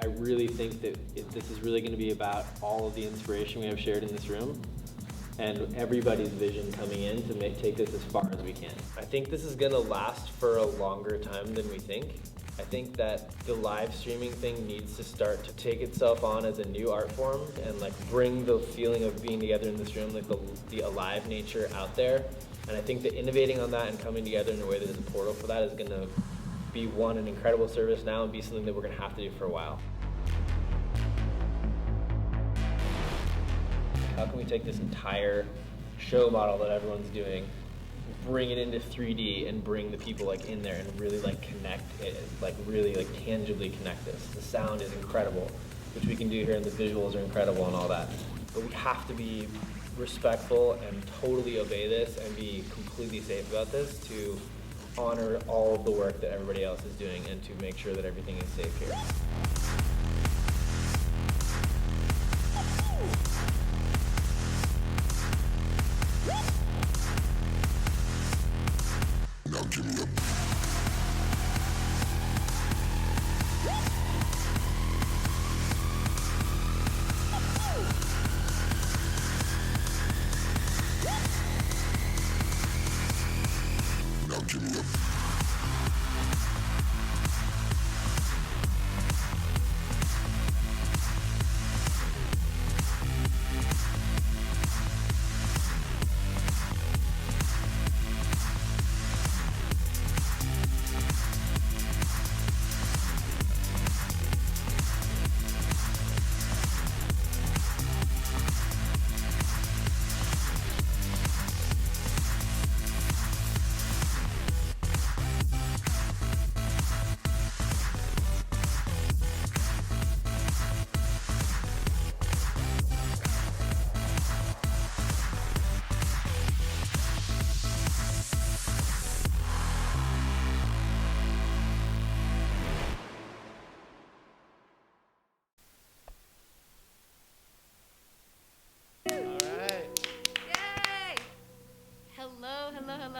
I really think that this is really going to be about all of the inspiration we have shared in this room and everybody's vision coming in to take this as far as we can. I think this is going to last for a longer time than we think. I think that the live streaming thing needs to start to take itself on as a new art form and like bring the feeling of being together in this room, like the alive nature out there. And I think that innovating on that and coming together in a way that is a portal for that is going to be an incredible service now and be something that we're going to have to do for a while. How can we take this entire show model that everyone's doing, bring it into 3D and bring the people like in there and really like connect it, like really like tangibly connect this. The sound is incredible, which we can do here, and the visuals are incredible and all that. But we have to be respectful and totally obey this and be completely safe about this to honor all of the work that everybody else is doing and to make sure that everything is safe here.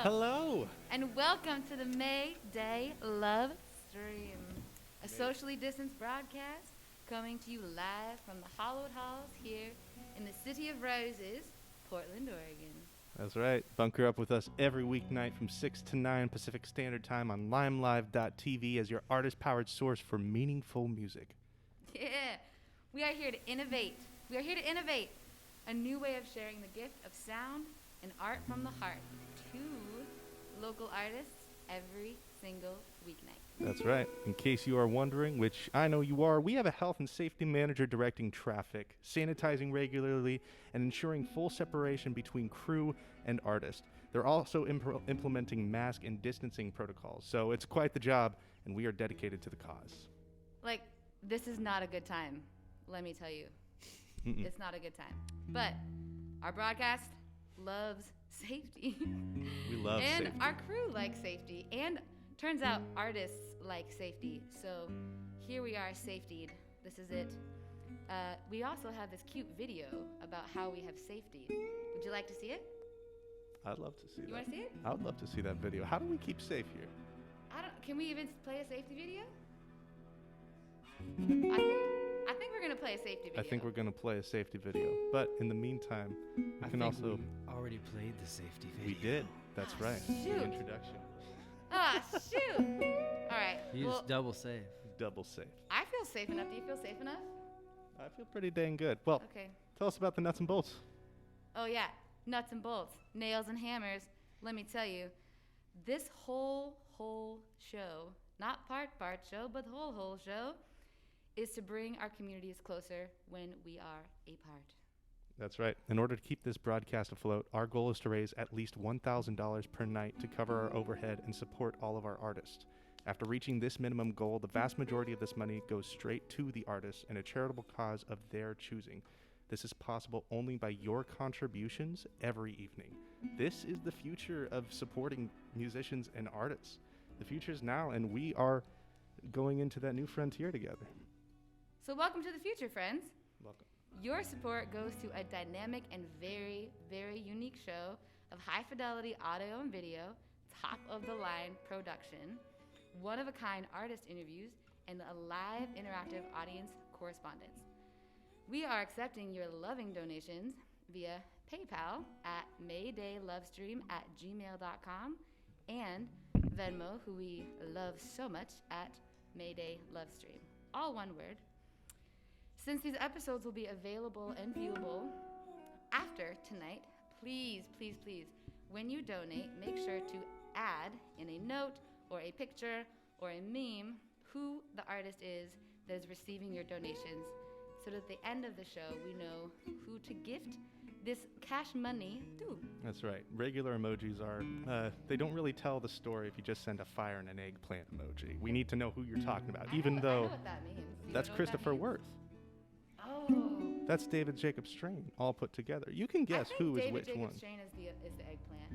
Hello! And welcome to the Mayday Love Stream, a socially distanced broadcast coming to you live from the Hallowed halls here in the City of Roses, Portland, Oregon. That's right. Bunker up with us every weeknight from 6 to 9 Pacific Standard Time on limelive.tv as your artist-powered source for meaningful music. Yeah, we are here to innovate. We are here to innovate a new way of sharing the gift of sound and art from the heart to local artists every single weeknight. That's right. In case you are wondering, which I know you are, we have a health and safety manager directing traffic, sanitizing regularly, and ensuring full separation between crew and artist. They're also implementing mask and distancing protocols, so it's quite the job, and we are dedicated to the cause. Like, this is not a good time, let me tell you. It's not a good time. But our broadcast loves safety. We love and safety. Our crew likes safety. And turns out artists like safety. So here we are, safetied. This is it. We also have this cute video about how we have safety. Would you like to see it? I'd love to see that. You want to see it? I would love to see that video. How do we keep safe here? Can we even play a safety video? I think we're going to play a safety video. I think we're going to play a safety video. But in the meantime, we can also... We already played the safety video. We did. That's right. Shoot. The introduction. Shoot. All right. Use double safe. Double safe. I feel safe enough. Do you feel safe enough? I feel pretty dang good. Well, okay. Tell us about the nuts and bolts. Oh, yeah. Nuts and bolts. Nails and hammers. Let me tell you, this whole show, not part show, but the whole show, is to bring our communities closer when we are apart. That's right. In order to keep this broadcast afloat, our goal is to raise at least $1,000 per night to cover our overhead and support all of our artists. After reaching this minimum goal, the vast majority of this money goes straight to the artists and a charitable cause of their choosing. This is possible only by your contributions every evening. This is the future of supporting musicians and artists. The future is now, and we are going into that new frontier together. So welcome to the future, friends. Welcome. Your support goes to a dynamic and very, very unique show of high-fidelity audio and video, top-of-the-line production, one-of-a-kind artist interviews, and a live interactive audience correspondence. We are accepting your loving donations via PayPal at maydaylovestream@gmail.com and Venmo, who we love so much, at maydaylovestream. All one word. Since these episodes will be available and viewable after tonight, please, please, please, when you donate, make sure to add in a note or a picture or a meme who the artist is that is receiving your donations, so that at the end of the show, we know who to gift this cash money to. That's right. Regular emojis are, they don't really tell the story if you just send a fire and an eggplant emoji. We need to know who you're talking about, I even know though what that means. Do you that's know what that Christopher means? Worth. Oh. That's David Jacob Strain, all put together. You can guess I think who is David which Jacob one. Strain is the eggplant.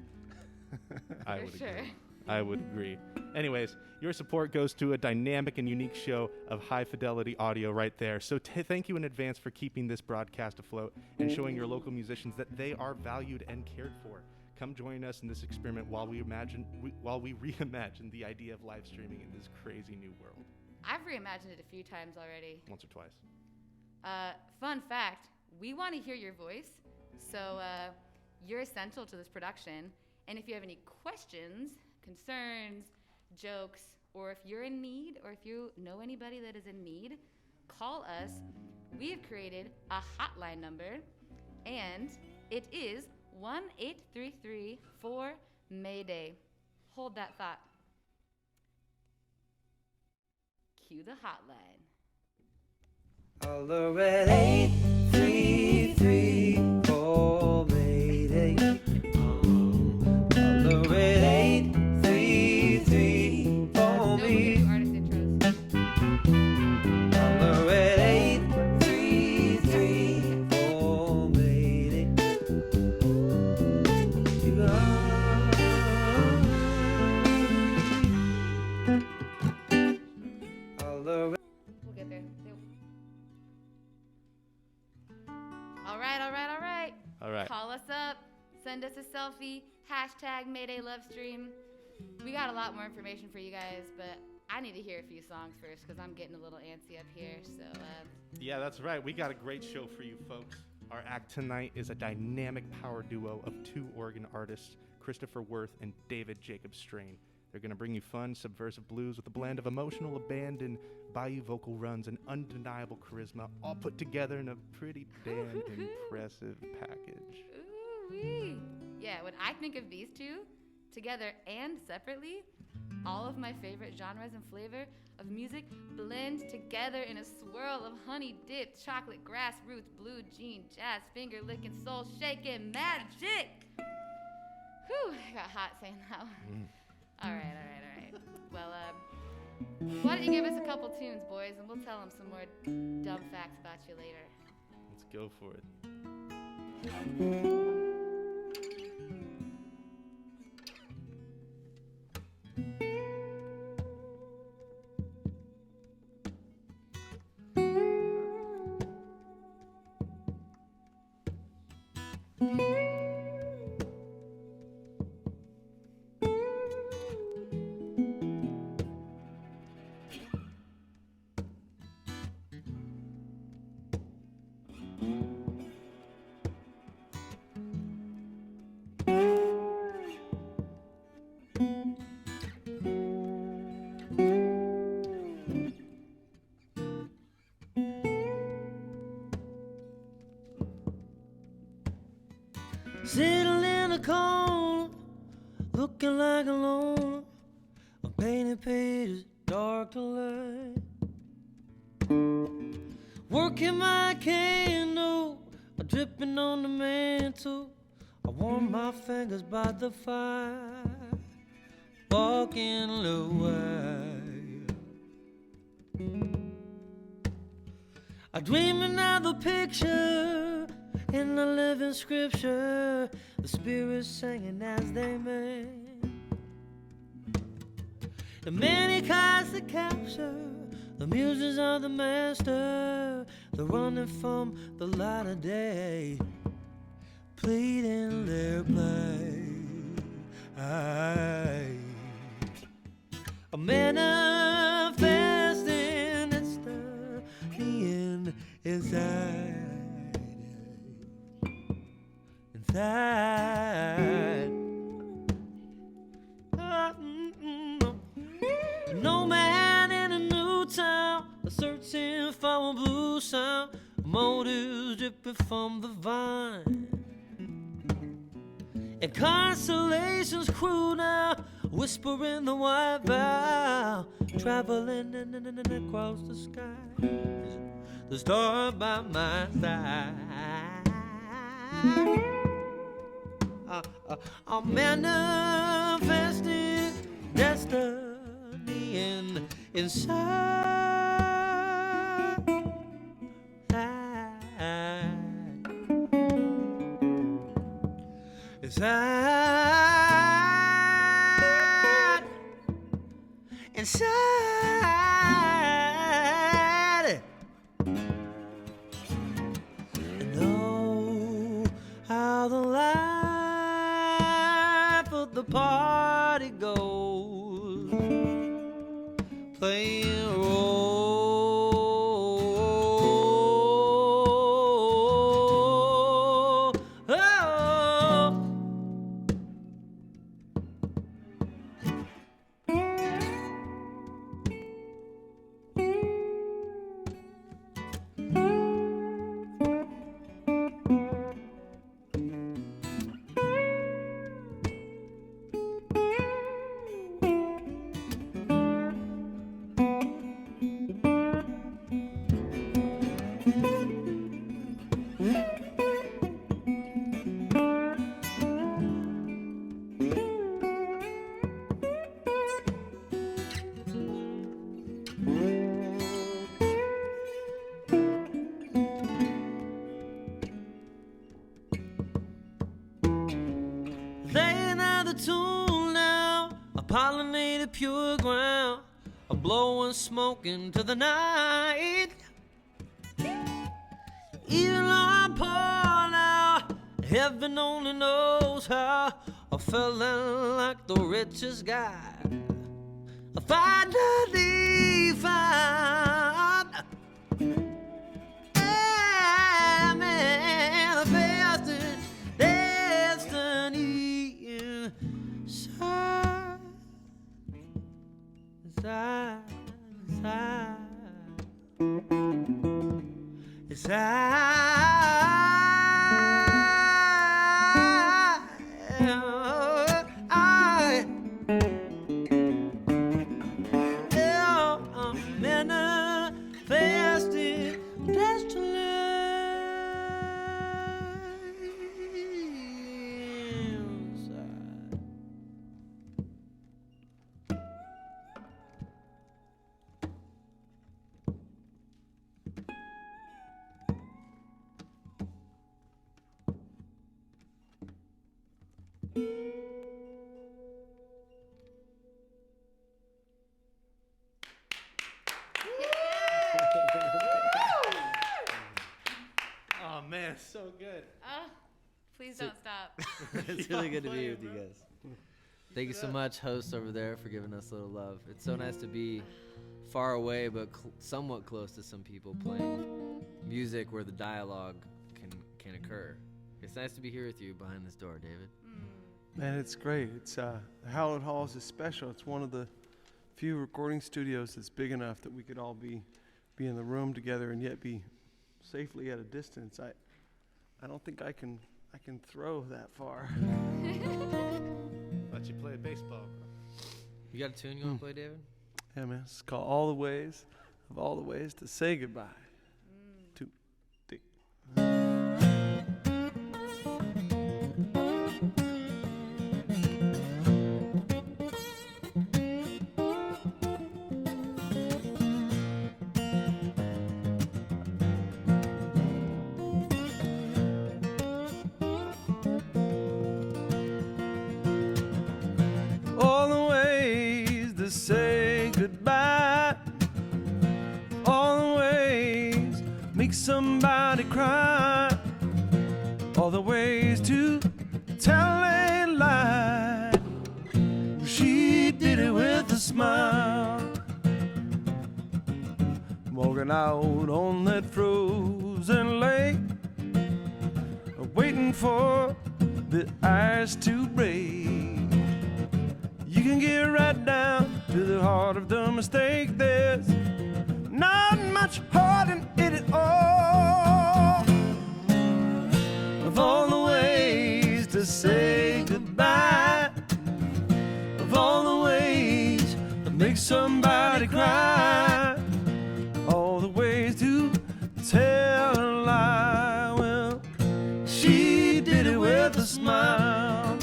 I For would sure. agree. I would agree. Anyways, your support goes to a dynamic and unique show of high fidelity audio right there. So thank you in advance for keeping this broadcast afloat and showing your local musicians that they are valued and cared for. Come join us in this experiment while we reimagine the idea of live streaming in this crazy new world. I've reimagined it a few times already. Once or twice. Fun fact, we want to hear your voice, so you're essential to this production. And if you have any questions, concerns, jokes, or if you're in need, or if you know anybody that is in need, call us. We have created a hotline number, and it is 1-833-4-MAYDAY. Hold that thought. Cue the hotline. Holler at 833-4-MAYDAY. Holler at 833-4-MAYDAY. No, artist intros. Holler at 833-4-MAYDAY. Holler at We'll get there. All right. All right. Call us up. Send us a selfie. # Mayday Love Stream. We got a lot more information for you guys, but I need to hear a few songs first because I'm getting a little antsy up here. So, Yeah, that's right. We got a great show for you folks. Our act tonight is a dynamic power duo of two Oregon artists, Christopher Worth and David Jacob Strain. They're going to bring you fun, subversive blues with a blend of emotional abandon, bayou vocal runs, and undeniable charisma, all put together in a pretty damn impressive package. ooh-wee. Yeah, when I think of these two, together and separately, all of my favorite genres and flavor of music blend together in a swirl of honey-dipped chocolate, grassroots, blue jean, jazz, finger-licking, soul-shaking magic. Whew, I got hot saying that one. All right. Well, why don't you give us a couple tunes, boys, and we'll tell them some more dumb facts about you later. Let's go for it. Sitting in a corner, looking like a loner, on painted pages, dark to light. Working my candle, dripping on the mantle. I warm my fingers by the fire, walking low wire. I dream another picture in the living scripture, the spirits singing as they may. The many kinds that capture the muses of the master, they're running from the light of day, pleading their plight. A manifesting inside, inside. No man in a new town, searching for a blue sound, motives dripping from the vine, and constellations crew now, whispering the white vow, traveling across the sky, the star by my side. I'm manifesting destiny inside. Inside, inside. I know how the life of the party goes, playing a role. Laying out the tool now, a pollinated pure ground, a blowing smoke into the night. Even though I'm poor now, heaven only knows how I felt like the richest guy. I finally found manifested destiny inside, inside, inside, manifested destiny inside. Oh man, it's so good. Oh, please don't stop. It's really good to be with you guys. Thank you so much, hosts over there, for giving us a little love. It's so nice to be far away, but somewhat close to some people playing music where the dialogue can occur. It's nice to be here with you behind this door, David. Man, it's great. It's Hallowed Halls is special. It's one of the few recording studios that's big enough that we could all be in the room together and yet be safely at a distance. I don't think I can throw that far. Let you play baseball. You got a tune you want to play, David? Yeah, man. It's called All the Ways to Say Goodbye. 2, 3. All the ways to say goodbye, all the ways make somebody cry, all the ways to tell a lie. She did it with a smile. All working out on that frozen lake, waiting for the ice to break. You can get right down to the heart of the mistake. There's not much heart in it at all. Of all the ways to say goodbye, of all the ways to make somebody cry, all the ways to tell a lie, well, she did it with a smile.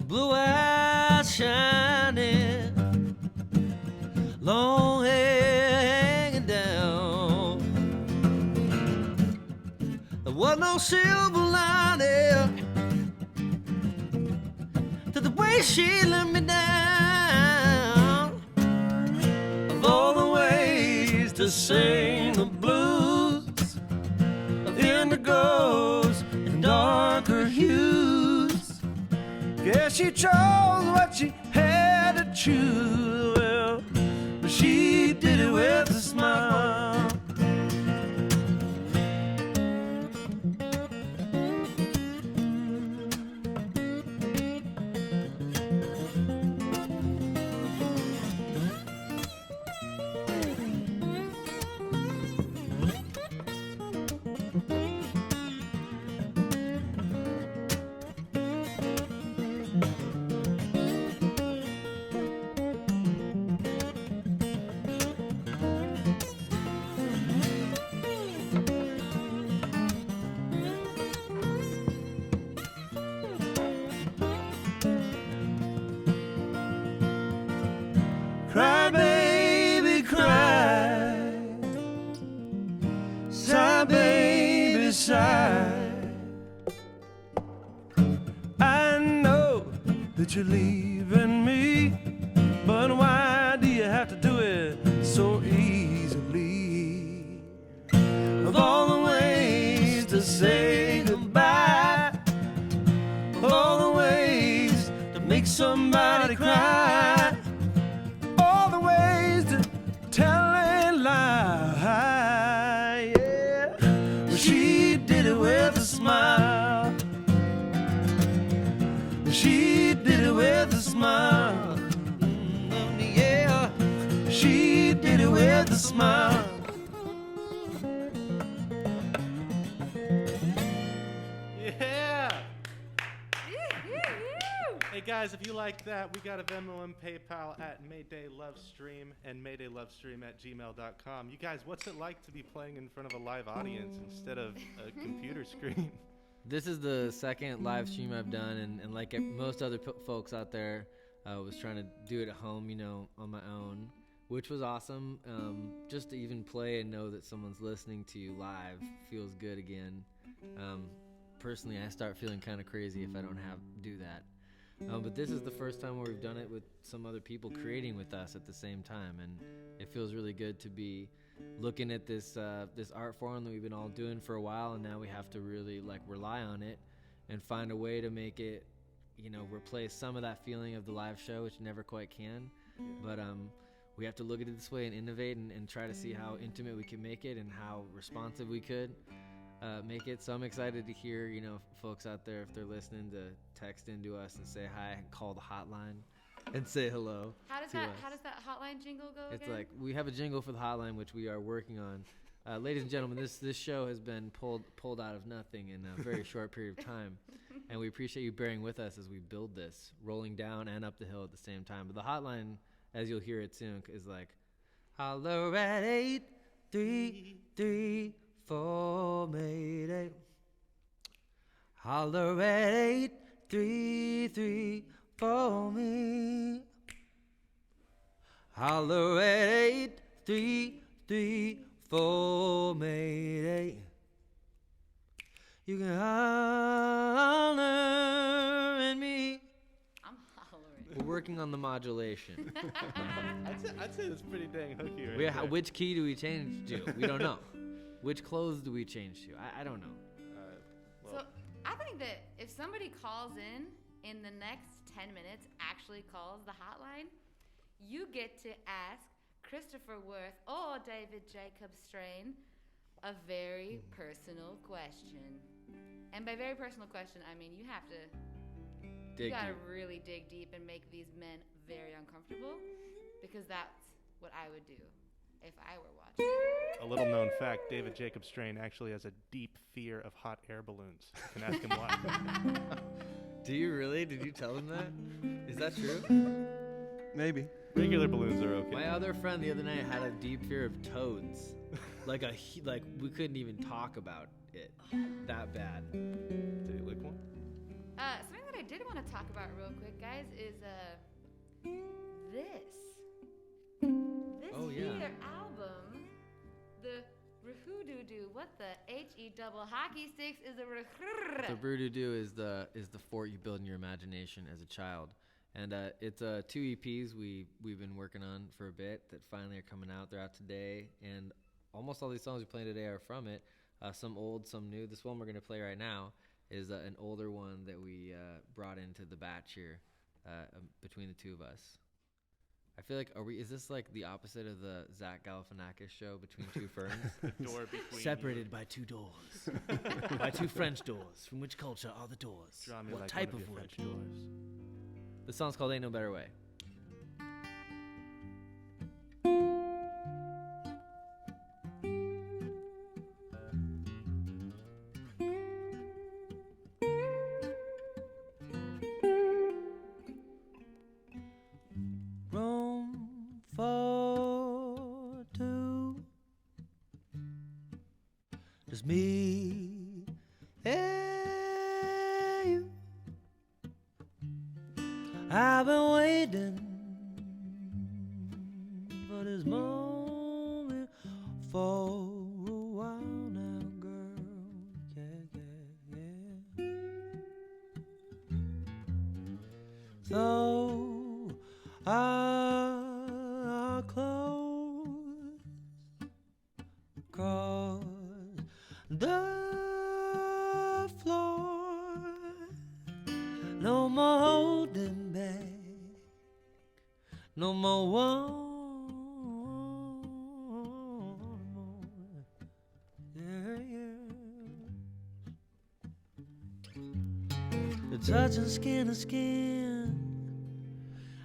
Blue eyes shining, long hair hanging down. There was no silver lining to the way she let me down. Of all the ways to sing the blues, of indigos and darker hues, guess she chose what she had to choose. Well, but she did it with a smile. Cry, baby, cry. Sigh, baby, sigh. I know that you're leaving me, but why do you have to do it so easily? Of all the ways to say goodbye, of all the ways to make somebody cry, all the ways to tell a lie, yeah. Well, she did it with a smile. She did it with a smile. Yeah. She did it with a smile. Yeah. Hey guys, if you like that, we got a Venmo and PayPal at Mayday Lovestream and maydaylovestream@gmail.com. You guys, what's it like to be playing in front of a live audience instead of a computer screen? This is the second live stream I've done, and like most other folks out there, I was trying to do it at home, you know, on my own, which was awesome. Just to even play and know that someone's listening to you live feels good again. Personally, I start feeling kind of crazy if I don't do that. But this is the first time where we've done it with some other people creating with us at the same time, and it feels really good to be looking at this art form that we've been all doing for a while, and now we have to really like rely on it and find a way to make it, you know, replace some of that feeling of the live show, which never quite can. But we have to look at it this way and innovate and try to see how intimate we can make it and how responsive we could make it. So I'm excited to hear, you know, folks out there, if they're listening, to text into us and say hi and call the hotline and say hello. How does that hotline jingle go It's again? like we have a jingle for the hotline, which we are working on. Ladies and gentlemen, this show has been pulled out of nothing in a very short period of time, and we appreciate you bearing with us as we build this, rolling down and up the hill at the same time. But the hotline, as you'll hear it soon, is like, holler at 833-4 Mayday. Holler at 833-4 me. Holler at 833-4 Mayday. You can holler at me. I'm hollering. We're working on the modulation. I'd say that's pretty dang hooky right there. Which key do we change to? We don't know. Which clothes do we change to? I don't know. So I think that if somebody calls in the next 10 minutes, actually calls the hotline, you get to ask Christopher Worth or David Jacob Strain a very personal question. And by very personal question, I mean you gotta really dig deep and make these men very uncomfortable, because that's what I would do if I were watching. A little known fact, David Jacob Strain actually has a deep fear of hot air balloons. You can ask him why. Do you really? Did you tell him that? Is that true? Maybe. Regular balloons are okay. My other friend the other night had a deep fear of toads. like we couldn't even talk about it. That bad. Did he lick one? Something that I did want to talk about real quick, guys, is this. Oh, yeah. Here album, the Rahoo-doo-doo. What the H-E double hockey sticks is a The Brew-doo-doo is the fort you build in your imagination as a child. And it's 2 EPs we've been working on for a bit that finally are coming out. They're out today, and almost all these songs we're playing today are from it. Some old, some new. This one we're going to play right now is an older one that we brought into the batch here between the two of us. I feel like, is this like the opposite of the Zach Galifianakis show, Between Two Ferns? Door between Separated by 2 doors. By 2 French doors. From which culture are the doors? Draw me What like type one of your wood? French doors. The song's called Ain't No Better Way. Room for 2. Just me and you. I've been waiting for this moment for a while now, girl. Yeah. So our clothes across the floor. No more holding back. No more one more. Yeah. The touching skin to skin.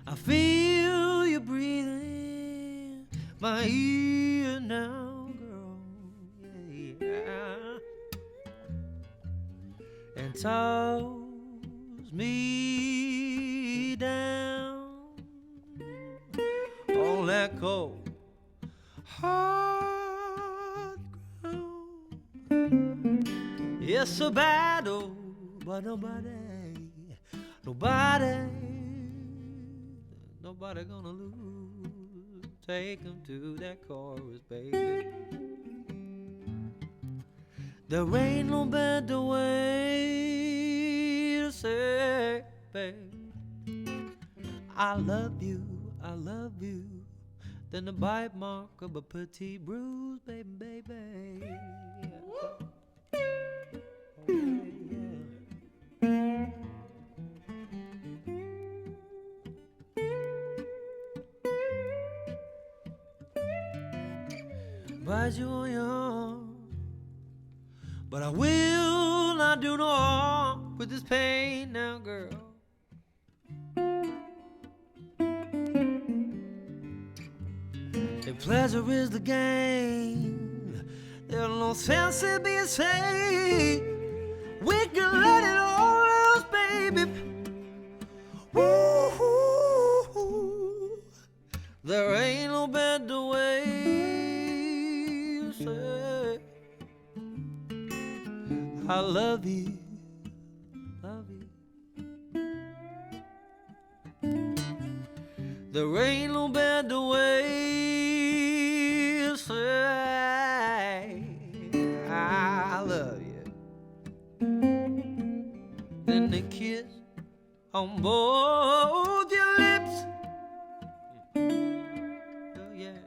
I feel you breathing my ear now, girl. Yeah. And toss me down on that cold hard ground. It's a battle, but nobody gonna lose. Take 'em to that chorus, baby. There ain't no better way to say, babe, I love you than the bite mark of a petite bruise, baby. Yeah. Bite you on your arm, but I will not do no harm with this pain now, girl. If pleasure is the game, there's no sense in being safe. We can let it all loose, baby. Woo-hoo. There ain't no better way to say I love you. There ain't no better way to say I love you than the kiss on both your lips. Oh yeah.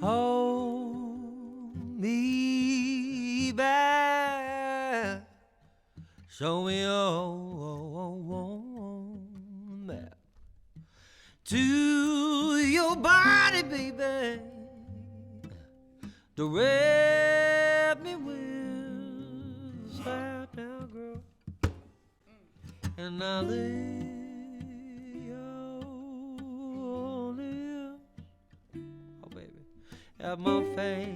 hold me back. Show me on that to your body, baby. Direct me with slap down, girl, and I'll lay your lips, oh baby, at my face.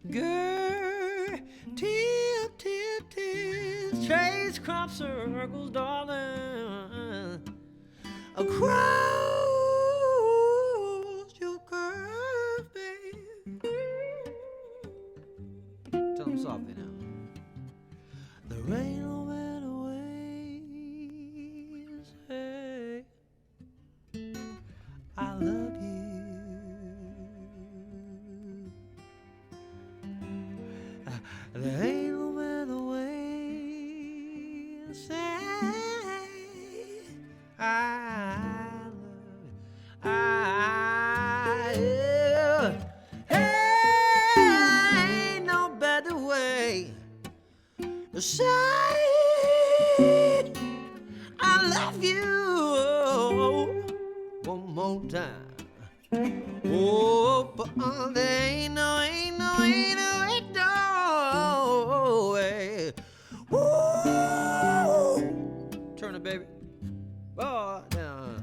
Girl, tip, chase crop circles, darling, across your curve, babe. Tell them softly now. There ain't no better way to say I love you. There ain't no better way to say I love you. Ain't no better way to say I love you. One more time. Oh, but there ain't no way. Ooh. Turn it, baby. Oh, down.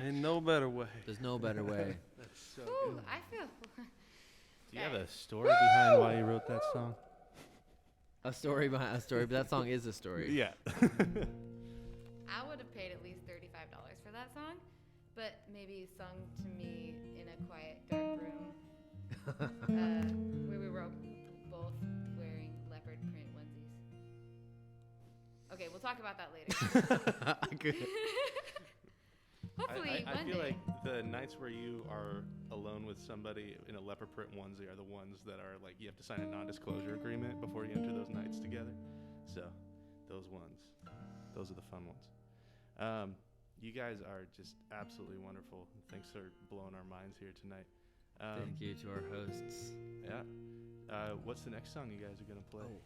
Ain't no better way. There's no better way. That's so Ooh, good. I feel. Do you have a story behind why you wrote that song? A story behind a story, but that song is a story. Yeah. I would have paid at least $35 for that song, but maybe sung to me in a quiet, dark room where we were both wearing leopard print onesies. Okay, we'll talk about that later. Hopefully, I one feel day. like the nights where you are alone with somebody in a leopard print onesie are the ones that are like you have to sign a non-disclosure agreement before you enter those nights together. So those are the fun ones. You guys are just absolutely wonderful. Thanks for blowing our minds here tonight. Thank you to our hosts. Yeah. What's the next song you guys are gonna play?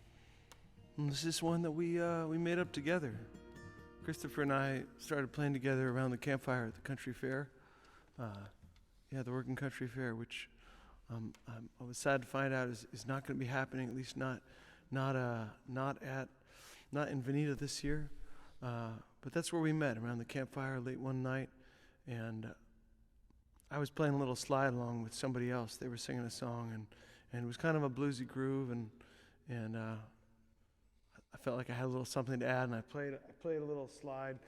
This is one that we made up together. Christopher and I started playing together around the campfire at the country fair. The Working Country Fair, which I was sad to find out is not going to be happening. At least not in Veneta this year. But that's where we met, around the campfire late one night, and I was playing a little slide along with somebody else. They were singing a song, and it was kind of a bluesy groove, and I felt like I had a little something to add, and I played a little slide.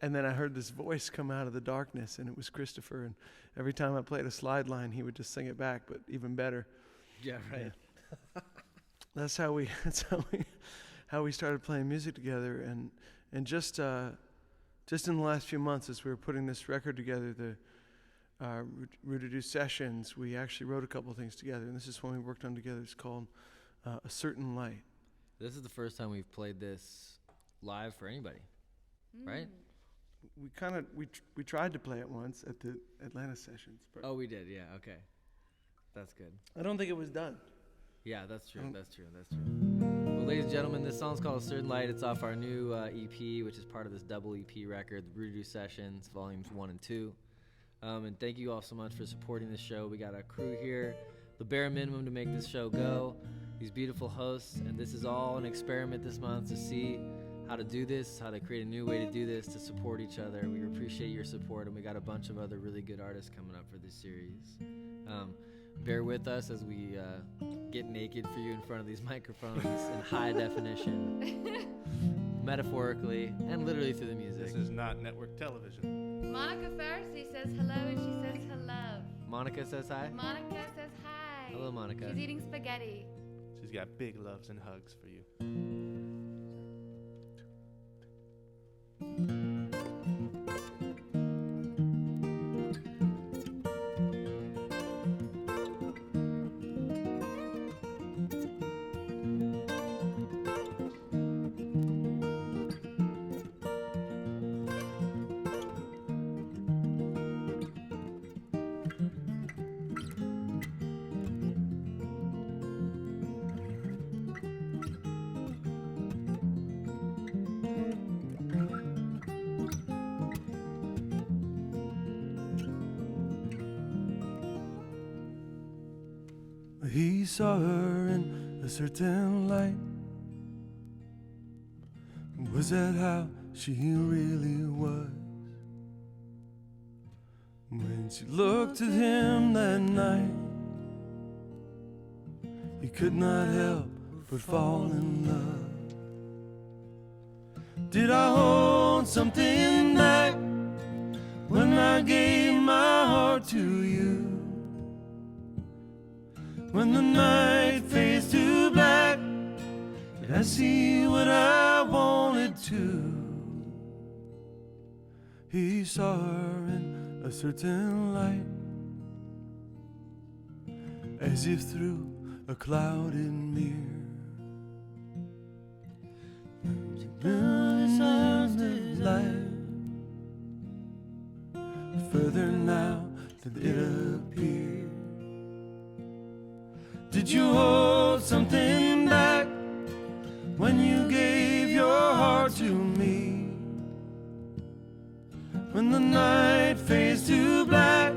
And then I heard this voice come out of the darkness, and it was Christopher. And every time I played a slide line, he would just sing it back, but even better. Yeah, right. Yeah. That's how we started playing music together. And just in the last few months, as we were putting this record together, the Rooted Sessions, we actually wrote a couple things together, and this is one we worked on together. It's called A Certain Light. This is the first time we've played this live for anybody, right? We tried to play it once at the Atlanta sessions. But Oh, we did. Yeah. Okay. That's good. I don't think it was done. Yeah, that's true. That's true. Well, ladies and gentlemen, this song's called A Certain Light. It's off our new EP, which is part of this double EP record, the Rooted Sessions, Volumes 1 and 2. And thank you all so much for supporting this show. We got a crew here, the bare minimum to make this show go. These beautiful hosts, and this is all an experiment this month to see how to do this, how to create a new way to do this, to support each other. We appreciate your support, and we got a bunch of other really good artists coming up for this series. Bear with us as we get naked for you in front of these microphones in high definition, metaphorically and literally through the music. This is not network television. Monica Farsi says hello, and she says hello. Monica says hi. Monica says hi. Hello, Monica. She's eating spaghetti. She's got big loves and hugs for you. He saw her in a certain light. Was that how she really was? When she looked at him that night, he could not help but fall in love. Did I hold something back when I gave my heart to you? When the night fades to black, did I see what I wanted to? He saw her in a certain light, as if through a clouded mirror. Light, further now than it appeared. Did you hold something back when you gave your heart to me? When the night fades to black,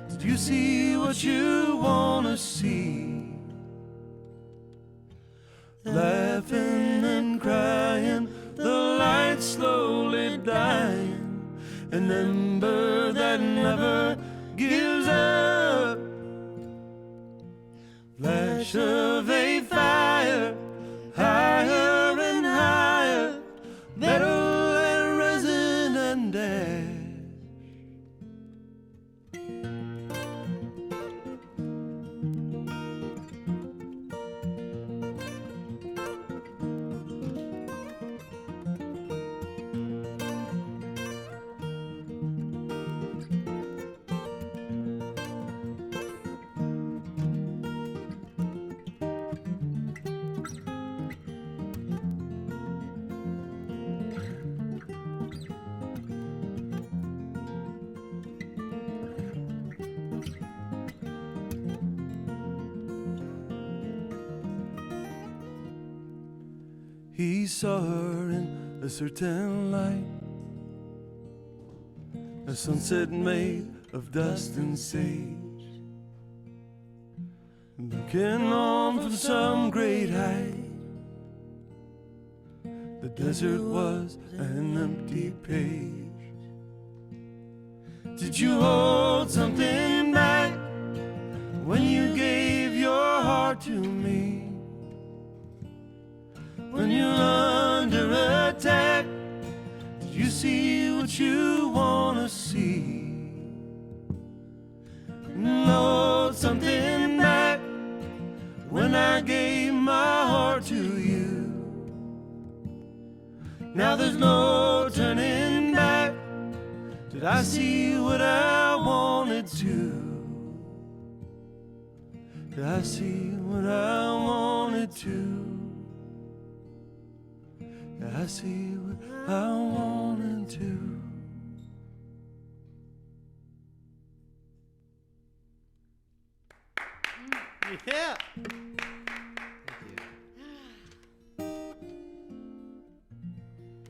did you see what you wanna see? Laughing and crying, the light slowly dying, an ember that never gives up. Flash of a fire, higher and higher, metal and resin and ash. He saw her in a certain light, a sunset made of dust and sage, looking on from some great height. The desert was an empty page. Did you hold something back when you gave your heart to me? When you're under attack, did you see what you wanna see? Hold something back when I gave my heart to you. Now there's no turning back. Did I see what I wanted to? Did I see what I wanted to? I see what I wanted to. Yeah.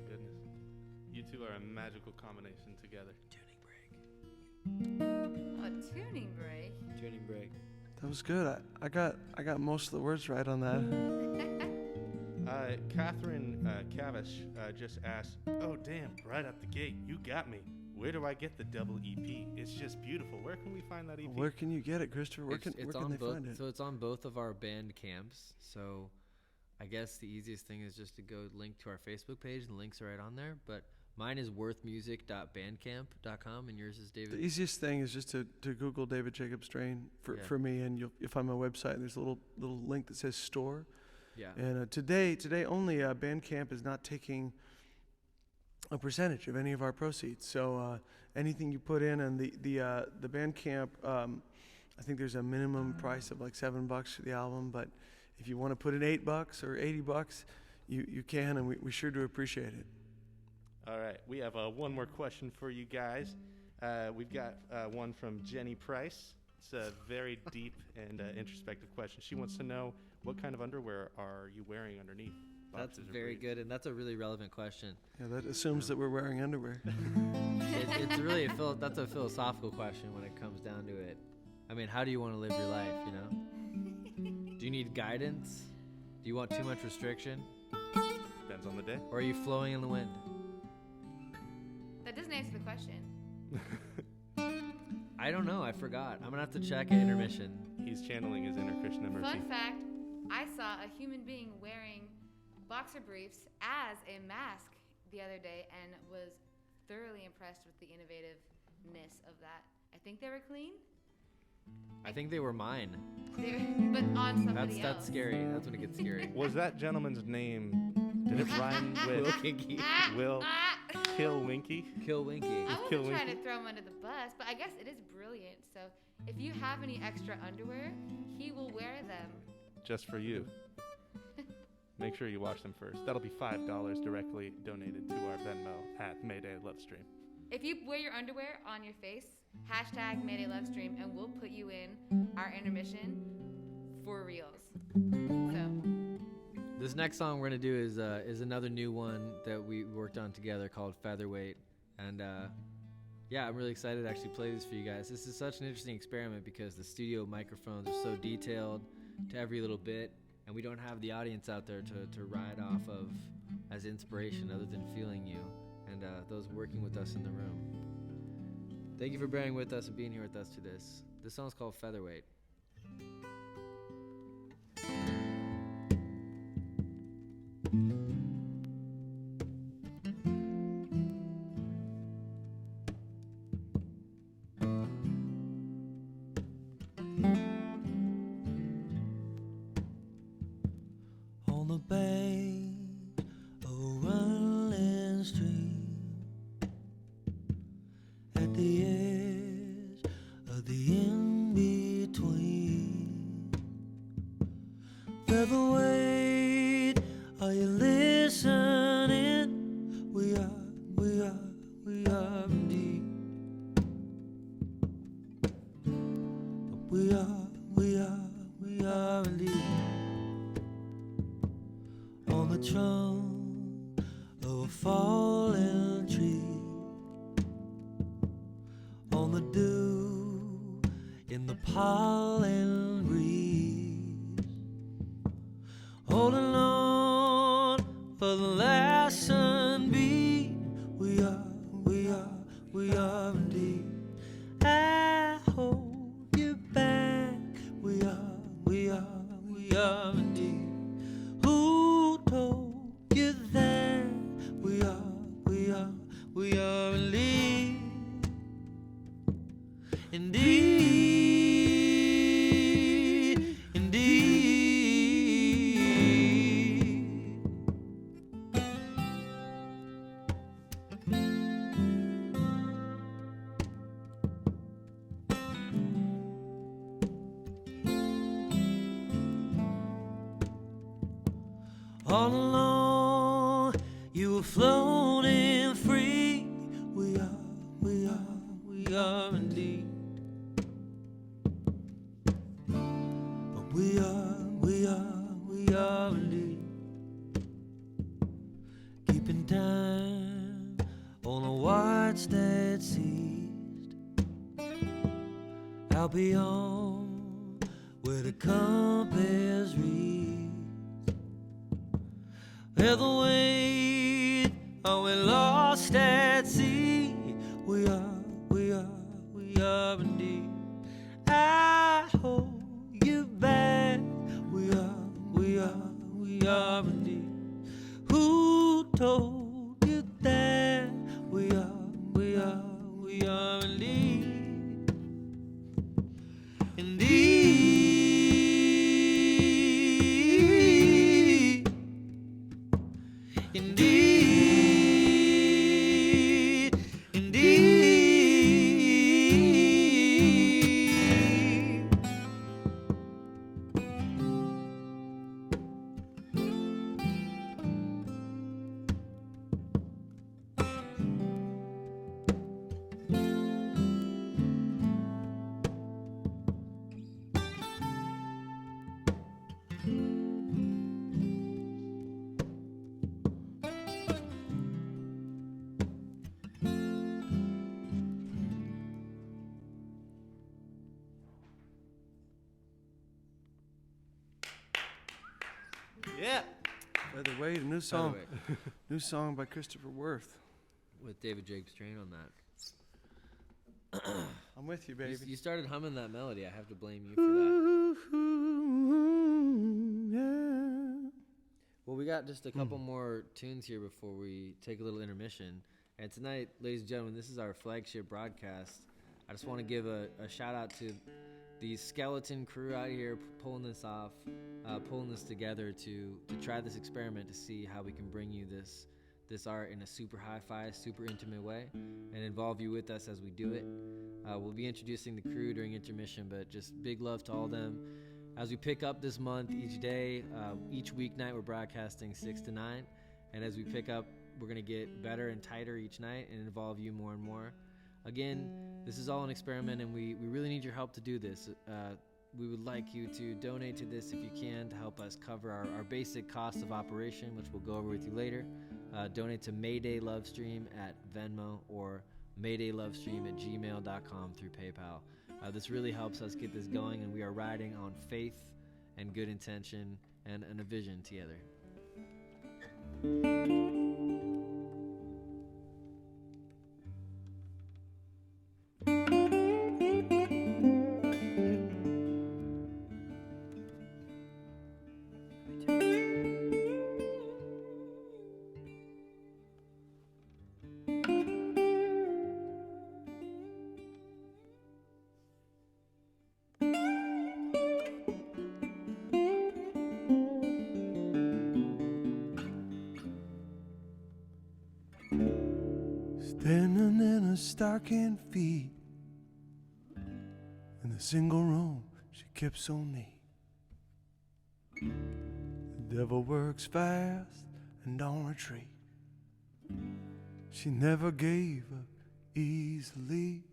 Goodness. You two are a magical combination together. A tuning break. Tuning break. That was good. I got most of the words right on that. Catherine Cavish just asked, "Oh damn! Right out the gate, you got me. Where do I get the double EP? It's just beautiful. Where can we find that EP?" Where can you get it, Christopher? Where can they find it? So it's on both of our band camps. So I guess the easiest thing is just to go link to our Facebook page, and the links are right on there. But mine is worthmusic.bandcamp.com, and yours is David. The easiest thing is just to Google David Jacob Strain for me, and you'll find my website. And there's a little link that says store. Yeah. And today only Bandcamp is not taking a percentage of any of our proceeds. So anything you put in, and the Bandcamp, I think there's a minimum price of like $7 for the album. But if you want to put in $8 or $80, you can, and we sure do appreciate it. All right, we have one more question for you guys. We've got one from Jenny Price. It's a very deep and introspective question. She wants to know, what kind of underwear are you wearing underneath? That's very good, and that's a really relevant question. Yeah, that assumes that we're wearing underwear. It's really that's a philosophical question when it comes down to it. I mean, how do you want to live your life, you know? you need guidance? Do you want too much restriction? Depends on the day. Or are you flowing in the wind? That doesn't answer the question. I don't know. I forgot. I'm going to have to check at intermission. He's channeling his inner Krishnamurti. Fun fact, I saw a human being wearing boxer briefs as a mask the other day and was thoroughly impressed with the innovativeness of that. I think they were clean, I think they were mine. but on somebody else. That's scary. That's when it gets scary. Was that gentleman's name, did it rhyme Will with Kinky. Will Kill Winky? Kill Winky. I Kill wasn't trying Winky. to throw him under the bus, but I guess it is brilliant. So if you have any extra underwear, he will wear them. Just for you. Make sure you wash them first. That'll be $5 directly donated to our Venmo at Mayday Lovestream. If you wear your underwear on your face, hashtag Mayday Lovestream, and we'll put you in our intermission for reals. So This next song we're going to do is another new one that we worked on together called Featherweight. And yeah, I'm really excited to actually play this for you guys. This is such an interesting experiment because the studio microphones are so detailed to every little bit, and we don't have the audience out there to ride off of as inspiration other than feeling you and those working with us in the room. Thank you for bearing with us and being here with us to this. This song's called Featherweight. On the bank of a running stream, at the edge of the in-between. Featherweight, are you listening? We are indeed. We are indeed. On the trunk of a fallen tree, on the dew in the pollen breeze, holding on for the last sunbeam. We are indeed. I hold you back. We are indeed. Who told you that? We are indeed. Indeed. All along, you were floating free. We are indeed. But we are indeed. Keeping time on a watch that ceased out beyond where the compass reads. Featherweight, are we lost at sea? We are indeed. I hold you back. We are indeed. Who told you that? We are indeed. Indeed. Indeed. Indeed. Feather Wade, a new song. Featherweight. New song by Christopher Worth. With David Jacobs Train on that. I'm with you, baby. You started humming that melody. I have to blame you for that. Yeah. Well, we got just a couple more tunes here before we take a little intermission. And tonight, ladies and gentlemen, this is our flagship broadcast. I just want to give a shout out to the skeleton crew out here pulling this off, pulling this together to try this experiment to see how we can bring you this art in a super hi-fi, super intimate way and involve you with us as we do it. We'll be introducing the crew during intermission, but just big love to all of them. As we pick up this month, each day, each weeknight, we're broadcasting 6 to 9. And as we pick up, we're going to get better and tighter each night and involve you more and more. Again, this is all an experiment, and we really need your help to do this. We would like you to donate to this if you can to help us cover our basic costs of operation, which we'll go over with you later. Donate to Mayday Lovestream at Venmo or maydaylovestream@gmail.com through PayPal. This really helps us get this going, and we are riding on faith and good intention and a vision together. Standing in her stocking feet in the single room she kept so neat. The devil works fast and on retreat. She never gave up easily.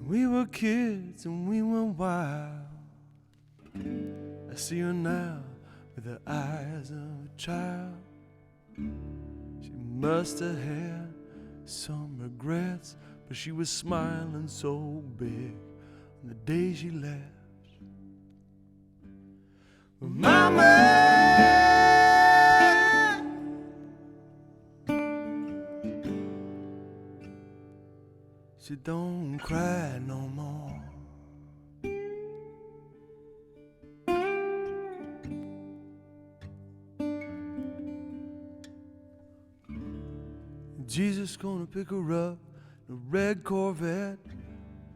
We were kids and we were wild. I see her now with the eyes of a child. She must have had some regrets, but she was smiling so big on the day she left. Mama, she don't cry no more. Jesus gonna pick her up in a red Corvette,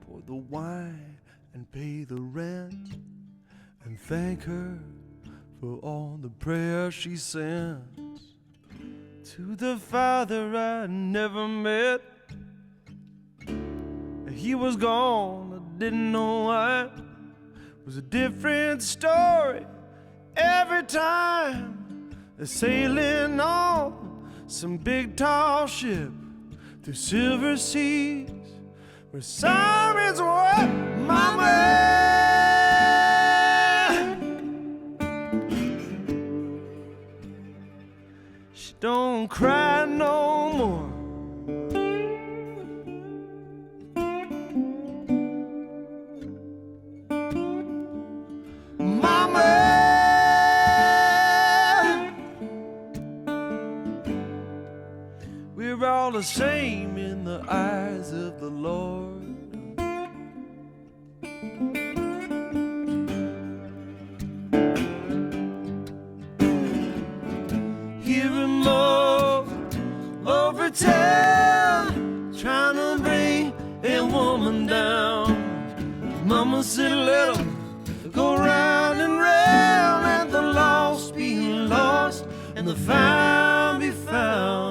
pour the wine and pay the rent, and thank her for all the prayers she sends to the Father I never met. He was gone, I didn't know why. It was a different story every time. They're sailing on some big tall ship through silver seas where sirens were. Mama, she don't cry no more. We're all the same in the eyes of the Lord. Hear him over town, trying to bring a woman down. Mama said let him go round and round, and the lost be lost and the found be found.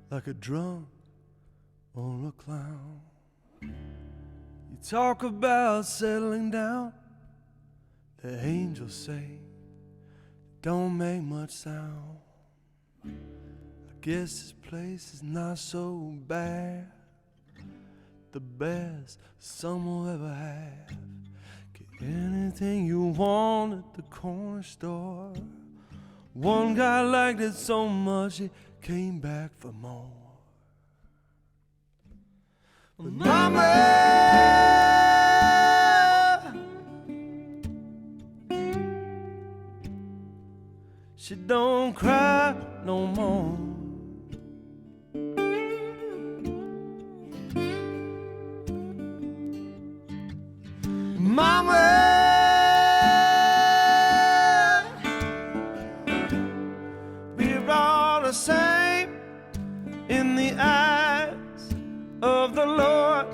like a drunk on a clown. You talk about settling down. The angels say don't make much sound. I guess this place is not so bad. The best some will ever have. Get anything you want at the corner store. One guy liked it so much he came back for more. But Mama, she don't cry no more. Mama, we're all the same in the eyes of the Lord.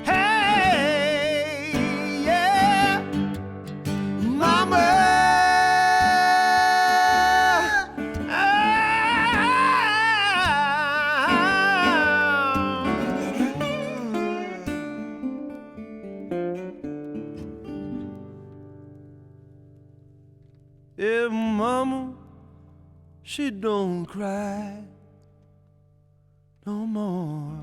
Hey, yeah, Mama. Yeah, Mama, she don't cry no more.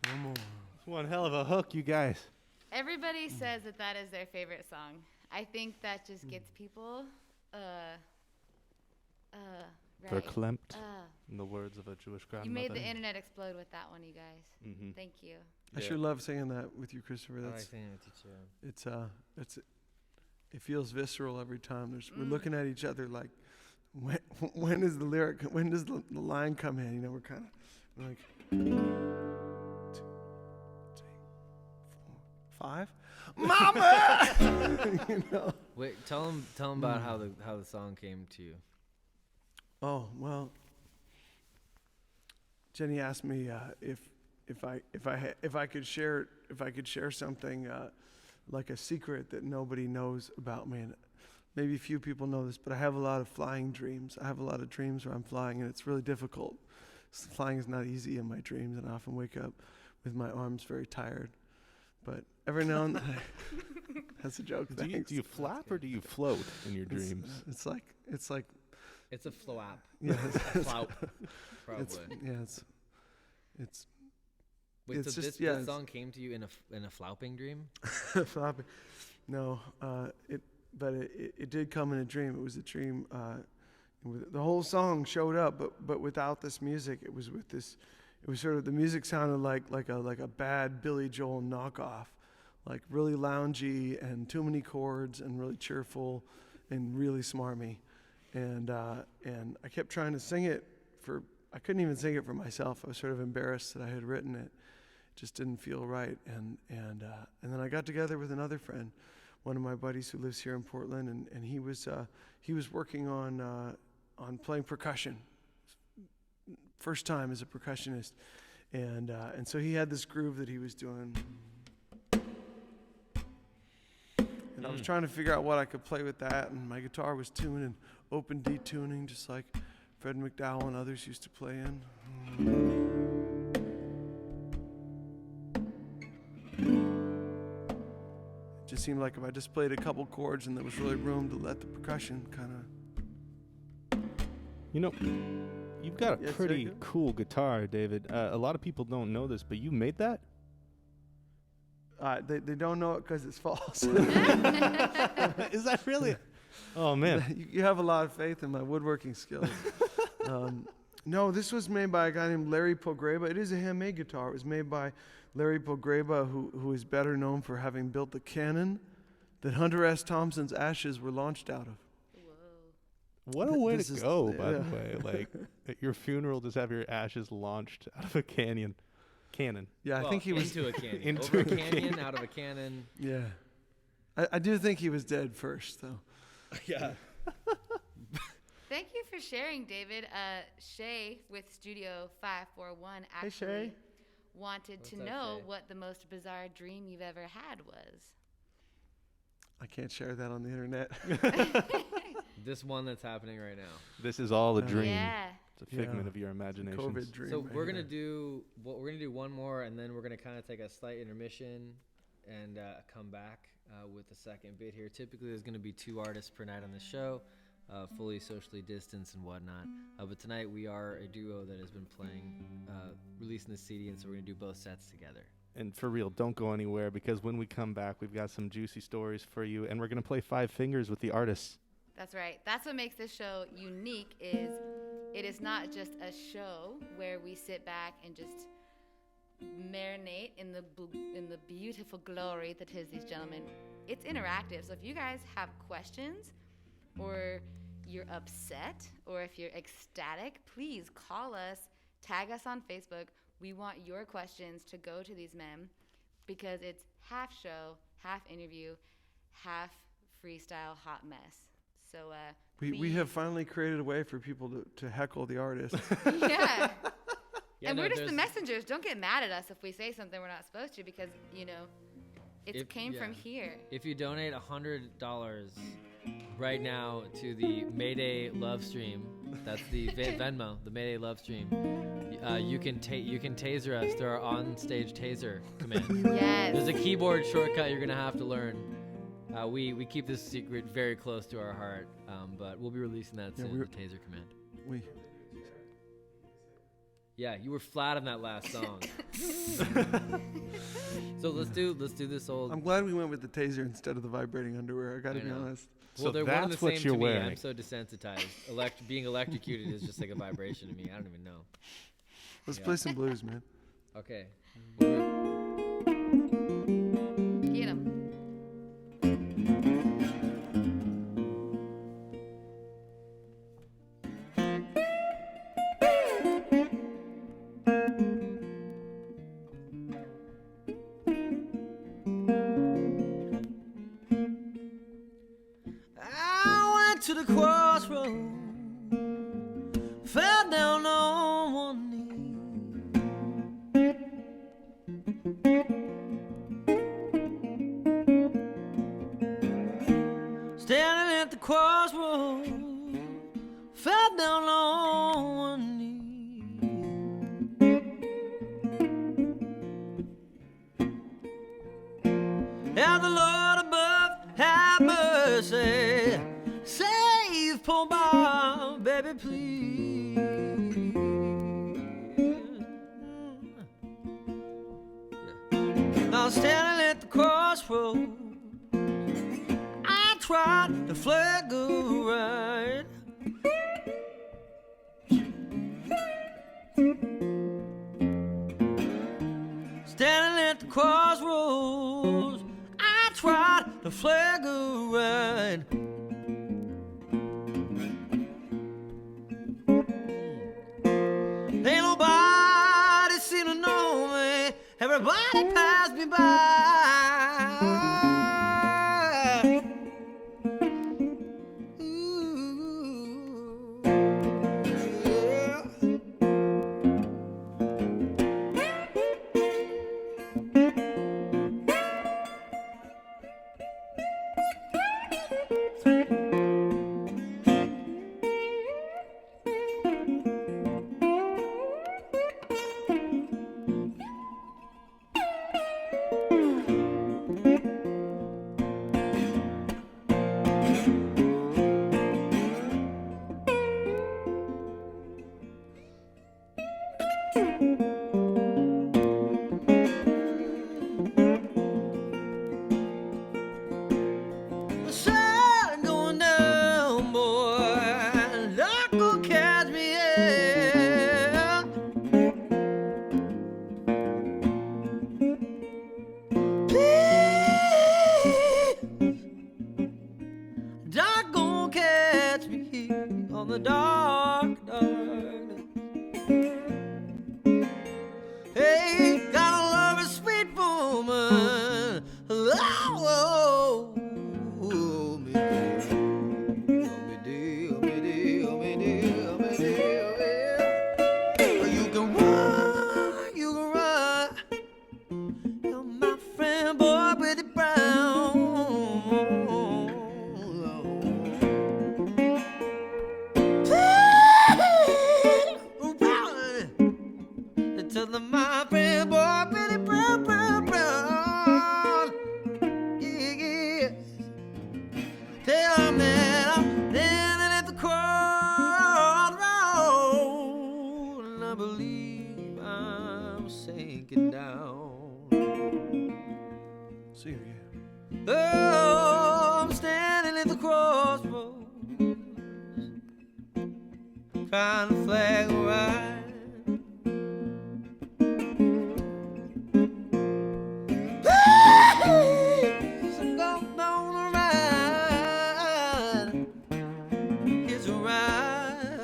No more. It's one hell of a hook, you guys. Everybody says that that is their favorite song. I think that just gets people, right. Verklempt, in the words of a Jewish grandmother. You made the internet explode with that one, you guys. Mm-hmm. Thank you. I sure love singing that with you, Christopher. I like That's singing with you too. it feels visceral every time. We're looking at each other like, when is the lyric? When does the line come in? You know, we're kind of like 2, 3, 4, 5. Mama, you know. Wait, tell them about how the song came to you. Oh well, Jenny asked me if I could share something like a secret that nobody knows about me, and maybe few people know this, but I have a lot of flying dreams. I have a lot of dreams where I'm flying, and it's really difficult. Flying is not easy in my dreams, and I often wake up with my arms very tired. But every now and then, that's a joke. Do you flap or do you float in your dreams? It's like. It's a flap. Yeah, Flout. Probably. It's Wait, it's so just- this song came to you in a flopping dream? floppy. No, it did come in a dream. It was a dream. The whole song showed up, but without this music, it was with this. It was sort of, the music sounded like a bad Billy Joel knockoff, like really loungy and too many chords and really cheerful and really smarmy. And I kept trying to sing it I couldn't even sing it for myself. I was sort of embarrassed that I had written it. It just didn't feel right. And then I got together with another friend, one of my buddies who lives here in Portland, and he was working on playing percussion, first time as a percussionist, and so he had this groove that he was doing. And I was trying to figure out what I could play with that, and my guitar was tuned in open D tuning, just like Fred McDowell and others used to play in. It just seemed like if I just played a couple chords and there was really room to let the percussion kind of... You know, you've got a Yes, pretty sir. cool guitar, David. A lot of people don't know this, but you made that? They don't know it because it's false. Is that really? Oh, man. You have a lot of faith in my woodworking skills. No, this was made by a guy named Larry Pogreba. It is a handmade guitar. It was made by Larry Pogreba, who is better known for having built the cannon that Hunter S. Thompson's ashes were launched out of. What a way This to is- go, by the yeah. way. Like, at your funeral, just have your ashes launched out of a cannon. Yeah, I think he was... into a canyon. Into Over a a canyon, out of a cannon. Yeah. I do think he was dead first, though. Yeah. Thank you for sharing, David. Shay with Studio 541 Hey, actually Shay. wanted What's to that know say? what the most bizarre dream you've ever had was. I can't share that on the internet. This one that's happening right now. This is all a Yeah. dream. Yeah. It's a figment Yeah. of your imagination. COVID dream. So right we're gonna here. do one more, and then we're gonna kind of take a slight intermission and come back with the second bit here. Typically, there's gonna be 2 artists per night on the show, fully socially distanced and whatnot. But tonight we are a duo that has been playing, releasing the CD, and so we're gonna do both sets together. And for real, don't go anywhere, because when we come back, we've got some juicy stories for you, and we're going to play 5 Fingers with the artists. That's right. That's what makes this show unique is it is not just a show where we sit back and just marinate in the beautiful glory that is these gentlemen. It's interactive. So if you guys have questions or you're upset or if you're ecstatic, please call us, tag us on Facebook. We want your questions to go to these men because it's half show, half interview, half freestyle hot mess. So We have finally created a way for people to heckle the artists. yeah. Yeah, And no, we're just the there's- messengers. Don't get mad at us if we say something we're not supposed to because, it came from here. If you donate $100 right now to the Mayday love stream, that's the Venmo, the Mayday love stream, you can taser us through our on-stage taser command. Yes. There's a keyboard shortcut you're gonna have to learn. We keep this secret very close to our heart, but we'll be releasing that Yeah, soon. The taser command. we Yeah, you were flat on that last song. So let's do this old. I'm glad we went with the taser instead of the vibrating underwear. I got to I be know. honest. So Well, they're one and the that's what same you're to me. wearing. I'm so desensitized. Being electrocuted is just like a vibration to me. I don't even know. Let's Yeah. play some blues, man. Okay. Get 'em. I went to the crossroad, fell down on one knee. Standing at the crossroad, fell down on one knee. And the Lord above have mercy. Save poor Bob, baby, please. Now standing at the crossroad, I tried to flag a right. Standing at the crossroads, I tried to flag a right. Ain't nobody seem to know me. Everybody passed me by. Ooh, yeah. See it again. Oh, I'm standing at the crossroads, trying to flag a ride. Please, I'm going on a ride. It's a ride.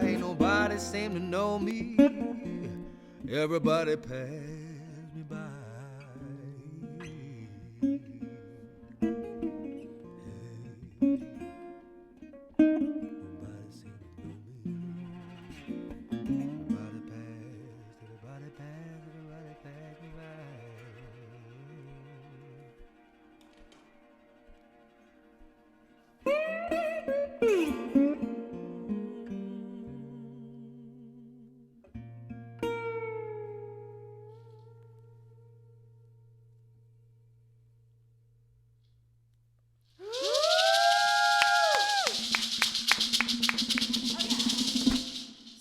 Ain't nobody seem to know me. Everybody pass me by. Nobody seem to know me. Everybody pass me by.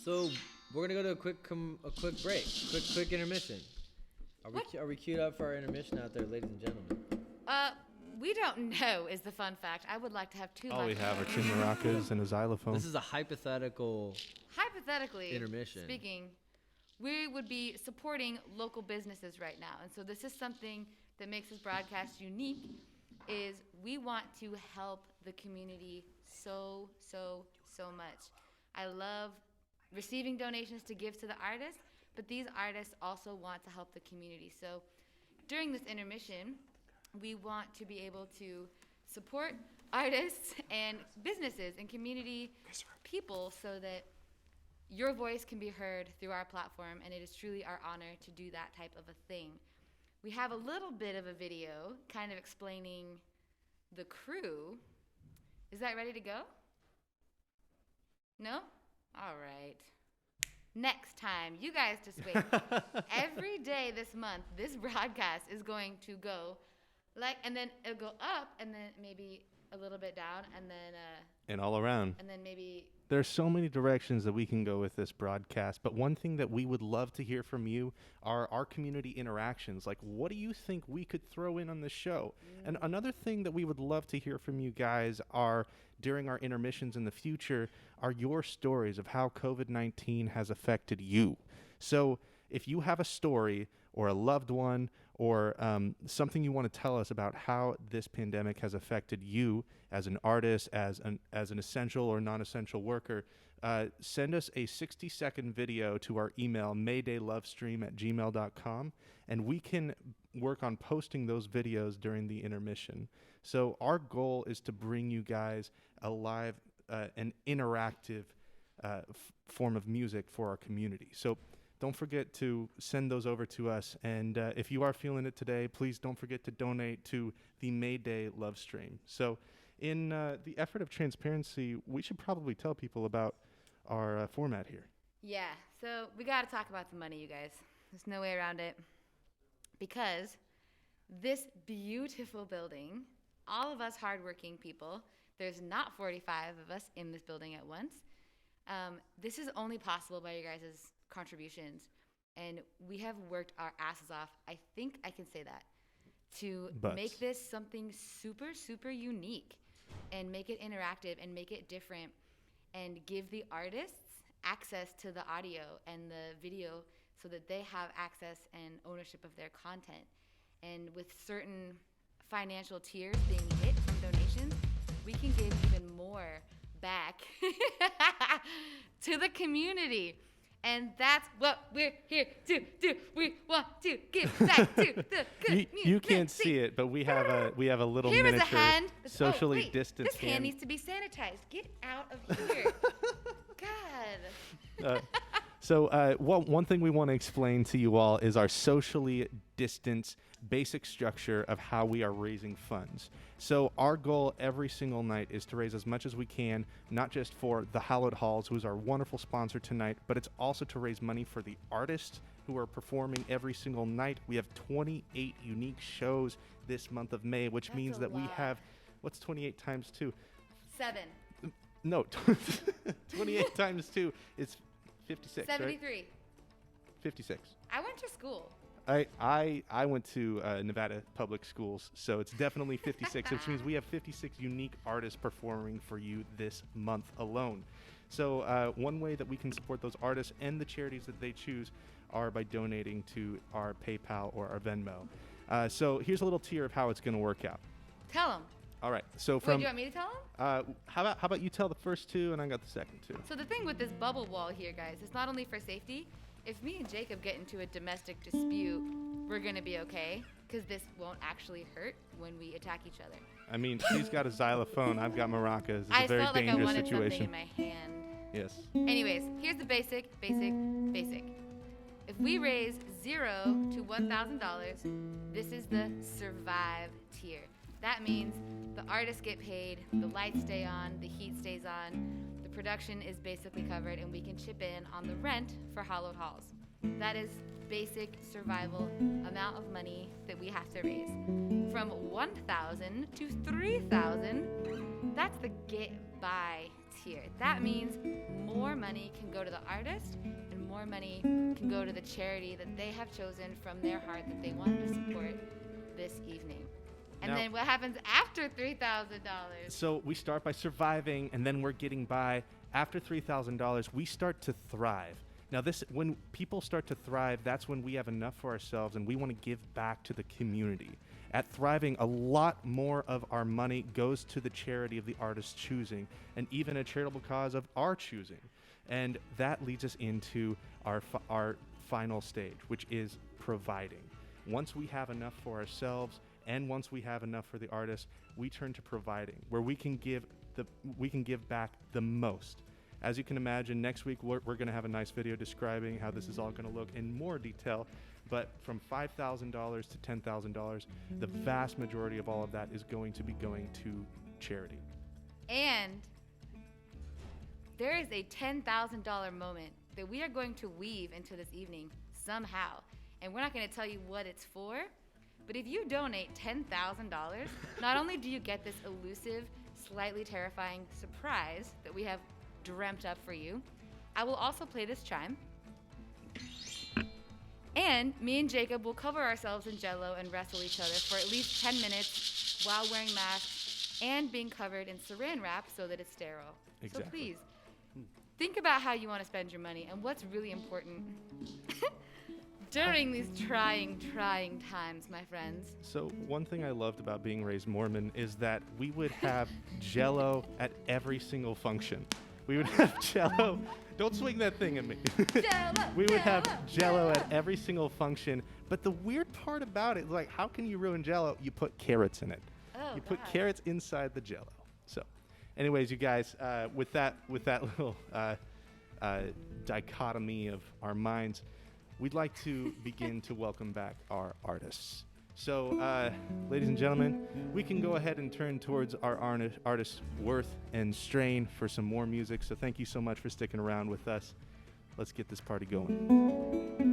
So we're gonna go to a quick break, quick intermission. Are we queued up for our intermission out there, ladies and gentlemen? We don't know is the fun fact. I would like to have two. All we have are two maracas and a xylophone. This is a hypothetical Hypothetically intermission. speaking, we would be supporting local businesses right now. And so this is something that makes this broadcast unique is we want to help the community so much. I love receiving donations to give to the artists, but these artists also want to help the community. So during this intermission, we want to be able to support artists and businesses and community people so that your voice can be heard through our platform, and it is truly our honor to do that type of a thing. We have a little bit of a video kind of explaining the crew. Is that ready to go? No? All right. Next time, you guys just wait. Every day this month, this broadcast is going to go and then it'll go up, and then maybe a little bit down, and then and all around. and then maybe. There's so many directions that we can go with this broadcast, but one thing that we would love to hear from you are our community interactions. Like, what do you think we could throw in on the show? And another thing that we would love to hear from you guys are, during our intermissions in the future, are your stories of how COVID-19 has affected you. So if you have a story or a loved one or something you want to tell us about how this pandemic has affected you as an artist, as an essential or non-essential worker, send us a 60-second video to our email, maydaylovestream@gmail.com, and we can work on posting those videos during the intermission. So our goal is to bring you guys a live, an interactive form of music for our community. So don't forget to send those over to us. And if you are feeling it today, please don't forget to donate to the Mayday Love Stream. So in the effort of transparency, we should probably tell people about our format here. Yeah, so we got to talk about the money, you guys. There's no way around it. Because this beautiful building, all of us hardworking people, there's not 45 of us in this building at once. This is only possible by you guys' contributions. And we have worked our asses off, I think I can say that, to make this something super, super unique and make it interactive and make it different and give the artists access to the audio and the video so that they have access and ownership of their content. And with certain financial tiers being hit from donations, we can give even more back to the community. And that's what we're here to do. We want to give back to the community. You can't see it, but we have a little Here is miniature a hand. socially distanced This hand needs to be sanitized. Get out of here. God. So one thing we want to explain to you all is our socially distanced basic structure of how we are raising funds. So our goal every single night is to raise as much as we can, not just for the Hallowed Halls, who's our wonderful sponsor tonight, but it's also to raise money for the artists who are performing every single night. We have 28 unique shows this month of May, which means that we have, what's 28 times 2? 7. No, 28 times 2 is 56, 73. right? 56. I went to school. I went to Nevada public schools, so it's definitely 56, which means we have 56 unique artists performing for you this month alone. So one way that we can support those artists and the charities that they choose are by donating to our PayPal or our Venmo. So here's a little tier of how it's going to work out. Tell them. All right. So Wait, from do you want me to tell them? how about you tell the first two and I got the second two. So the thing with this bubble wall here, guys, is not only for safety. If me and Jacob get into a domestic dispute, we're going to be okay, because this won't actually hurt when we attack each other. I mean, she's got a xylophone. I've got maracas. It's I a very felt like I dangerous wanted something situation. in my hand. Yes. Anyways, here's the basic. If we raise $0 to $1,000, this is the survive tier. That means the artists get paid, the lights stay on, the heat stays on, the production is basically covered, and we can chip in on the rent for Hallowed Halls. That is basic survival amount of money that we have to raise. From $1,000 to $3,000, that's the get by tier. That means more money can go to the artist and more money can go to the charity that they have chosen from their heart that they want to support this evening. And Now- then what happens after $3,000? So we start by surviving, and then we're getting by. After $3,000, we start to thrive. Now, when people start to thrive, that's when we have enough for ourselves, and we want to give back to the community. At Thriving, a lot more of our money goes to the charity of the artist's choosing, and even a charitable cause of our choosing. And that leads us into our final stage, which is providing. Once we have enough for ourselves, and once we have enough for the artist, we turn to providing, where we can give back the most. As you can imagine, next week we're going to have a nice video describing how this is all going to look in more detail. But from $5,000 to $10,000, the vast majority of all of that is going to be going to charity. And there is a $10,000 moment that we are going to weave into this evening somehow. And we're not going to tell you what it's for, but if you donate $10,000, not only do you get this elusive, slightly terrifying surprise that we have dreamt up for you, I will also play this chime. And me and Jacob will cover ourselves in Jell-O and wrestle each other for at least 10 minutes while wearing masks and being covered in saran wrap so that it's sterile. Exactly. So please, think about how you want to spend your money and what's really important during these trying times, my friends. So one thing I loved about being raised Mormon is that we would have Jell-O at every single function. We would have Jell-O. Don't swing that thing at me. Jell-O, We would have Jell-O, Jell-O at every single function. But the weird part about it is, like, how can you ruin Jell-O? You put carrots in it. Oh, You put God. carrots inside the Jell-O. So, anyways, you guys, with that little dichotomy of our minds, we'd like to begin to welcome back our artists. So, ladies and gentlemen, we can go ahead and turn towards our artists Worth and Strain for some more music. So thank you so much for sticking around with us. Let's get this party going.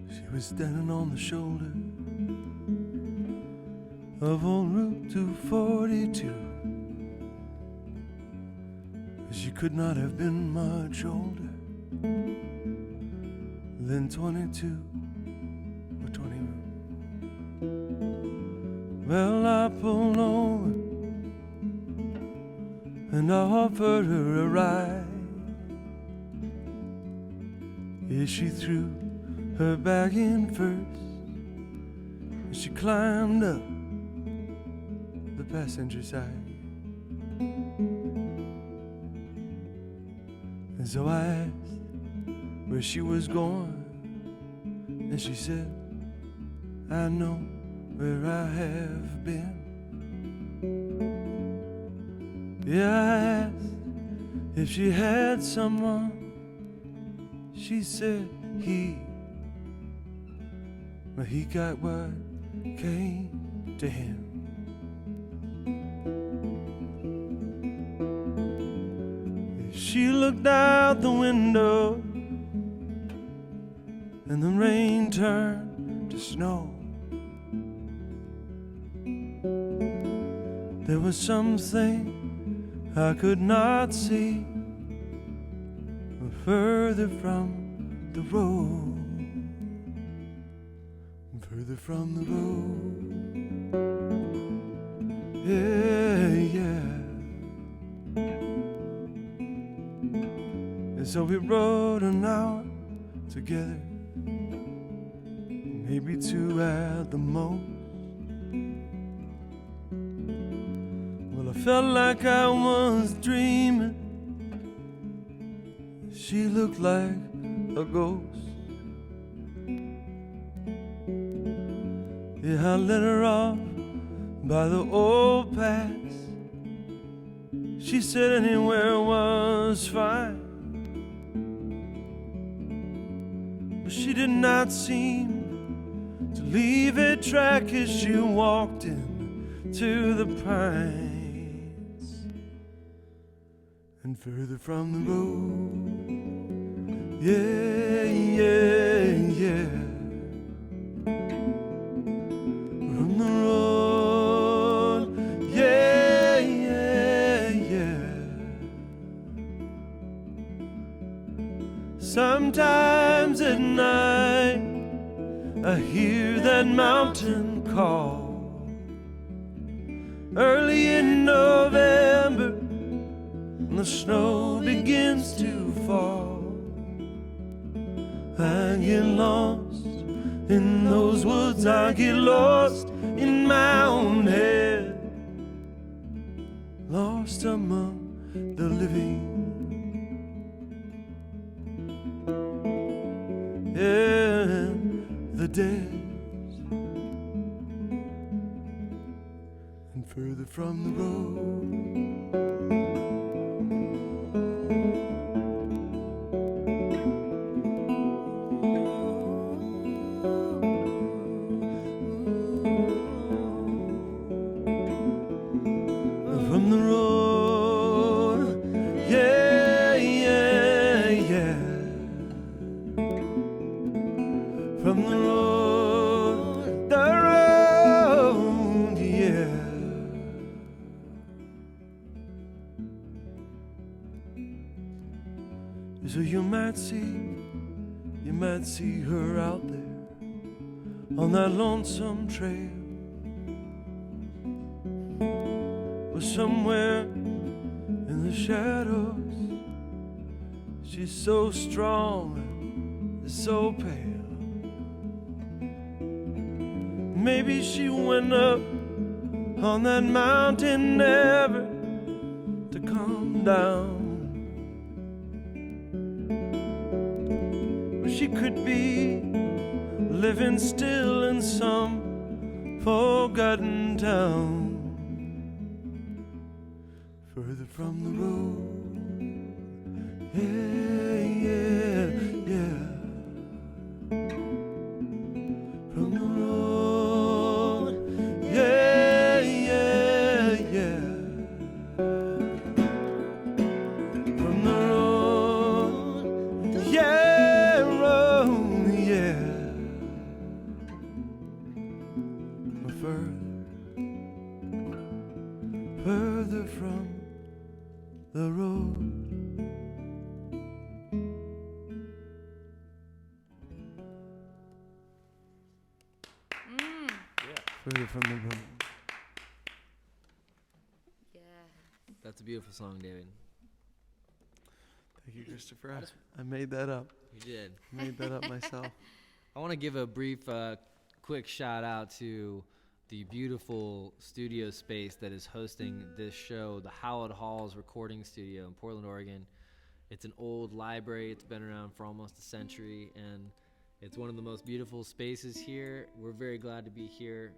She was standing on the shoulder of old Route 242. She could not have been much older than 22 or 21. Well, I pulled over and I offered her a ride. Yeah, she threw her bag in first, and she climbed up the passenger side. And so I asked where she was going, and she said, I know where I have been. Yeah, I asked if she had someone. She said but he got what came to him. She looked out the window and the rain turned to snow. There was something I could not see further from the road, further from the road. Yeah, yeah. And so we rode an hour together, maybe 2 at the most. Well, I felt like I was dreaming. She looked like a ghost. Yeah, I let her off by the old pass. She said anywhere was fine, but she did not seem to leave a track as she walked into the pines and further from the road. Yeah, yeah, yeah. From the road. Yeah, yeah, yeah. Sometimes at night I hear that mountain call. Early in November, when the snow begins to fall, I get lost in those woods, I get lost in my own head, lost among the living. And the dead, and further from the road. From the road, yeah, yeah, yeah. From the road, yeah. So you might see her out there on that lonesome trail, or somewhere in the shadows. She's so strong and so pale. Maybe she went up on that mountain never to come down. Or she could be living still in some forgotten town, further from the road. Yeah, yeah, yeah. From the road. Yeah, yeah, yeah. From the road. Yeah, road, yeah. Further from the road. Further from the road. Yeah. That's a beautiful song, David. Thank you, Christopher. I made that up. You did. Made that up myself. I want to give a brief, quick shout out to the beautiful studio space that is hosting this show, the Hallowed Halls Recording Studio in Portland, Oregon. It's an old library. It's been around for almost a century, and it's one of the most beautiful spaces here. We're very glad to be here.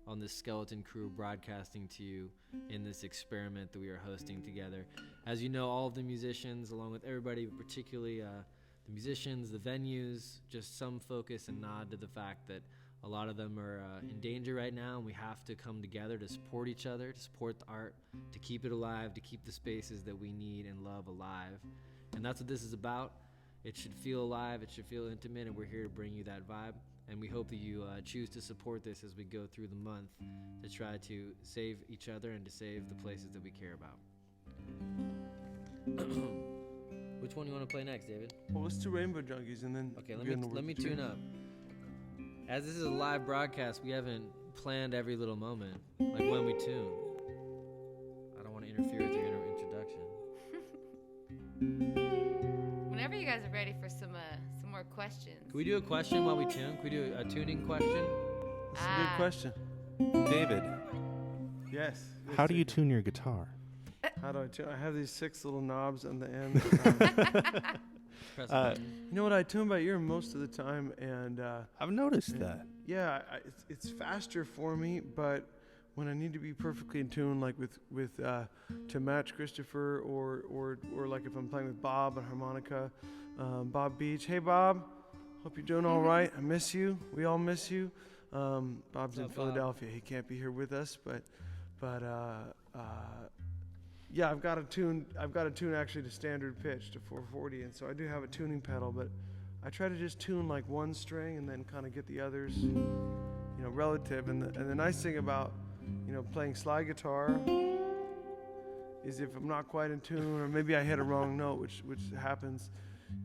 on this skeleton crew broadcasting to you in this experiment that we are hosting together. As you know, all of the musicians, along with everybody, particularly the musicians, the venues, just some focus and nod to the fact that a lot of them are in danger right now, and we have to come together to support each other, to support the art, to keep it alive, to keep the spaces that we need and love alive. And that's what this is about. It should feel alive, it should feel intimate, and we're here to bring you that vibe. And we hope that you choose to support this as we go through the month to try to save each other and to save the places that we care about. Which one do you want to play next, David? Well, let's do Rainbow Junkies, and then Okay, let me tune up. As this is a live broadcast, we haven't planned every little moment, like when we tune. I don't want to interfere with your introduction. Whenever you guys are ready for some more questions. Can we do a question while we tune? Can we do a tuning question? That's a good question. David, Yes. how do you tune your guitar? How do I tune? I have these 6 little knobs on the end. Press a button. You know what? I tune by ear most of the time, and I've noticed that. yeah, it's faster for me. But when I need to be perfectly in tune, like with to match Christopher, or like if I'm playing with Bob on harmonica, Bob Beach. Hey Bob, hope you're doing all right. I miss you. We all miss you. Bob's in Philadelphia. He can't be here with us, but yeah, I've got to tune actually to standard pitch to 440, and so I do have a tuning pedal, but I try to just tune like one string and then kind of get the others, relative. And the nice thing about, playing slide guitar is if I'm not quite in tune, or maybe I hit a wrong note, which happens,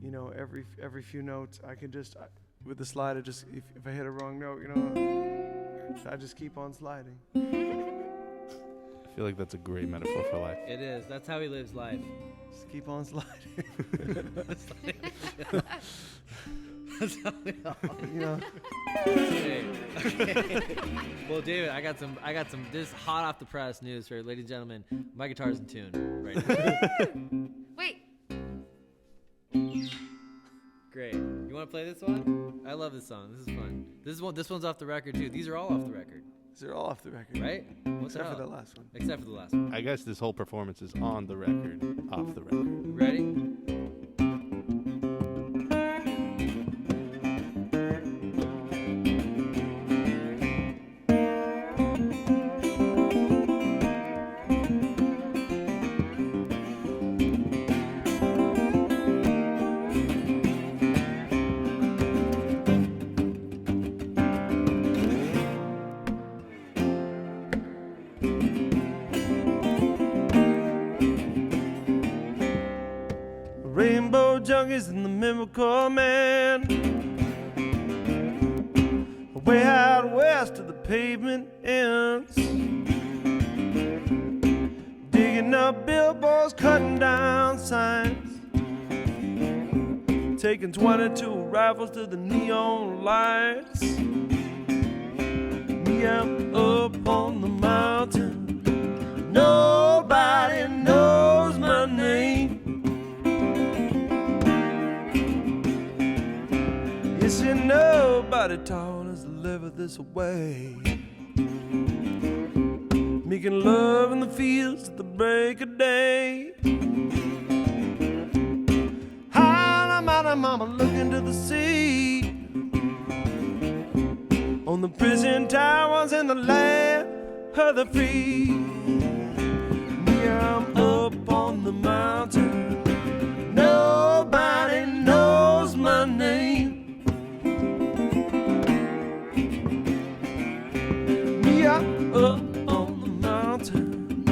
every few notes, I can just with the slide, if I hit a wrong note, I just keep on sliding. I feel like that's a great metaphor for life. It is. That's how he lives life. Just keep on sliding. That's how we all. Okay. Well, David, I got some. This hot off the press news for ladies and gentlemen. My guitar's in tune right now. Wait. Great. You want to play this one? I love this song. This is fun. This one's off the record too. These are all off the record, They're all off the record, right? What's except for the the last one. Except for the last one. I guess this whole performance is on the record, off the record. Ready? Rainbow junkies and the miracle man, way out west of the pavement ends, digging up billboards, cutting down signs, taking 22 rifles to the neon lights. Me, I'm up on the mountain, nobody knows my name. Yes, and nobody taught us to live this way. Making love in the fields at the break of day. Holla, mama, look into the sea. On the prison towers in the land of the free. Me, I'm up on the mountain. Nobody knows my name. Up on the mountain,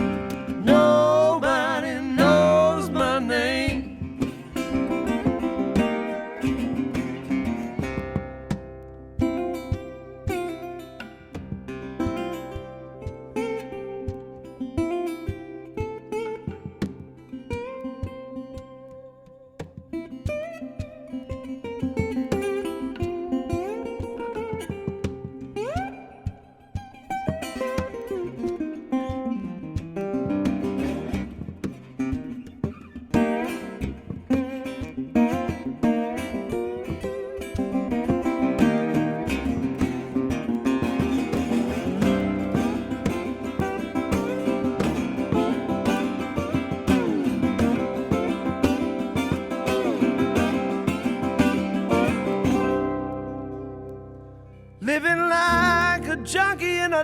nobody knows my name.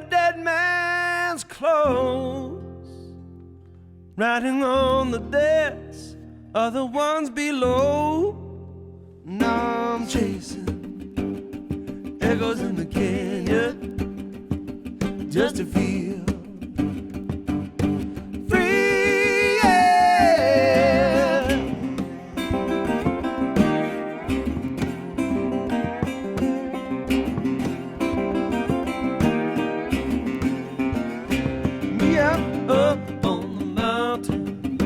dead man's clothes, riding on the debts of the ones below. Now I'm chasing echoes in the canyon just to feel free, yeah. Me up on the mountain,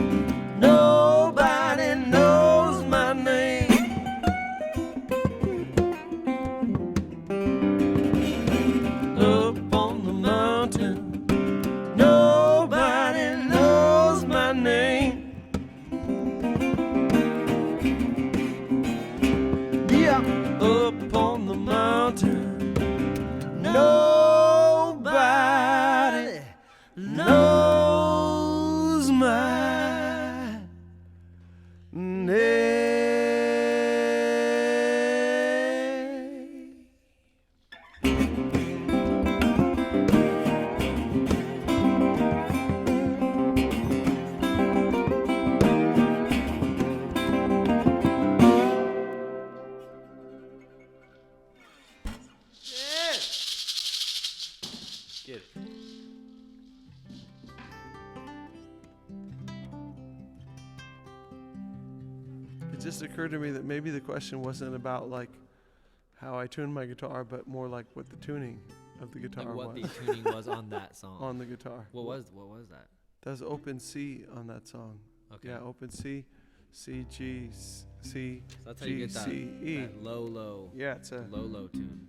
nobody knows my name. Up on the mountain, nobody knows my name. Yeah, up on the mountain, nobody knows my name. Get it. It just occurred to me that maybe the question wasn't about like how I tuned my guitar, but more like what the tuning of the guitar Like what was the tuning was on that song. on the guitar. What was that? That was open C on that song. Okay. Yeah, open C, C, G, C, So that's how you G, get that, C, E. that low Yeah, it's a low tune.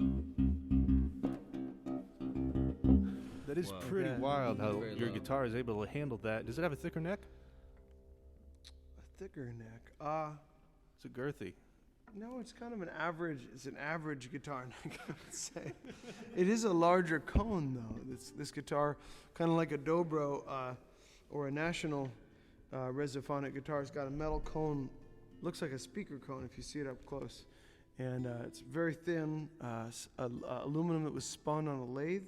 That is Wow. pretty Yeah. wild how Very your low. guitar is able to handle that. Does it have a thicker neck? thicker neck. Is it girthy? No, it's kind of an average. It's an average guitar neck, I would say. It is a larger cone, though. This guitar, kind of like a dobro or a National Resophonic guitar, it's got a metal cone. Looks like a speaker cone if you see it up close, and it's very thin, aluminum that was spun on a lathe,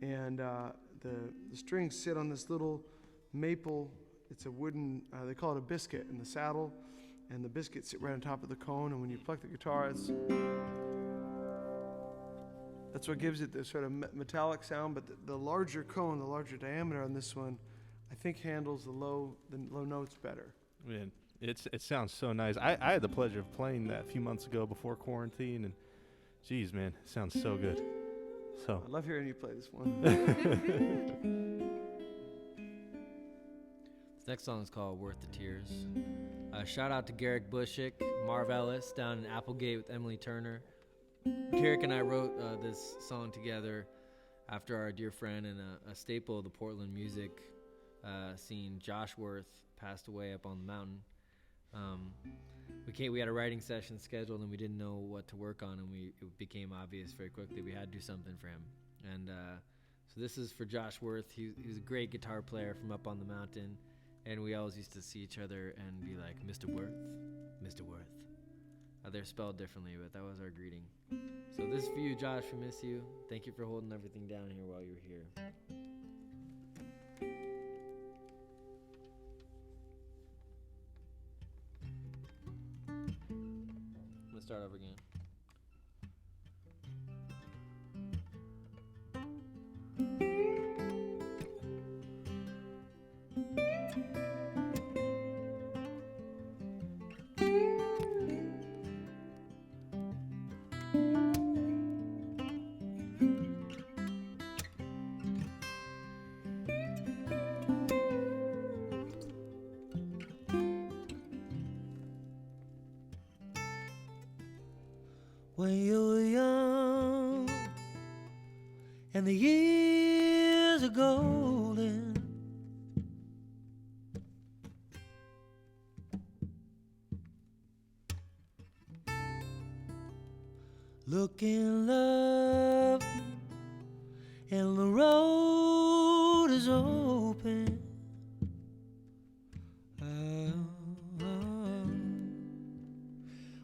and the strings sit on this little maple. It's a wooden. They call it a biscuit in the saddle. And the biscuits sit right on top of the cone, and when you pluck the guitar, that's what gives it this sort of metallic sound. But the larger cone, the larger diameter on this one, I think handles the low notes better. Man, it sounds so nice. I had the pleasure of playing that a few months ago before quarantine, and geez, man, it sounds so good. So I love hearing you play this one. This next song is called Worth the Tears. Shout out to Garrick Bushick, Marv Ellis down in Applegate with Emily Turner. Garrick and I wrote this song together after our dear friend and a staple of the Portland music scene, Josh Worth, passed away up on the mountain. We had a writing session scheduled and we didn't know what to work on, and it became obvious very quickly we had to do something for him. And so this is for Josh Worth. He was a great guitar player from up on the mountain. And we always used to see each other and be like, Mr. Worth, Mr. Worth. They're spelled differently, but that was our greeting. So this is for you, Josh. We miss you. Thank you for holding everything down here while you were here. I'm going to start over again. When you were young and the years are golden, looking love and the road is open.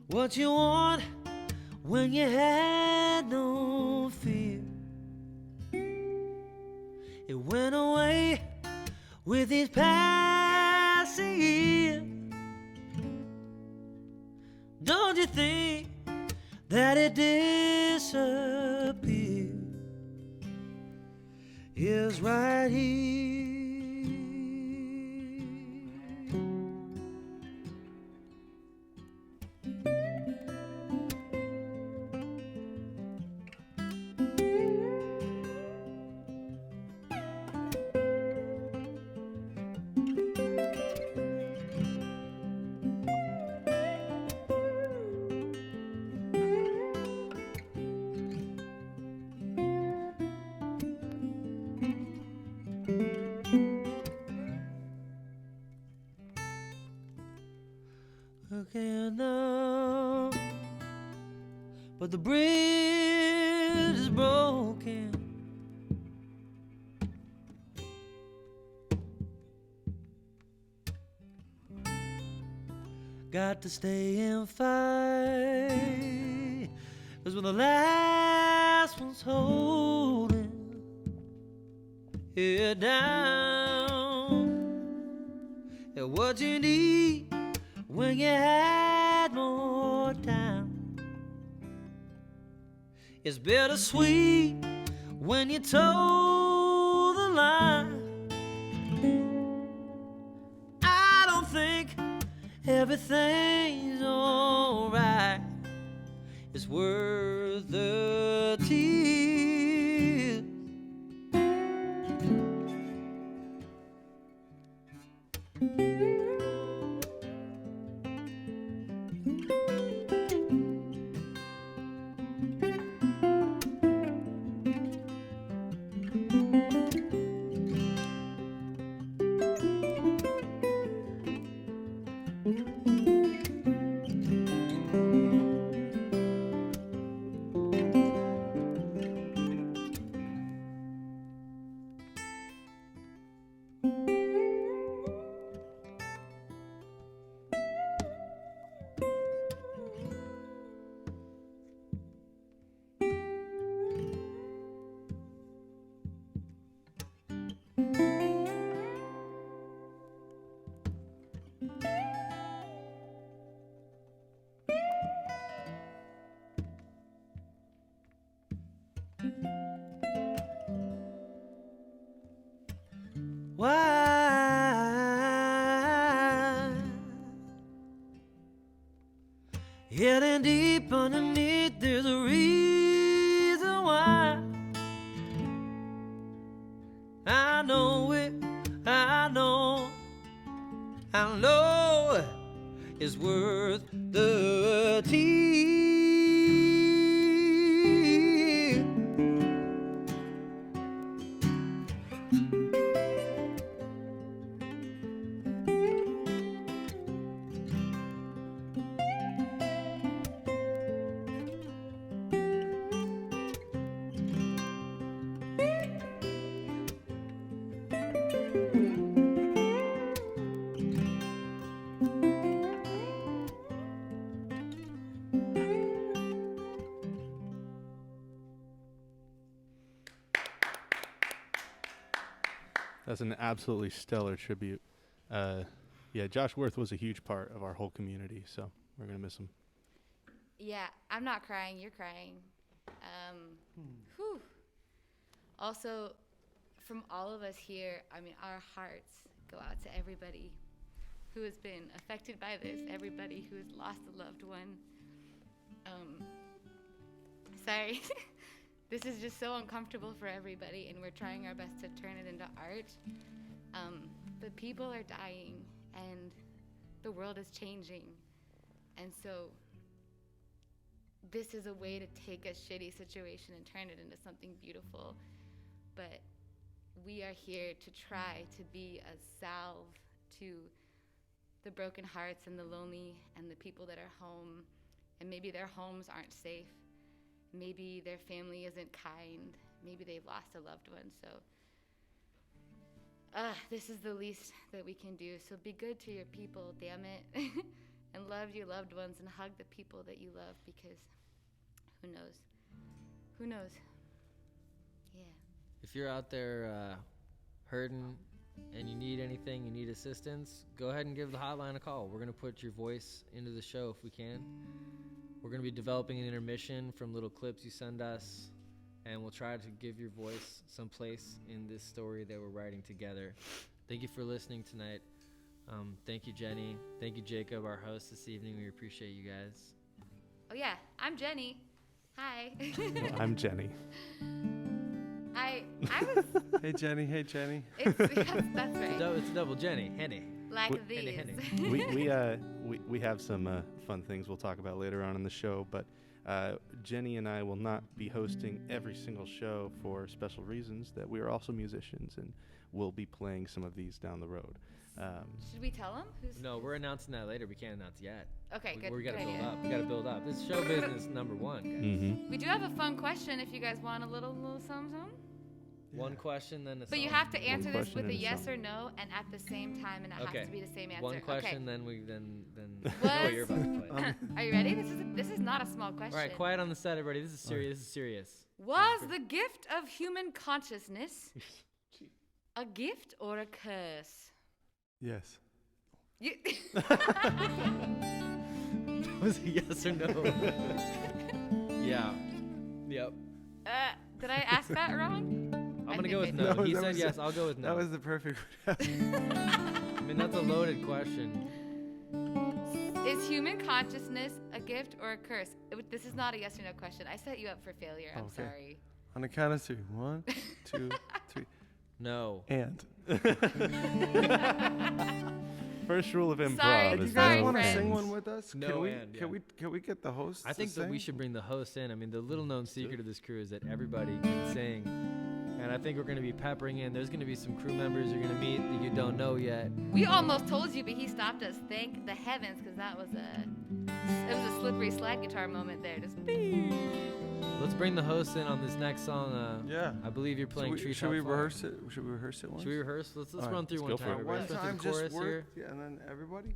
What you want when you had no fear? It went away with each passing year. Don't you think that it disappeared? Is right here. Looking up, but the bridge is broken. Got to stay and fight, 'cause when the last one's holding it down, and what you need when you had more time, it's bittersweet when you toe the line. I don't think everything's alright. It's worth the tears. Why? Hidden deep underneath, there's a reason why. I know it, I know it's worth the tears. That's an absolutely stellar tribute. Yeah, Josh Worth was a huge part of our whole community, so we're going to miss him. Yeah, I'm not crying. You're crying. Whew. Also, from all of us here, I mean, our hearts go out to everybody who has been affected by this, everybody who has lost a loved one. Sorry. This is just so uncomfortable for everybody, and we're trying our best to turn it into art. But people are dying, and the world is changing. And so this is a way to take a shitty situation and turn it into something beautiful. But we are here to try to be a salve to the broken hearts and the lonely and the people that are home, and maybe their homes aren't safe. Maybe their family isn't kind. Maybe they've lost a loved one. So this is the least that we can do. So be good to your people, damn it. And love your loved ones and hug the people that you love, because who knows? Who knows? Yeah. If you're out there hurting and you need anything, you need assistance, go ahead and give the hotline a call. We're going to put your voice into the show if we can. We're going to be developing an intermission from little clips you send us, and we'll try to give your voice some place in this story that we're writing together. Thank you for listening tonight. Thank you, Jenny. Thank you, Jacob, our host this evening. We appreciate you guys. Oh yeah, I'm Jenny. Hi. I'm Jenny. I was. Hey Jenny. Hey Jenny. Yes, that's right. It's a double Jenny. Henny. Like these. We have some fun things we'll talk about later on in the show, but Jenny and I will not be hosting every single show for special reasons that we are also musicians and we'll be playing some of these down the road. Should we tell them? No, we're announcing that later. We can't announce yet. Okay, good. We got to good build idea. up. We got to build up. This is show business number one, guys. Mm-hmm. We do have a fun question if you guys want a little something. One question, then a But you song. have to answer this question with a and a yes song. or no, and at the same time, and it Okay. has to be the same answer. One question, Okay. then we know what you're about to play. Are you ready? This is not a small question. All right, quiet on the set, everybody. This is serious. This is serious. Was the gift of human consciousness a gift or a curse? Yes. You Was it yes or no? Yeah. Yep. Did I ask that wrong? I'm going to go with think I no. did. He That said was yes. I'll go with no. That was the perfect. I mean, that's a loaded question. Is human consciousness a gift or a curse? This is not a yes or no question. I set you up for failure. I'm Okay. sorry. On the count of three. 1, 2, 3. No. And. First rule of improv Sorry, Do is you sorry, guys no want to friends. sing one with us? No Can we? and, yeah. Can we get the host? I think to that we sing? should bring the host in. I mean, the little known secret of this crew is that everybody can sing. And I think we're going to be peppering in. There's going to be some crew members you're going to meet that you don't know yet. We almost told you, but he stopped us. Thank the heavens, because it was a slippery slide guitar moment there. Just Let's bring the host in on this next song. Yeah. I believe you're playing Treetop Should we Fire. rehearse it? Should we rehearse it once? Should we rehearse? Let's All right, run through let's one go for time. it. One Let's run time, through the just chorus work. here. Yeah, and then everybody.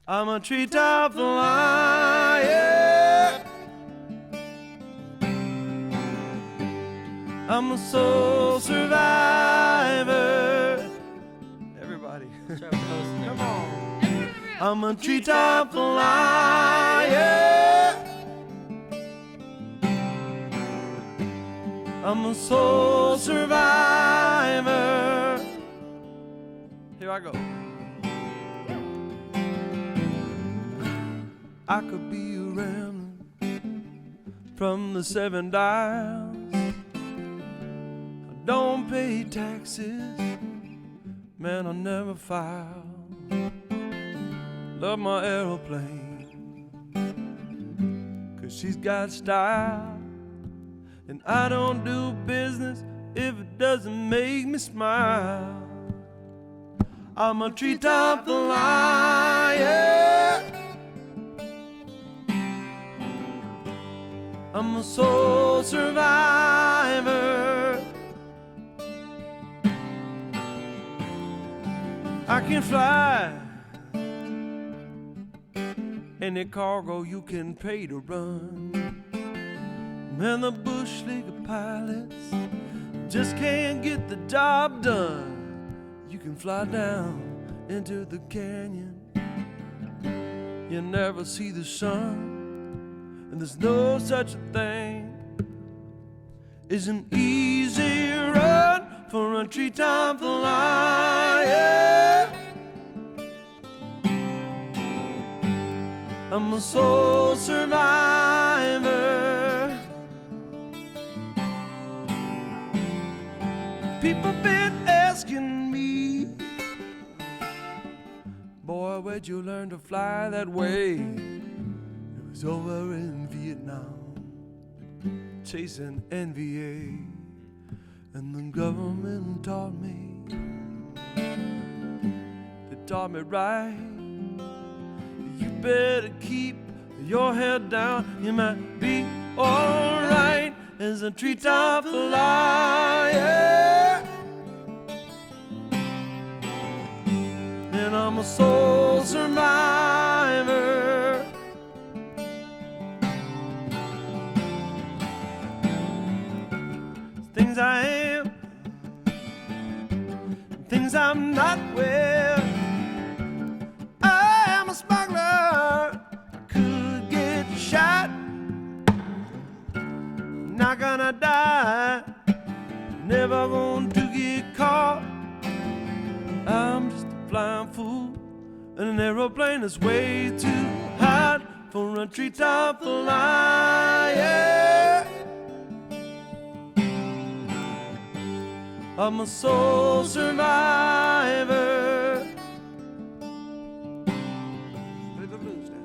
I'm a treetop fly, yeah. I'm a soul survivor. Everybody. Let's try with the host in there. Come on. everyone in the room. I'm a treetop fly, yeah. I'm a soul survivor. Here I go. I could be a remnant from the 7 dials. I don't pay taxes, man, I never file. Love my aeroplane, 'cause she's got style. And I don't do business if it doesn't make me smile. I'm a treetop fly, yeah. I'm a soul survivor. I can fly any cargo you can pay to run. Man, the bush league pilots just can't get the job done. You can fly down into the canyon, you never see the sun. And there's no such a thing as an easy run for a treetop fly, yeah. I'm a soul survivor. People been asking me, boy, where'd you learn to fly that way? It was over in Vietnam, chasing NVA, and the government taught me. They taught me right. You better keep your head down. You might be alright as a treetop fly, yeah. And I'm a soul survivor. Things I am things I'm not with. I am a smuggler, I could get shot. Not gonna die, never going to get caught. I'm just a flying fool in an aeroplane that's way too hot for a treetop fly. Yeah. I'm a soul survivor. Lay the blues down.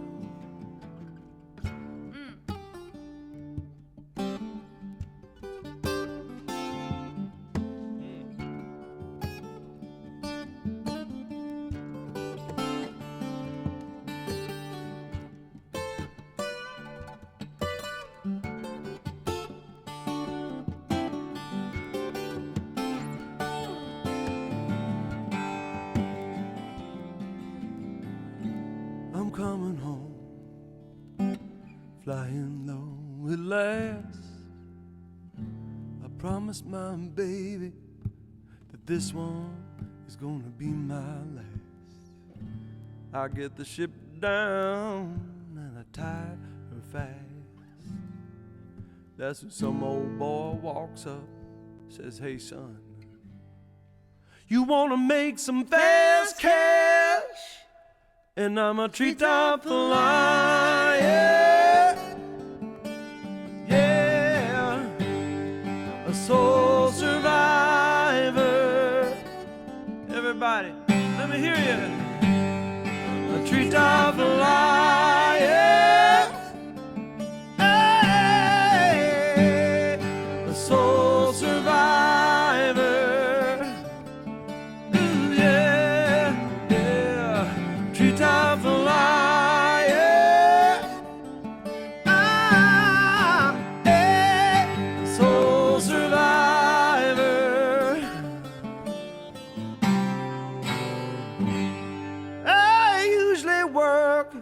I'm coming home, flying low at last. I promised my baby that this one is gonna be my last. I get the ship down and I tie her fast. That's when some old boy walks up, says, "Hey son, you wanna make some fast cash?" And I'm a treetop fly, yeah, yeah, a soul survivor. Everybody, let me hear you. A treetop fly, yeah, hey, a soul survivor. Treetop fly, yeah. Soul survivor. I usually work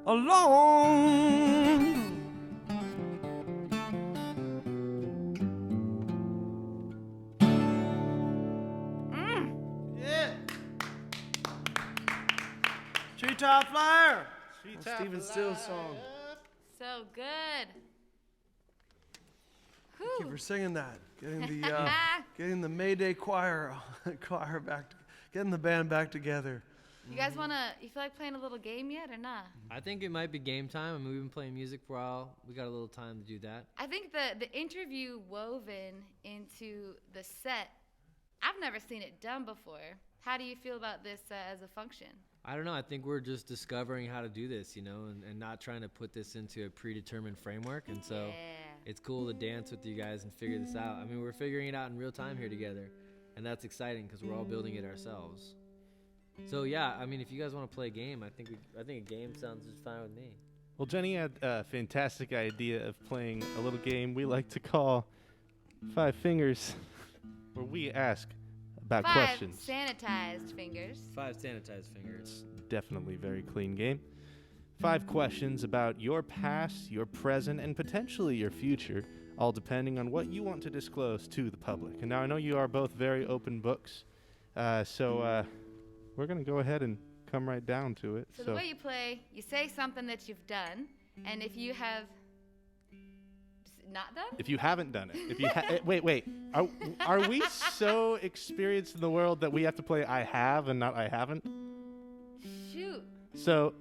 alone. Treetop Flyer. Stephen Stills song. So good. Thank you for singing that. Getting the Mayday choir back, getting the band back together. You guys you feel like playing a little game yet or not? I think it might be game time. I mean, we've been playing music for a while. We got a little time to do that. I think the interview woven into the set, I've never seen it done before. How do you feel about this as a function? I don't know. I think we're just discovering how to do this, and not trying to put this into a predetermined framework. And so it's cool to dance with you guys and figure this out. I mean, we're figuring it out in real time here together, and that's exciting because we're all building it ourselves. So yeah, I mean, if you guys want to play a game, I think a game sounds just fine with me. Well, Jenny had a fantastic idea of playing a little game we like to call Five Fingers, where we ask about questions. 5 sanitized fingers. 5 sanitized fingers. Definitely very clean game. 5 questions about your past, your present, and potentially your future, all depending on what you want to disclose to the public. And now I know you are both very open books, so we're going to go ahead and come right down to it. So the way you play, you say something that you've done, and if you have not done? If you haven't done it. If you wait. Are we so experienced in the world that we have to play I have and not I haven't? Shoot. So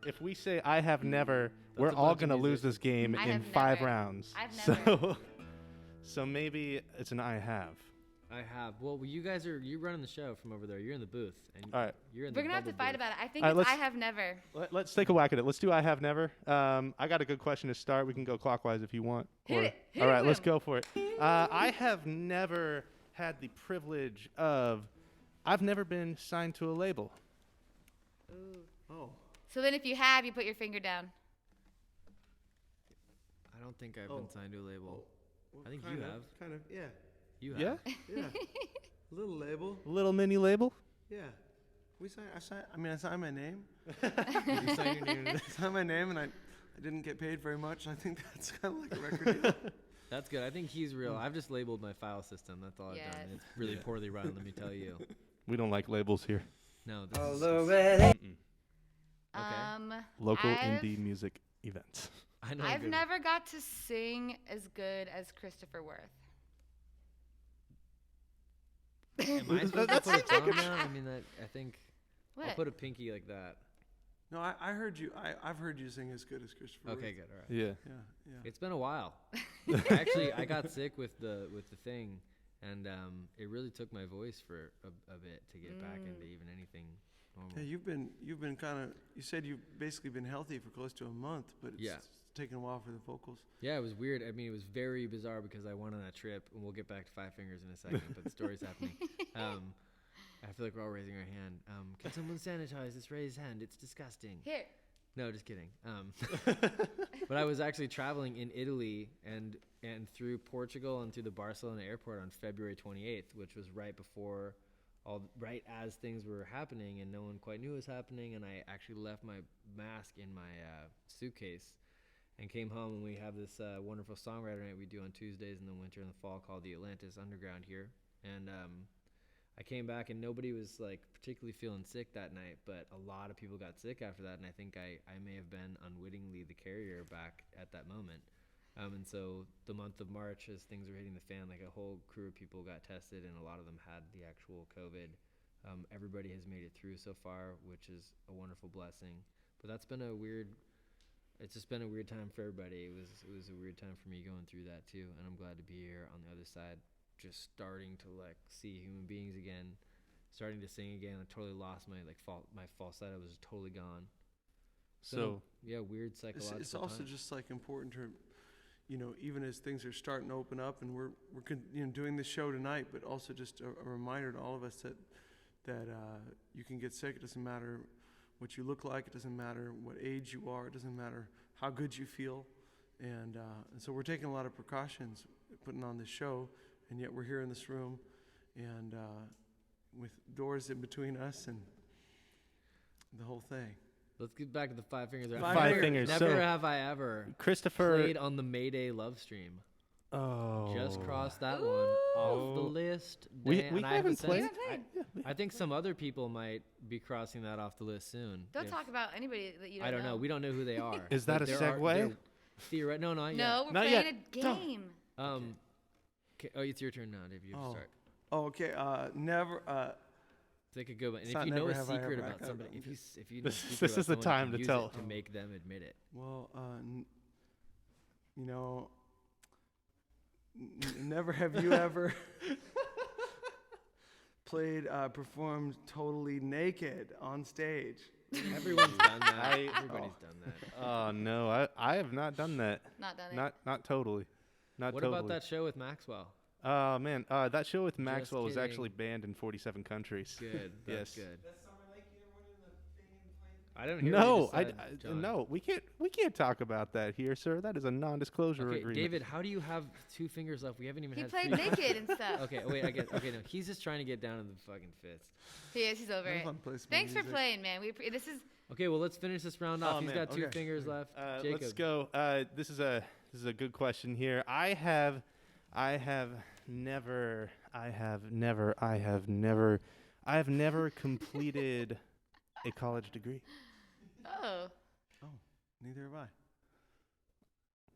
if we say I have never, we're all going to lose this game in 5 rounds. I've never. So maybe it's an I have. I have. Well, you guys you're running the show from over there. You're in the booth. And all right. You're in We're going to have to fight about it. I think it's I have never. Let's take a whack at it. Let's do I have never. I got a good question to start. We can go clockwise if you want. Hit all right, let's go for it. I have never had the privilege of, I've never been signed to a label. Ooh. Oh. So then if you have, you put your finger down. I don't think I've been signed to a label. Well, I think you have. Kind of, yeah. You have? Yeah? Yeah. Little label. A little mini label? Yeah. I signed my name. You signed your name to I signed my name, and I didn't get paid very much. I think that's kind of like a record deal. That's good. I think he's real. I've just labeled my file system. That's all I've Yes. done. It's really poorly run, let me tell you. We don't like labels here. No, this All is already. Okay. Local I've- indie music events. I know. I've good. never got to sing as good as Christopher Worth. Am I supposed to put a thumb down? I mean, I think I'll What? put a pinky like that. No, I heard you. I've heard you sing as good as Christopher. Okay, Reeve. good. All right. Yeah. Yeah. It's been a while. I got sick with the thing, and it really took my voice for a bit to get back into even anything normal. Yeah, you've been kind of. You said you've basically been healthy for close to a month, but it's Yeah. taken a while for the vocals. Yeah, it was weird. I mean, it was very bizarre because I went on a trip, and we'll get back to Five Fingers in a second, but the story's happening. I feel like we're all raising our hand. Can someone sanitize this raised hand? It's disgusting. Here. No, just kidding. But I was actually traveling in Italy and through Portugal and through the Barcelona airport on February 28th, which was right as things were happening, and no one quite knew what was happening. And I actually left my mask in my suitcase and came home. And we have this wonderful songwriter night we do on Tuesdays in the winter and the fall called the Atlantis Underground here. And I came back and nobody was like particularly feeling sick that night, but a lot of people got sick after that, and I think I may have been unwittingly the carrier back at that moment. And so the month of March, as things were hitting the fan, like a whole crew of people got tested, and a lot of them had the actual COVID. Everybody has made it through so far, which is a wonderful blessing. But it's just been a weird time for everybody. It was a weird time for me going through that too, and I'm glad to be here on the other side, just starting to like see human beings again, starting to sing again. I totally lost my falsetto was totally gone. So yeah, weird psychological. It's also time. just like important to, even as things are starting to open up, and we're doing this show tonight, but also just a reminder to all of us that you can get sick. It doesn't matter what you look like. It doesn't matter what age you are. It doesn't matter how good you feel, and so we're taking a lot of precautions putting on this show. And yet we're here in this room, and with doors in between us and the whole thing. Let's get back to the Five Fingers. Five Fingers. Never So, have I ever Christopher played on the Mayday love stream. Oh. Just crossed that one off the list. We And I haven't have a played. sense- I think some other people might be crossing that off the list soon. Don't if- talk about anybody that you don't I don't know. We don't know who they are. Is that But a there segue? No, not yet. No, we're Not playing yet. a game. It's your turn now, Dave. You have to start. Oh, okay. Never. Take a good one. And It's if not you know never a have I secret ever. about I somebody, don't- if you know a This- secret this about is the someone, time you to can use tell. it to make them admit it. Well, never have you ever performed totally naked on stage. Everyone's done that. Everybody's done that. Oh no, I have not done that. Not done it. Not totally. Not What totally. about that show with Maxwell? Oh man, that show with Maxwell was kidding. actually banned in 47 countries. Good. That's Yes. good. I don't hear No, what you just said, John. no, we can't talk about that here, sir. That is a non-disclosure Okay, agreement. David, how do you have 2 fingers left? We haven't even He had played 3. naked and stuff. Okay, wait, I get. Okay, no, he's just trying to get down to the fucking fist. He is. He's over Have it. fun, play some Thanks for music. playing, man. This is Okay, well, let's finish this round off. Oh, He's man, got 2 okay. fingers left. Jacob. Let's go. This is a good question here. I have never completed a college degree. oh. Neither have I.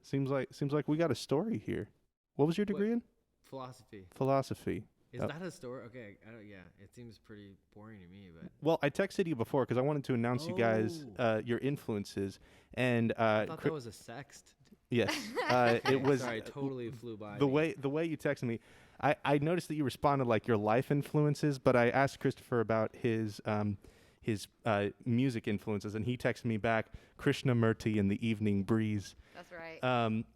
Seems like we got a story here. What was your degree in? Philosophy. Philosophy. Is that a story? Okay, yeah, it seems pretty boring to me, but Well, I texted you before because I wanted to announce you guys your influences, and I thought that was a sext. yes, it was. Sorry, totally flew by. the me. way you texted me, I noticed that you responded like your life influences, but I asked Christopher about his music influences, and he texted me back Krishnamurti and the Evening Breeze. That's right.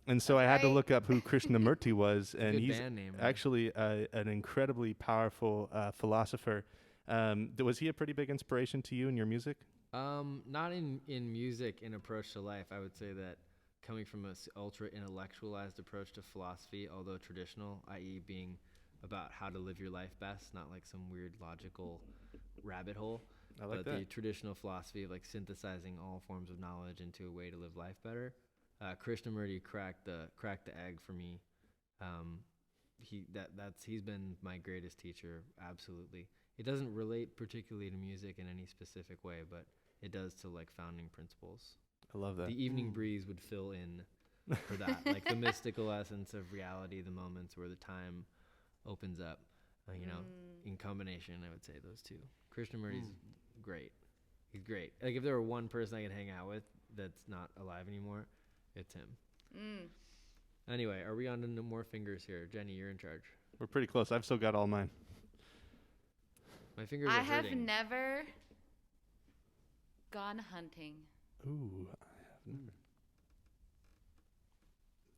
And so I That's had to right. look up who Krishnamurti was, and Good he's band name, right? actually an incredibly powerful philosopher. Was he a pretty big inspiration to you in your music? Not in music and approach to life. I would say that coming from a ultra intellectualized approach to philosophy, although traditional, i.e. being about how to live your life best, not like some weird logical rabbit hole. I like but that. the traditional philosophy of like synthesizing all forms of knowledge into a way to live life better. Krishnamurti cracked the egg for me He's been my greatest teacher, absolutely. It doesn't relate particularly to music in any specific way, but it does to like founding principles. I love that. The evening breeze would fill in for that, like the mystical essence of reality, the moments where the time opens up. In combination, I would say those two. Krishnamurti's great. He's great. Like if there were one person I could hang out with that's not alive anymore, it's him. Anyway, are we on to no more fingers here? Jenny, you're in charge. We're pretty close. I've still got all mine. My fingers I are have hurting. never gone hunting. Ooh, I have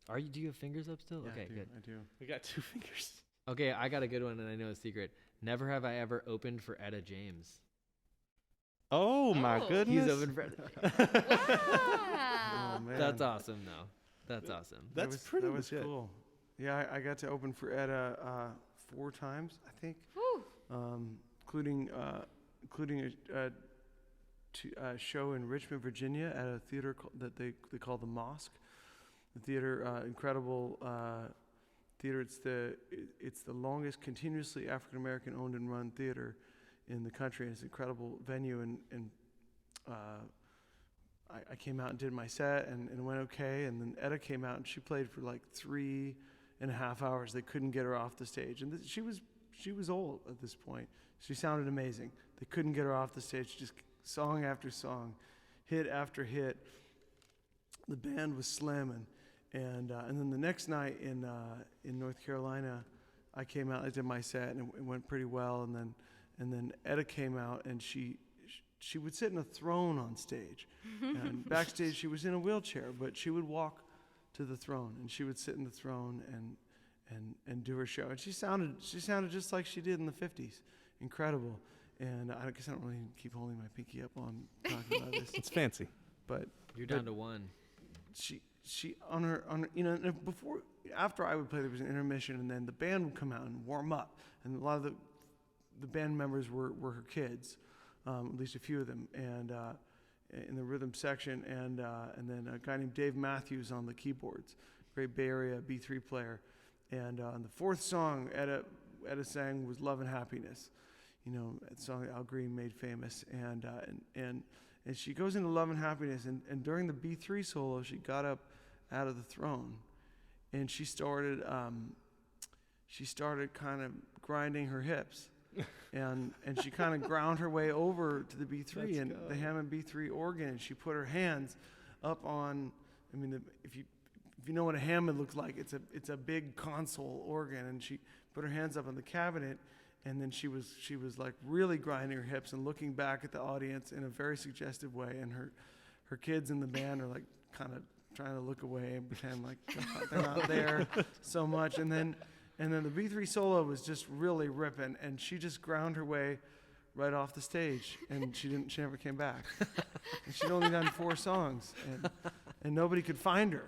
never. Do you have fingers up still? Yeah, Okay, I do, good. I do. I got 2 fingers. Okay, I got a good one, and I know a secret. Never have I ever opened for Etta James. Oh my Oh. goodness. He's open for Etta James. Wow. Oh, man. That's awesome, though. That's awesome. That's pretty That was legit. cool. Yeah, I got to open for Etta 4 times, I think, Whew. including a show in Richmond, Virginia, at a theater that they call the Mosque. The theater, incredible theater. It's the longest continuously African American owned and run theater in the country. It's an incredible venue, and I came out and did my set and it went okay, and then Etta came out and she played for like 3.5 hours. They couldn't get her off the stage, and she was old at this point. She sounded amazing. They couldn't get her off the stage. Just song after song, hit after hit. The band was slamming, and then the next night in North Carolina, I came out. I did my set and it went pretty well, and then Etta came out and she would sit in a throne on stage, and backstage she was in a wheelchair, but she would walk to the throne and she would sit in the throne and do her show. And she sounded just like she did in the 50s. Incredible. And I guess I don't really keep holding my pinky up while I'm talking about this, It's fancy. but You're down to one. she on her and after I would play, there was an intermission, and then the band would come out and warm up, and a lot of the band members were her kids, at least a few of them, and in the rhythm section, and then a guy named Dave Matthews on the keyboards, great Bay Area B3 player, and on the 4th song Etta sang was Love and Happiness, a song Al Green made famous, and she goes into Love and Happiness, and during the B3 solo, she got up out of the throne, and she started kind of grinding her hips, and she kind of ground her way over to the B3 and the Hammond B3 organ, and she put her hands up on. If you know what a Hammond looks like, it's a big console organ, and she put her hands up on the cabinet. And then she was like really grinding her hips and looking back at the audience in a very suggestive way. And her kids in the band are like kind of trying to look away and pretend like they're not there so much. And then the B3 solo was just really ripping, and she just ground her way right off the stage, and she never came back. And she'd only done 4 songs, and nobody could find her.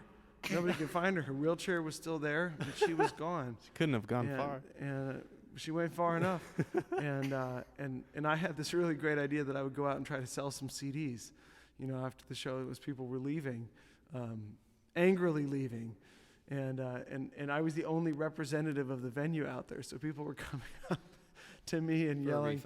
Nobody could find her. Her wheelchair was still there, but she was gone. She couldn't have gone far. And she went far enough, and I had this really great idea that I would go out and try to sell some CDs, after the show. It was people were leaving, angrily leaving, and I was the only representative of the venue out there, so people were coming up to me and yelling,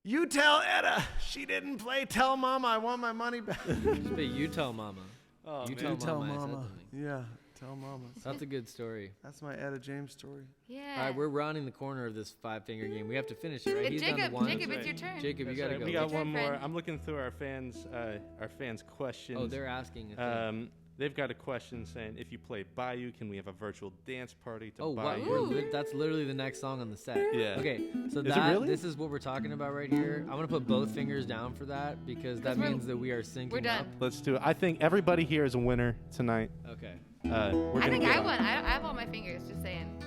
"You tell Etta she didn't play Tell Mama I want my money back." Just be you tell mama. Oh, You man. tell mama I said something. Yeah, Tell Mama. That's a good story. That's my Etta James story. Yeah. All right, we're rounding the corner of this 5-finger game. We have to finish it, right? He's down to Jacob, 1. Jacob, That's it's your turn. Jacob, you That's gotta right. go. We got Your one turn, more. friend. I'm looking through our fans' questions. Oh, they're asking. A thing. They've got a question saying, if you play Bayou, can we have a virtual dance party to Oh, wow. Bayou? That's literally the next song on the set. Yeah. Okay, so Is it really? this is what we're talking about right here. I'm going to put both fingers down for that because that means that we are syncing We're done. up. Let's do it. I think everybody here is a winner tonight. Okay. We're I gonna think get I on. won. I have all my fingers. Just saying.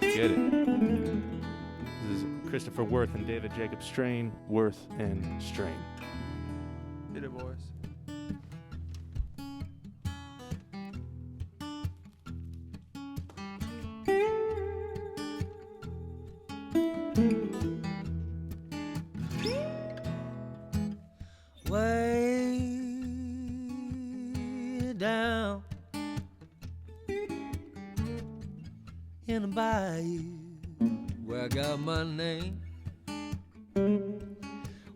Get it. This is Christopher Worth and David Jacob Strain. Worth and Strain. Hit it, boys. Wait in the bayou where I got my name.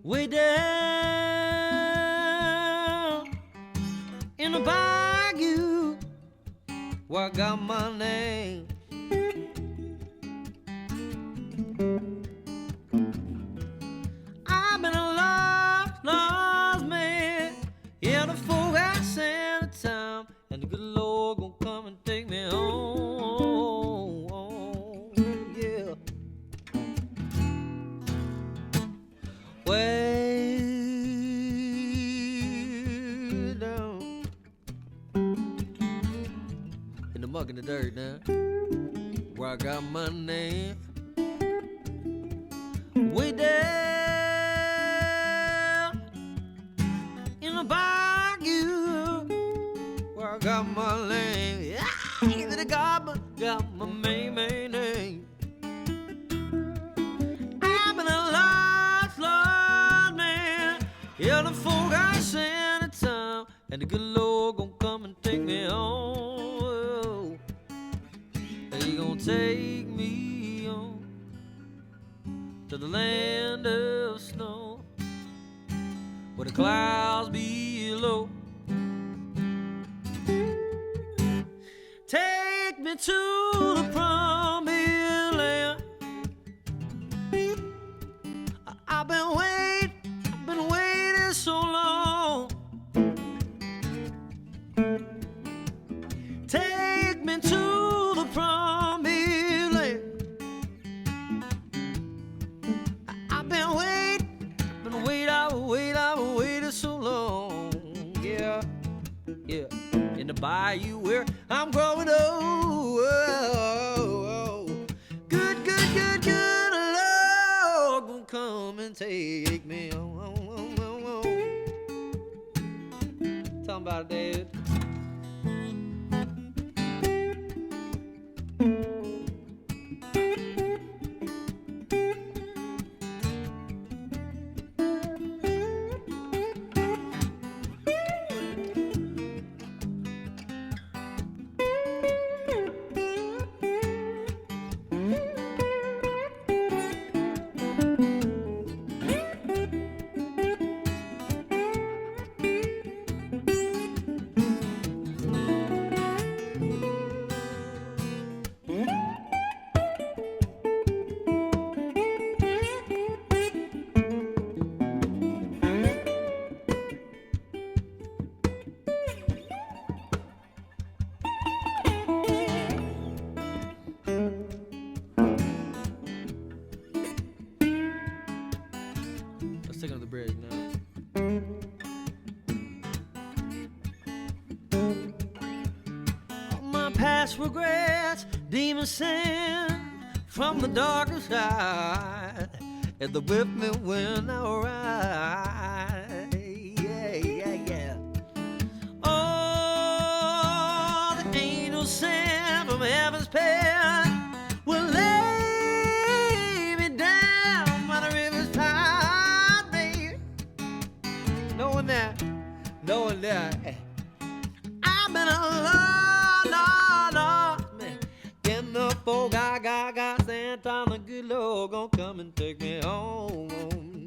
Way down in the bayou where I got my name. I've been a lost, lost man in a full-gas in a town, and the good Lord gonna come and take me home. Yeah. Way down in the muck and the dirt now, where I got my name. Way down in the bayou where I got my name. Yeah, I got my main name. I've been a lost, lost man in a full-gas in a town, and the good Lord gonna come and take me home. He gonna take me home to the land of snow, where the clouds below. Take me to the promised land. I've been waiting so long. Take me to the promised land. I've been waiting so long. Yeah, yeah. In the bayou where I'm growing old. Good Lord gonna come and take me home. Tell 'em about it, David. Let's take another break now. All my past regrets, demons sent from the darker side, and the with me when I ride. Yeah. Oh, the angels sent from heaven's pen will lay me down by the river's tide, baby. Knowing that I've been a lost man. In the folk I got sent on, the good Lord gonna come and take me home.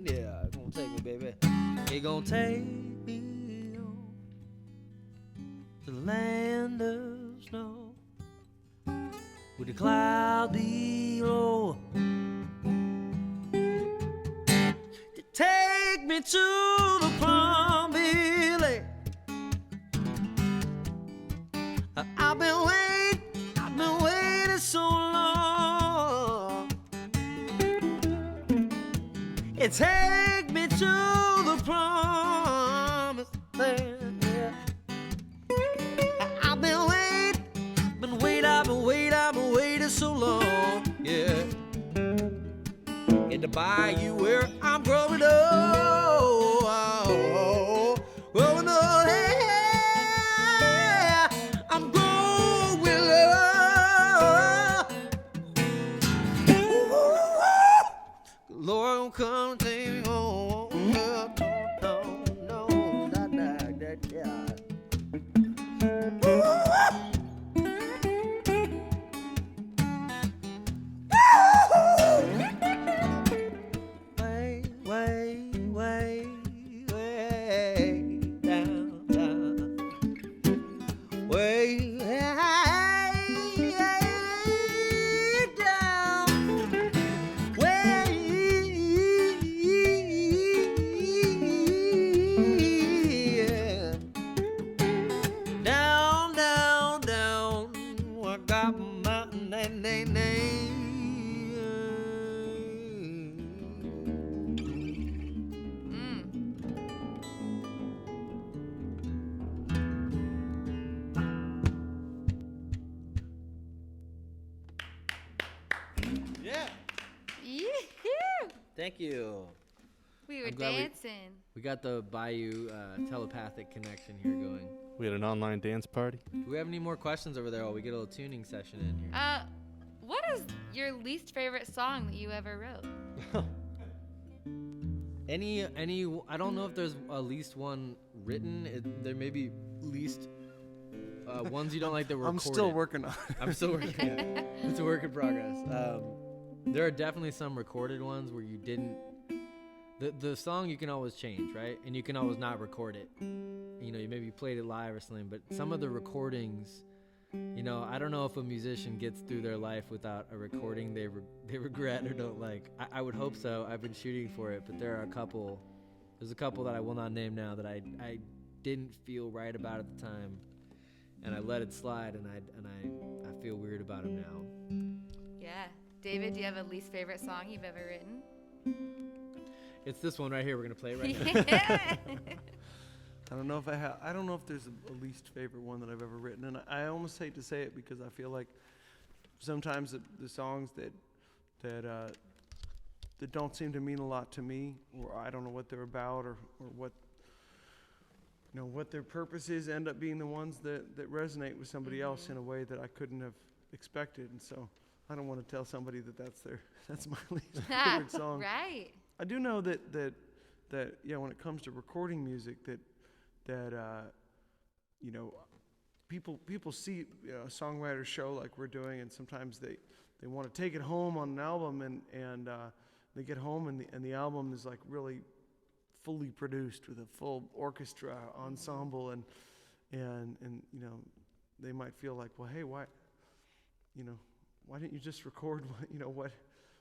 Yeah, gonna take me, baby. He gonna take me home to the land of snow, with the clouds below. Take me to the promised land. I've been waiting so long. Take me to the promised land. Yeah. I've been waiting so long. Yeah. In the bayou where I'm growing old. Growing old, yeah. I'm growing old. Lord, don't come and take me home. No, yeah. got my name. Yeah. Yee-hoo! Thank you. We were I'm glad dancing. We got the Bayou telepathic connection here going. We had an online dance party. Do we have any more questions over there while we get a little tuning session in here? What is your least favorite song that you ever wrote? Any I don't know if there's at least one written. There may be least ones you don't like that were I'm recorded. still working on it. I'm still working. It's a work in progress. There are definitely some recorded ones where you didn't. The song you can always change, right? And you can always not record it. You know, you maybe played it live or something, but some of the recordings, you know, I don't know if a musician gets through their life without a recording they regret or don't like. I would hope so. I've been shooting for it, but there's a couple that I will not name now that I didn't feel right about at the time, and I let it slide, and I feel weird about them now. Yeah. David, do you have a least favorite song you've ever written? It's this one right here. We're gonna play it right now. Yeah. I don't know if there's a least favorite one that I've ever written, and I almost hate to say it because I feel like sometimes the songs that don't seem to mean a lot to me, or I don't know what they're about, or what what their purpose is, end up being the ones that resonate with somebody else in a way that I couldn't have expected, and so I don't want to tell somebody that's my least favorite song. Right. I do know that when it comes to recording music, that people see a songwriter show like we're doing, and sometimes they want to take it home on an album, and they get home and the album is like really fully produced with a full orchestra ensemble, and they might feel like, well, hey, why didn't you just record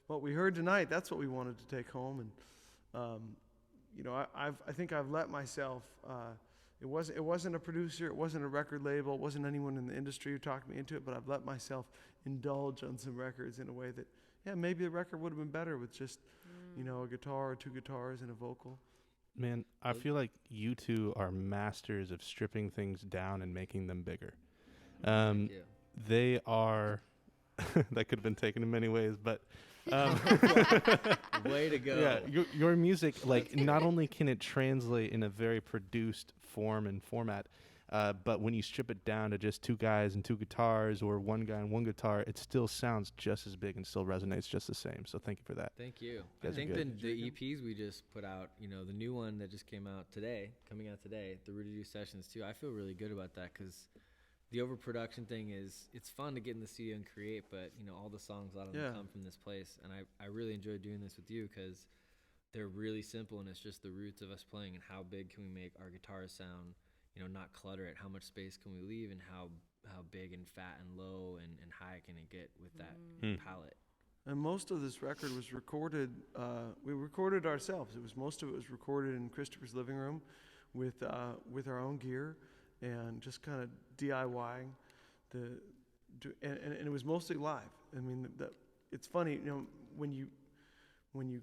what we heard tonight? That's what we wanted to take home. And I think I've let myself. It wasn't a producer, it wasn't a record label, it wasn't anyone in the industry who talked me into it. But I've let myself indulge on some records in a way that, maybe the record would have been better with just a guitar or two guitars and a vocal. Man, I feel like you two are masters of stripping things down and making them bigger. Thank you. They are. That could have been taken in many ways, but way to go. Yeah, your music, like, not only can it translate in a very produced form and format, but when you strip it down to just two guys and two guitars, or one guy and one guitar, it still sounds just as big and still resonates just the same. So thank you for that. Thank you. You I guys are think good. the EPs we just put out, the new one that just coming out today, the Rudy Doo Sessions too, I feel really good about that, because the overproduction thing it's fun to get in the studio and create, but all the songs, a lot of them come from this place, and I really enjoy doing this with you because they're really simple, and it's just the roots of us playing, and how big can we make our guitars sound, not clutter it, how much space can we leave, and how big and fat and low and high can it get with that palette. And most of this record was recorded. We recorded ourselves. Most of it was recorded in Christopher's living room, with our own gear, and just kind of DIYing and it was mostly live. I mean, it's funny, when you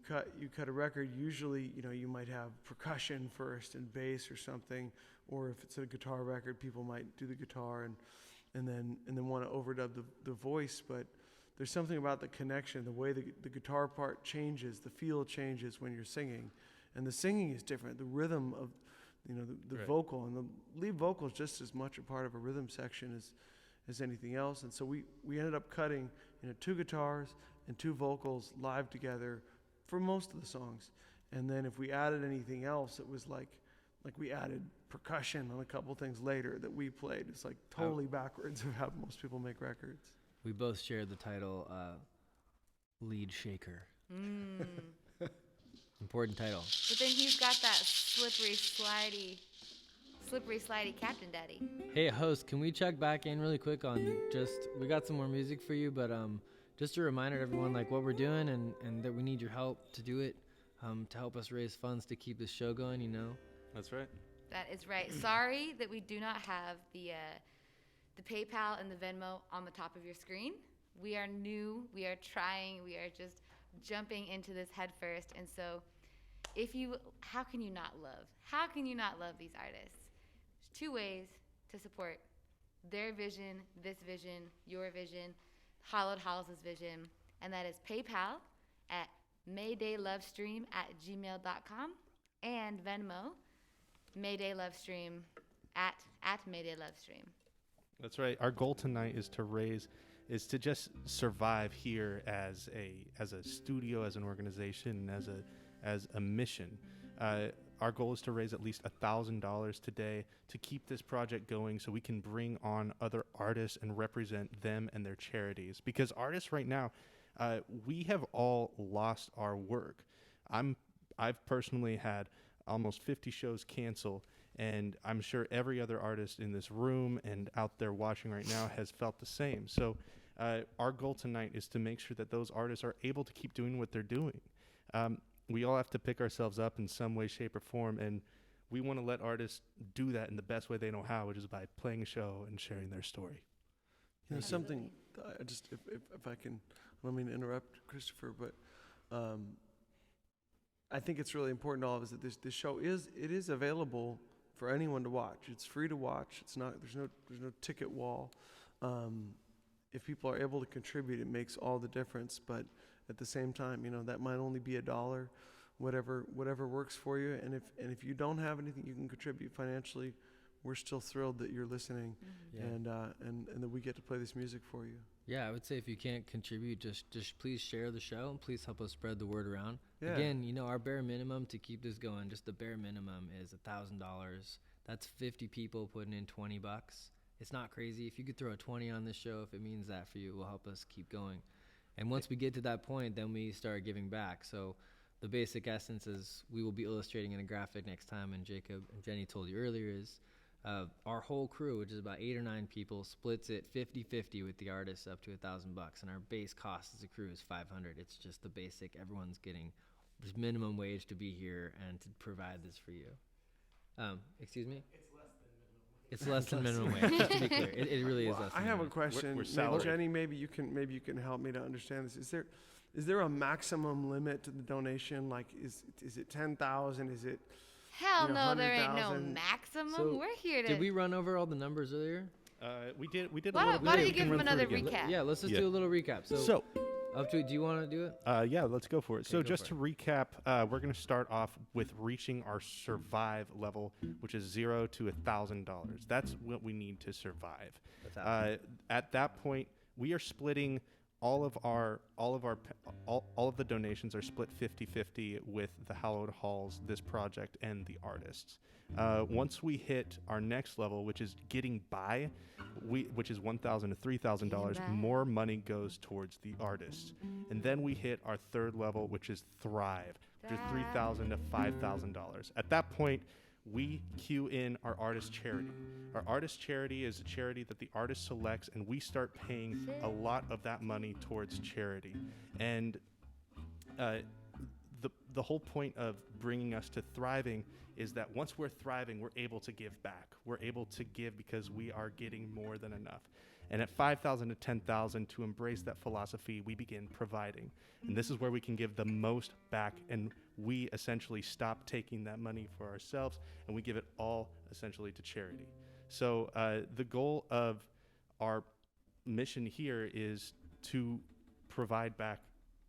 cut a record, usually you might have percussion first and bass or something, or if it's a guitar record, people might do the guitar and then want to overdub the voice. But there's something about the connection, the way the guitar part changes, the feel changes when you're singing, and the singing is different. The rhythm of the Right. vocal, and the lead vocal is just as much a part of a rhythm section as anything else. And so we ended up cutting two guitars and two vocals live together for most of the songs. And then if we added anything else, it was like we added percussion on a couple things later that we played. It's like totally backwards of how most people make records. We both shared the title Lead Shaker. Important title. But then he's got that slippery, slidey Captain Daddy. Hey, host, can we check back in really quick on we got some more music for you, but just a reminder to everyone, like, what we're doing and that we need your help to do it, to help us raise funds to keep this show going, That's right. That is right. Sorry that we do not have the the PayPal and the Venmo on the top of your screen. We are new, we are trying, we are just jumping into this head first. And so how can you not love? How can you not love these artists? There's 2 ways to support their vision, this vision, your vision, Hallowed Halls' vision, and that is PayPal at maydaylovestream@gmail.com and Venmo, maydaylovestream at maydaylovestream. That's right. Our goal tonight is to just survive here as a studio, as an organization, as a mission. Our goal is to raise at least $1,000 today to keep this project going, so we can bring on other artists and represent them and their charities. Because artists right now, we have all lost our work. I've personally had almost 50 shows cancel, and I'm sure every other artist in this room and out there watching right now has felt the same. So our goal tonight is to make sure that those artists are able to keep doing what they're doing. We all have to pick ourselves up in some way, shape, or form, and we want to let artists do that in the best way they know how, which is by playing a show and sharing their story. You know, something, I just, if I can, I don't mean to interrupt, Christopher, but I think it's really important to all of us that this show is available for anyone to watch. It's free to watch. It's not, there's no ticket wall. If people are able to contribute, it makes all the difference. But at the same time, you know, that might only be $1, whatever works for you. And if you don't have anything you can contribute financially, we're still thrilled that you're listening, and that we get to play this music for you. Yeah, I would say if you can't contribute, just please share the show and please help us spread the word around. Yeah. Again, you know, our bare minimum to keep this going, just the bare minimum is $1,000. That's 50 people putting in $20. It's not crazy. If you could throw a 20 on this show, if it means that for you, it will help us keep going. And once we get to that point, then we start giving back. So the basic essence is we will be illustrating in a graphic next time, and Jacob and Jenny told you earlier is our whole crew, which is about 8 or 9 people, splits it 50-50 with the artists up to $1,000, and our base cost as a crew is $500. It's just the basic. Everyone's getting just minimum wage to be here and to provide this for you. Excuse me? It's less than minimum wage. Just to be clear, it really is less. I have a question. We're salaried. Jenny, maybe you can help me to understand this. Is there a maximum limit to the donation? Like, is it 10,000? Is it? Hell no, there ain't no 100,000. maximum. So, We're here to. Did we run over all the numbers earlier? We did a Why little don't bit. you We give can them run through another it again. recap? Yeah, let's just Yeah. do a little recap. So Up to, do you want to do it? yeah, let's go for it. So go just for to recap, we're going to start off with reaching our survive level, which is $0 to $1,000. That's what we need to survive. At that point, we are splitting all of the donations are split 50-50 with the Hallowed Halls, this project, and the artists. Once we hit our next level, which is getting by, which is $1,000 to $3,000, more money goes towards the artists. And then we hit our third level, which is Thrive, which is $3,000 to $5,000. At that point, we cue in our artist charity. Our artist charity is a charity that the artist selects, and we start paying a lot of that money towards charity. And the whole point of bringing us to thriving is that once we're thriving, we're able to give back. We're able to give because we are getting more than enough. And at 5,000 to 10,000, to embrace that philosophy, we begin providing. And this is where we can give the most back, and we essentially stop taking that money for ourselves, and we give it all essentially to charity. So the goal of our mission here is to provide back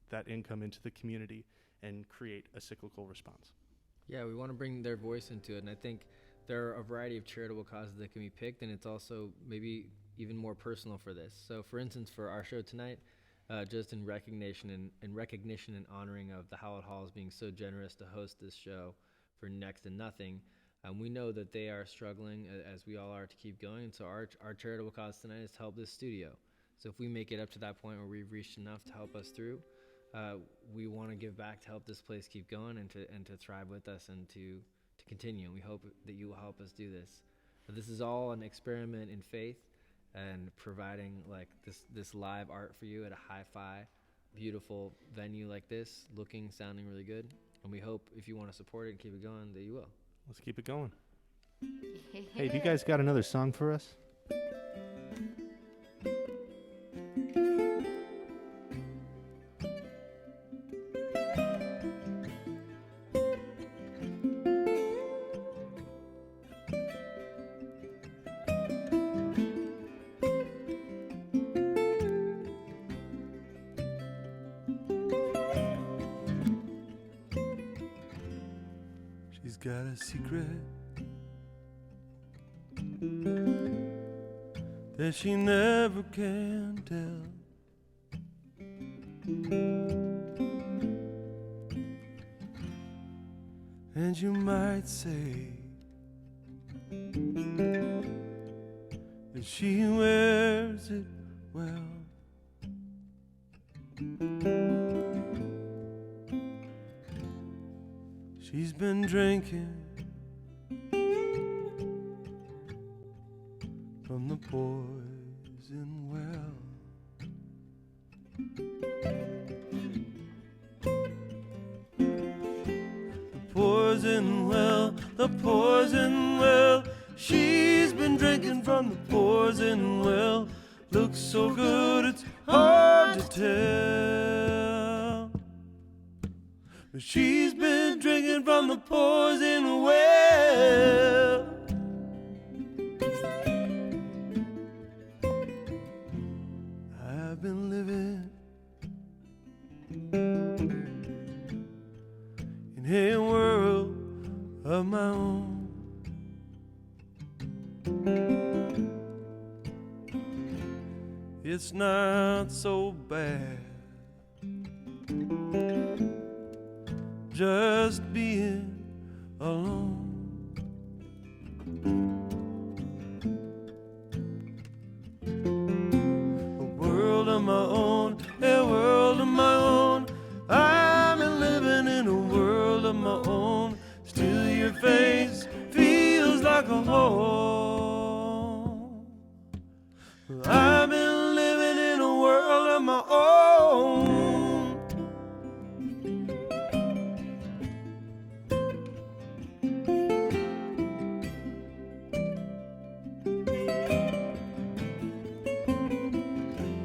that income into the community and create a cyclical response. Yeah, we want to bring their voice into it, and I think there are a variety of charitable causes that can be picked, and it's also maybe even more personal for this. So, for instance, for our show tonight, just in recognition and honoring of the Hallowed Halls being so generous to host this show for next to nothing, we know that they are struggling, as we all are, to keep going. And so our charitable cause tonight is to help this studio. So if we make it up to that point where we've reached enough to help us through, we want to give back to help this place keep going and to thrive with us and to continue. And we hope that you will help us do this. But this is all an experiment in faith and providing like this live art for you at a hi-fi, beautiful venue like this, looking, sounding really good. And we hope if you want to support it and keep it going, that you will. Let's keep it going. Hey, do you guys got another song for us? She's got a secret that she never can tell. And you might say that she wears it well. She's been drinking from the poison well. The poison well, the poison well. She's been drinking from the poison well. Looks so good it's hard to tell. But she's been drinking from the poison well. I've been living in a world of my own. It's not so bad just being alone. A world of my own, a world of my own. I'm living in a world of my own. Still your face feels like a home. I've been living in a world of my own.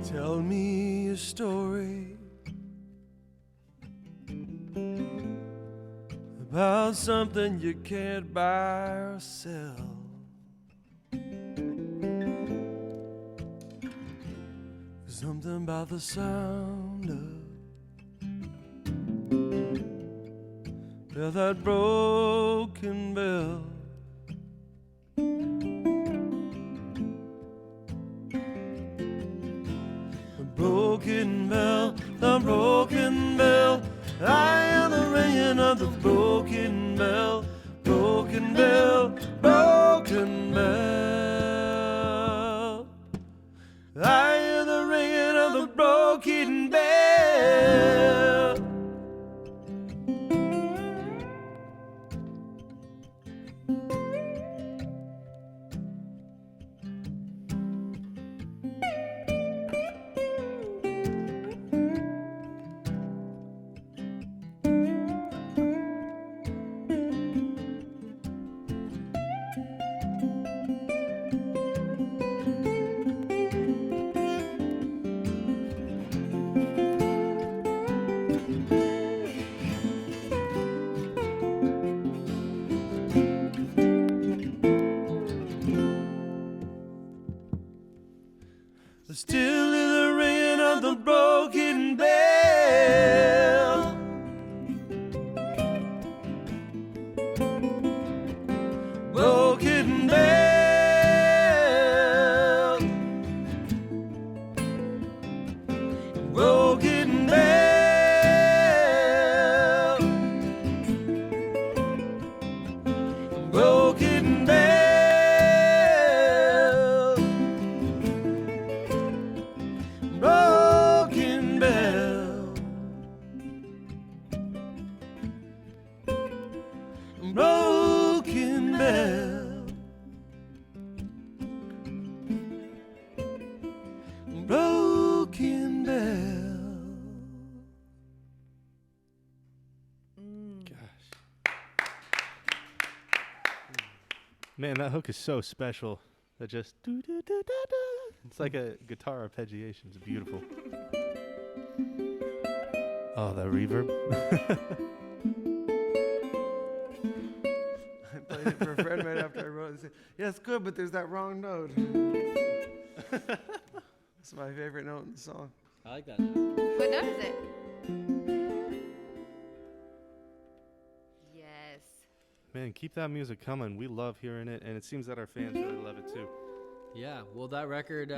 Tell me a story about something you can't buy or sell. Something about the sound of that broken bell. The broken bell, the broken bell. I hear the ringing of the broken bell, broken bell, broken bell. I hear the ringing of the broken bell. Still in the ringing of the broken bell. Broken bell. Broken bell. Broken bell. Broken bell, broken bell, broken bell. Man, that hook is so special. that just do do do do do. It's like a guitar arpeggiation. It's beautiful. Oh, that reverb. I played it for a friend right after I wrote it. He said, yeah, it's good, but there's that wrong note. It's my favorite note in the song. I like that note. What note is it? Yes. Man, keep that music coming. We love hearing it, and it seems that our fans really love it too. Yeah, well, that record,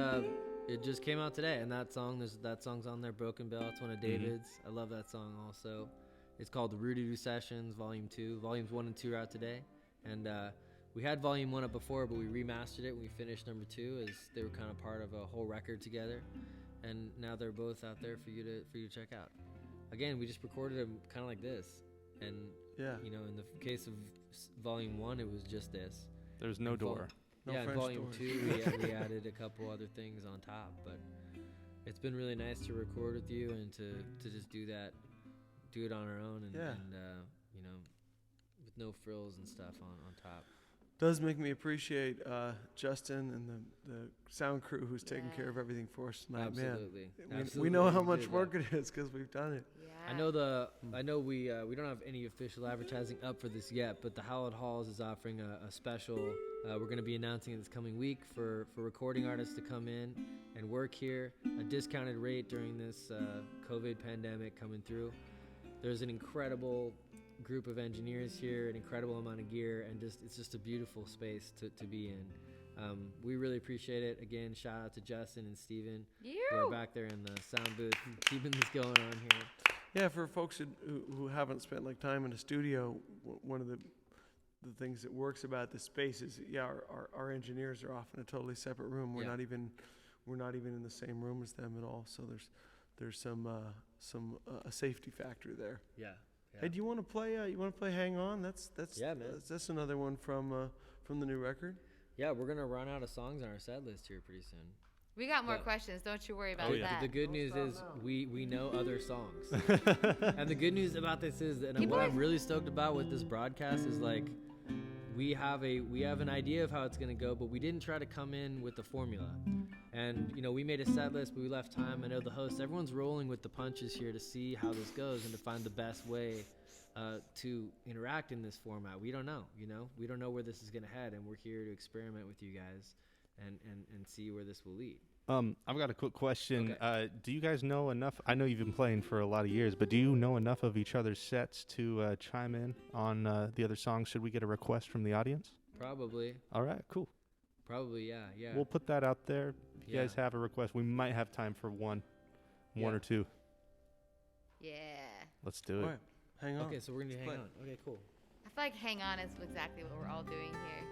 it just came out today, and that song's on there, Broken Bell. It's one of David's. I love that song also. It's called The Rudy Doo Sessions, Volume 2. Volumes 1 and 2 are out today, and we had Volume 1 up before, but we remastered it when we finished number 2, as they were kind of part of a whole record together, and now they're both out there for you to check out. Again, we just recorded them kind of like this, and Yeah. you know, in the case of Volume 1, it was just this. There's no door. No Yeah, in French Volume doors. 2, we added a couple other things on top, but it's been really nice to record with you and to just do it on our own, and, Yeah. and you know, with no frills and stuff on top. Does make me appreciate Justin and the sound crew who's taking care of everything for us tonight. Absolutely. Man, we know how much work it is because we've done it. Yeah. I know we don't have any official advertising up for this yet, but the Hallowed Halls is offering a special. We're going to be announcing it this coming week for recording artists to come in and work here, a discounted rate during this COVID pandemic coming through. There's an incredible group of engineers here, an incredible amount of gear, and it's just a beautiful space to be in. We really appreciate it. Again, shout out to Justin and Steven who are back there in the sound booth keeping this going on here. Yeah, for folks who haven't spent like time in a studio, one of the things that works about this space is, our engineers are off in a totally separate room. We're not even in the same room as them at all. So there's some a safety factor there. Yeah. Hey, do you want to play? Hang On? That's Yeah, man. That's another one from the new record. Yeah, we're gonna run out of songs on our set list here pretty soon. We got more But- questions. Don't you worry about that. The good news is we know other songs. And the good news about this is that Keep what going. I'm really stoked about with this broadcast is like we have an idea of how it's gonna go, but we didn't try to come in with the formula. And you know, we made a set list, but we left time. I know the host, everyone's rolling with the punches here to see how this goes and to find the best way to interact in this format. We don't know, we don't know where this is gonna head, and we're here to experiment with you guys and see where this will lead. I've got a quick question. Okay. Do you guys know enough? I know you've been playing for a lot of years, but do you know enough of each other's sets to chime in on the other songs? Should we get a request from the audience? Probably, All right, cool. yeah. We'll put that out there. If you Yeah. guys have a request, we might have time for one Yeah. or two. Yeah. Let's do it. All right, hang on. Okay, so we're gonna hang play. on. Okay, cool. I feel like Hang On is exactly what we're all doing here.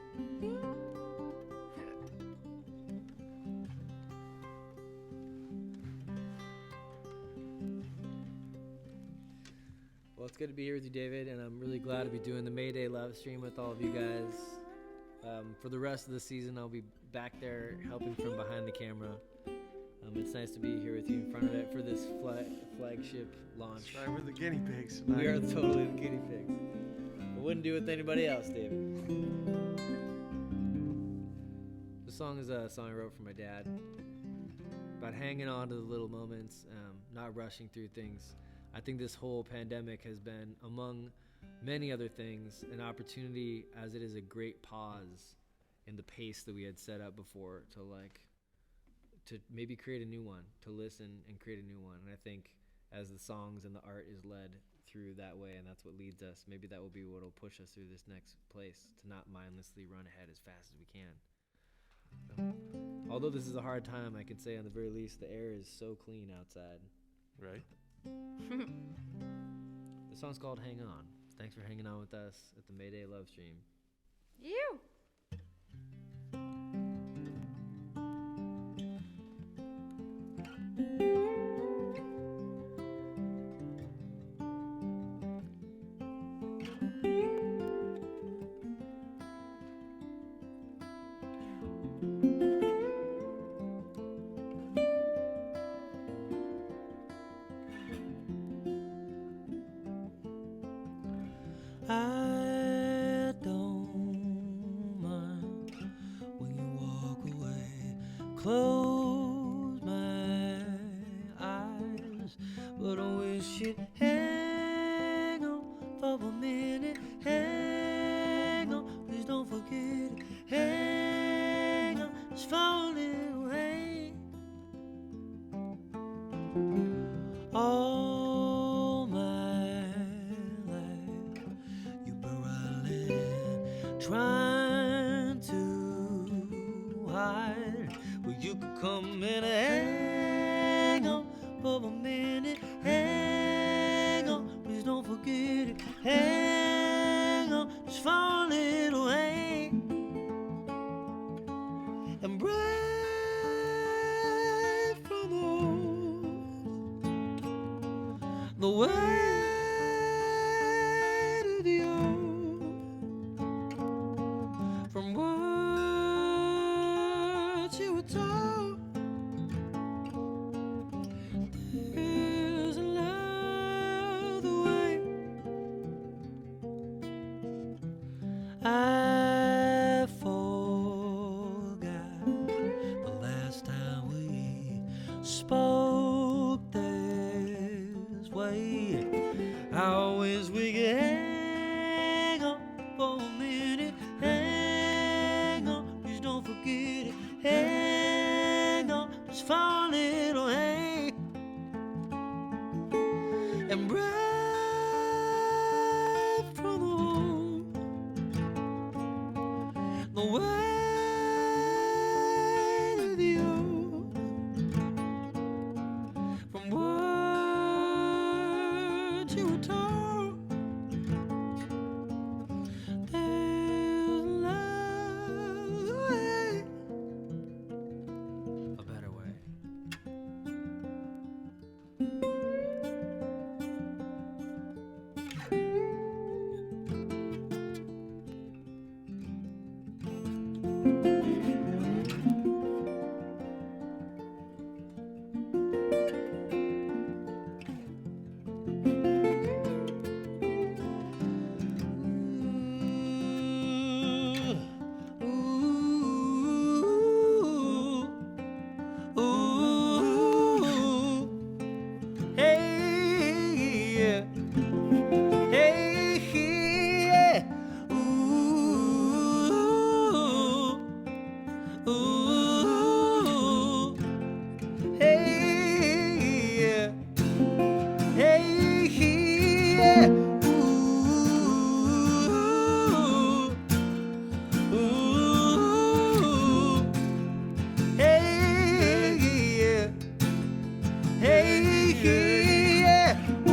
Well, it's good to be here with you, David, and I'm really glad to be doing the Mayday live stream with all of you guys. For the rest of the season, I'll be back there helping from behind the camera. It's nice to be here with you in front of it for this flagship launch. That's right, we're the guinea pigs tonight. We are totally the guinea pigs. I wouldn't do it with anybody else, David. This song is a song I wrote for my dad about hanging on to the little moments, not rushing through things. I think this whole pandemic has been, among many other things, an opportunity, as it is a great pause in the pace that we had set up before to maybe create a new one, to listen and create a new one. And I think as the songs and the art is led through that way, and that's what leads us, maybe that will be what will push us through this next place, to not mindlessly run ahead as fast as we can. So, although this is a hard time, I can say on the very least the air is so clean outside. Right. The song's called Hang On. Thanks for hanging out with us at the Mayday Love Stream. You. I don't close my eyes, but I wish you'd hang on for a minute. Hang on, please don't forget it. Hang on, just for a little hang. All my life you've been riding, trying to hide. Well, you could come and hang on for a minute. Hang on, please don't forget it. Hang on, just for a little hang. And right from the way to the old, from what you were told, there's another way. I forgot the last time we spoke this way. How is we can hang on for a minute? Hang on, please don't forget it. Hang on, just for a little hang. And right from the way to the old, from what you were told, there's another way, a better way. Ooh, ooh, hey, yeah. Hey, yeah. Ooh, ooh, hey, yeah. Hey, yeah. Ooh, ooh, hey, yeah. Hey, yeah. Ooh,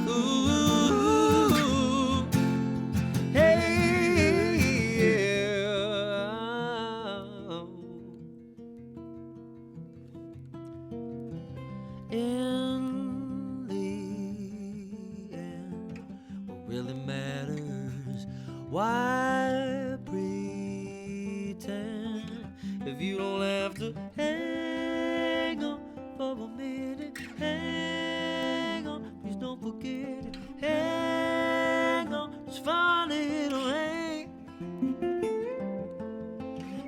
ooh, hey, yeah. In the end, what really matters, why pretend if you don't have to hang on for a minute? Hang on, please don't forget it. Hang on, just for a little hang.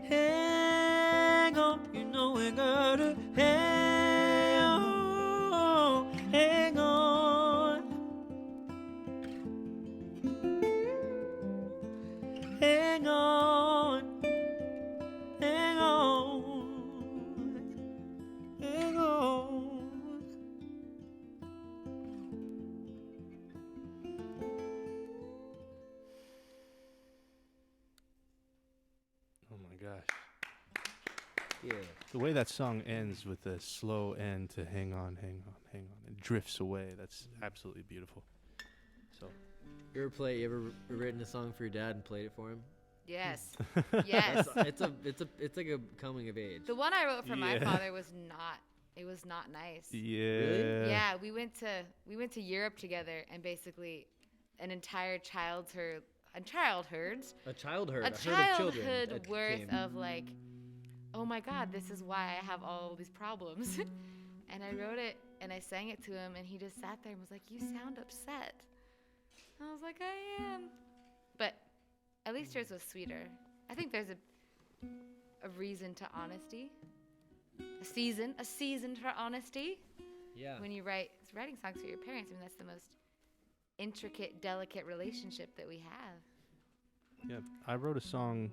Hang on, you know we gotta hang on, hang on, hang on, hang on, hang on. Oh my gosh. Yeah. The way that song ends with a slow end to hang on, hang on, hang on. It drifts away. That's absolutely beautiful. So You ever written a song for your dad and played it for him? Yes. Yes. It's like a coming of age. The one I wrote for my Yeah. father was not nice. yeah. Really? Yeah, we went to Europe together, and basically an entire childhood, A childhood. a A herd of children childhood that worth came. of like, oh my God, this is why I have all these problems. And I wrote it and I sang it to him, and he just sat there and was like, "You sound upset." I was like, "I am," but at least yours was sweeter. I think there's a reason to honesty. A season for honesty. Yeah. When you writing songs for your parents, I mean, that's the most intricate, delicate relationship that we have. Yeah, I wrote a song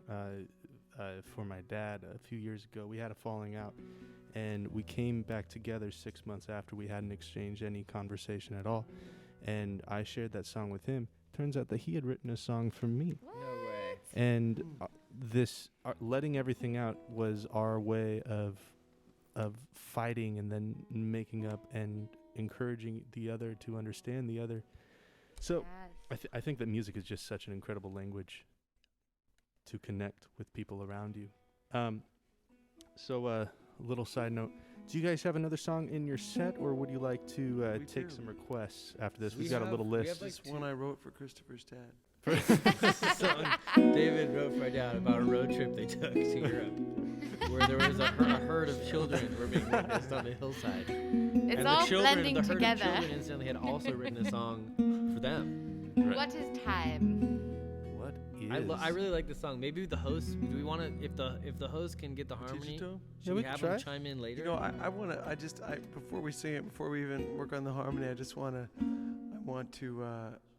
for my dad a few years ago. We had a falling out, and we came back together 6 months after. We hadn't exchanged any conversation at all, and I shared that song with him. Turns out that he had written a song for me. What? No way. And this letting everything out was our way of fighting and then making up and encouraging the other to understand the other. So Yes. I think that music is just such an incredible language to connect with people around you. So a little side note. Do you guys have another song in your set, or would you like to We take do. some requests after this? We We've got a have- little we list. have, like, This one I wrote for Christopher's dad. Song David wrote for my dad about a road trip they took to Europe, where there was a herd of children were being witnessed on the hillside. It's and all the children, blending the herd together. of children instantly had also written a song for them. What is time? What is? I really like this song. Maybe the host. Do we want to? If the host can get the Teach harmony, it to him? should we we can have try. him chime in later? You know, I before we sing it, before we even work on the harmony,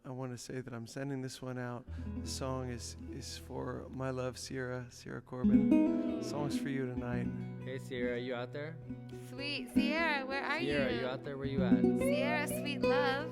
I want to say that I'm sending this one out. The song is for my love, Sierra Corbin. The song's for you tonight. Hey Sierra, are you out there? Sweet Sierra, where are Sierra, you? are you out there? Where you at? Sierra, sweet love.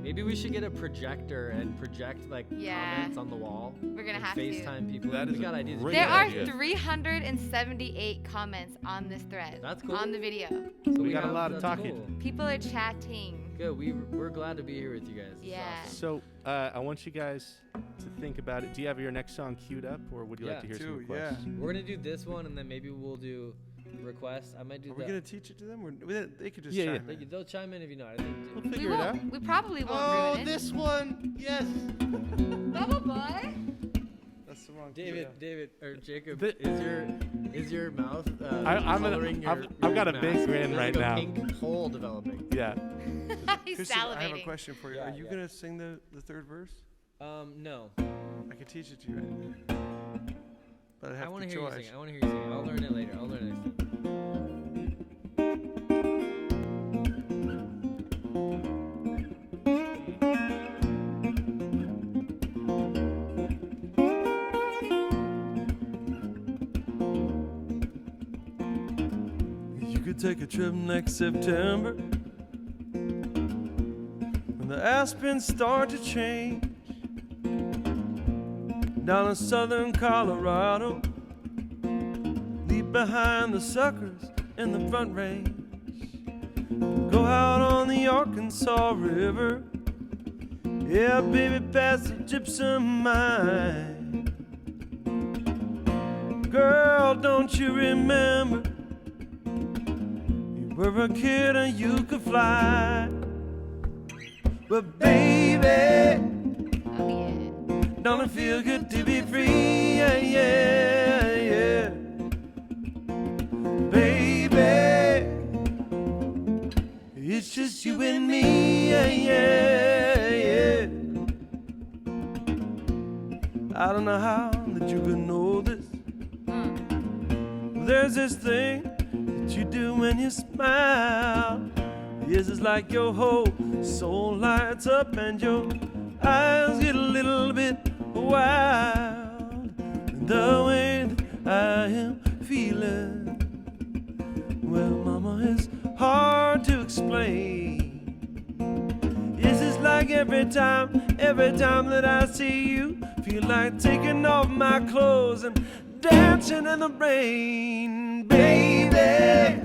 Maybe we should get a projector and project like Yeah. comments on the wall. We're gonna and have to. FaceTime people. That we is got a ideas. great There are idea. 378 comments on this thread. That's cool. On the video. So We got a lot of that's talking. cool. People are chatting. Good. We're glad to be here with you guys. This is Yeah. awesome. So I want you guys to think about it. Do you have your next song queued up, or would you like Yeah. to hear some Two, requests? We're gonna do this one, and then maybe we'll do requests. I might do Are we that. gonna teach it to them? Or they could just Yeah, yeah. chime in. They'll chime in if you know. I think. We'll We figure it out. won't. We probably won't Oh, ruin it. this one! Yes. Bubble boy. That's the wrong David or Jacob, The- is your mouth I'm gonna- coloring your, I've got a mask? big grin There's right like a now. pink hole developing. Yeah. He's Christopher, I have a salivating. question for you. Yeah, Are you yeah. gonna sing the third verse? No. I could teach it to you, right? But I have I want to to hear you choice. sing. I want to hear you sing. I'll learn it later. I'll learn it next time. You could take a trip next September when the aspens start to change down in southern Colorado. Leave behind the suckers in the front range. Go out on the Arkansas River. Yeah, baby, past the gypsum mine. Girl, don't you remember? You were a kid and you could fly. But baby, Oh yeah. don't it feel good to be free? Yeah, yeah, yeah. Baby, it's just you and me. Yeah, yeah, yeah. I don't know how that you could know this. There's this thing that you do when you smile. Yes, it's like your whole soul lights up and your eyes get a little bit wild. The way that I am feeling, well, mama, it's hard to explain. Yes, it's like every time that I see you, feel like taking off my clothes and dancing in the rain, baby.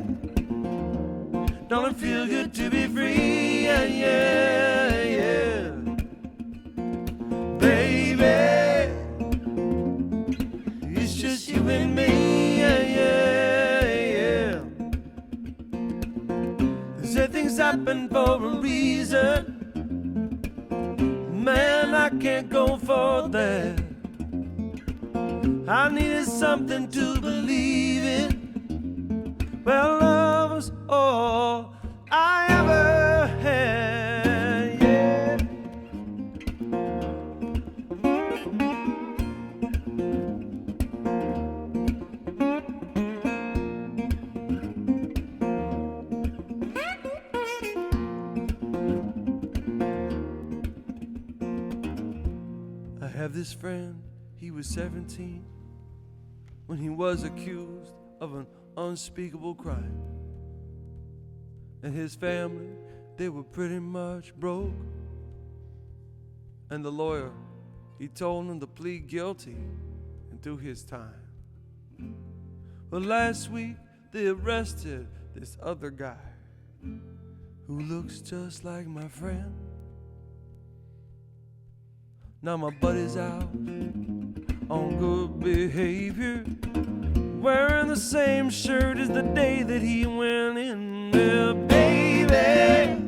Don't it feel good to be free? Yeah, yeah, yeah. Baby, it's just you and me. Yeah, yeah, yeah. They say things happen for a reason. Man, I can't go for that. I needed something to believe in. Well, love was all I ever had, yeah. have this friend, he was 17 when he was accused of an unspeakable crime. And his family, they were pretty much broke. And the lawyer, he told him to plead guilty and do his time. Well, last week they arrested this other guy who looks just like my friend. Now my buddy's out on good behavior, wearing the same shirt as the day that he went in there. Baby,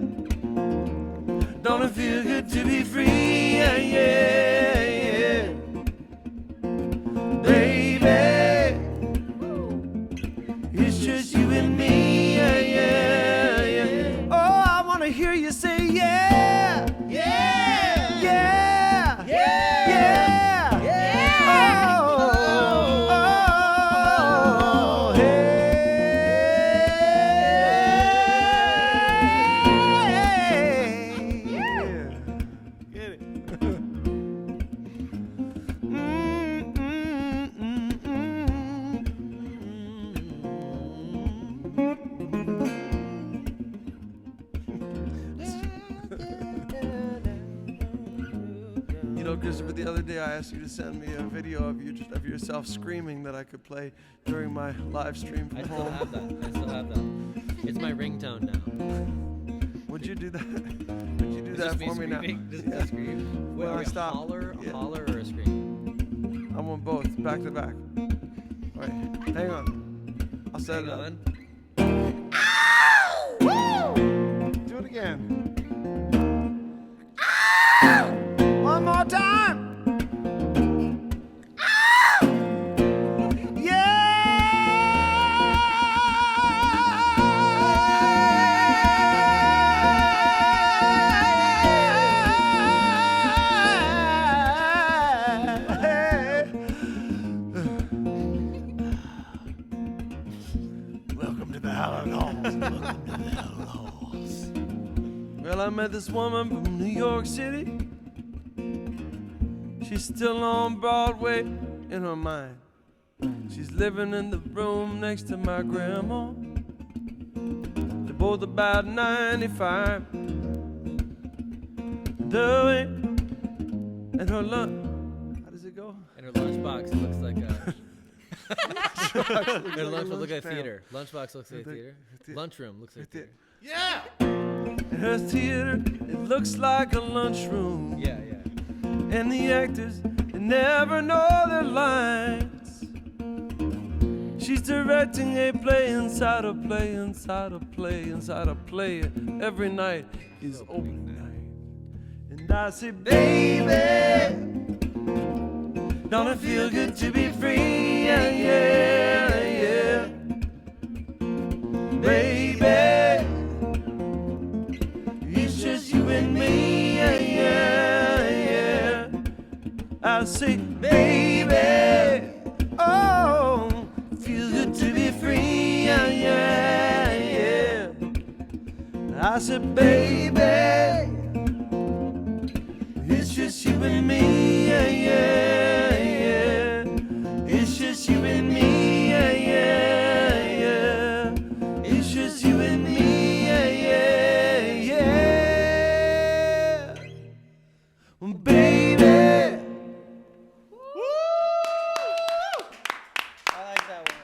don't it feel good to be free? Yeah, yeah, yeah. Baby, it's just you and me. Yeah, yeah, yeah. Oh, I wanna hear you say yeah, yeah, yeah, yeah, yeah, yeah. Oh, oh, hey, yeah. Get it. You know, Christopher, the other day I asked you to send me a video of you of yourself screaming that I could play during my live stream from I still home. have that. I still have that. It's my ringtone now. Would you do that? Would you do It's that just for me now? screaming. Just Yeah. scream. When I Wait, stop. holler, Yeah. holler, or a scream? I want both, back to back. All right, hang on. I'll set Hang it up. on. Do it again. One more time. Yeah. Welcome to the Hallowed Halls. Welcome to the Hallowed Halls. Well, I met this woman from New York City. She's still on Broadway in her mind. She's living in the room next to my grandma. They're both about 95. And her lunch. How does it go? And her lunchbox looks like a. Her lunchbox looks like a theater. Lunchbox looks like a theater. Lunchroom looks like a theater. Yeah! In her theater, it looks like a lunchroom. Yeah, yeah. And the actors, they never know their lines. She's directing a play inside a play, inside a play, inside a play. Every night is open night. And I say, baby, don't it feel good to be free? Yeah, yeah, yeah. Baby, it's just you and me. Yeah, yeah, yeah. I say, baby, oh, feels good to be free. Yeah, yeah, yeah. I said, baby, it's just you and me. Yeah, yeah, yeah. It's just you and me. Yeah, yeah, yeah. It's just you and me. Yeah, yeah, yeah. Well, baby. I like that one.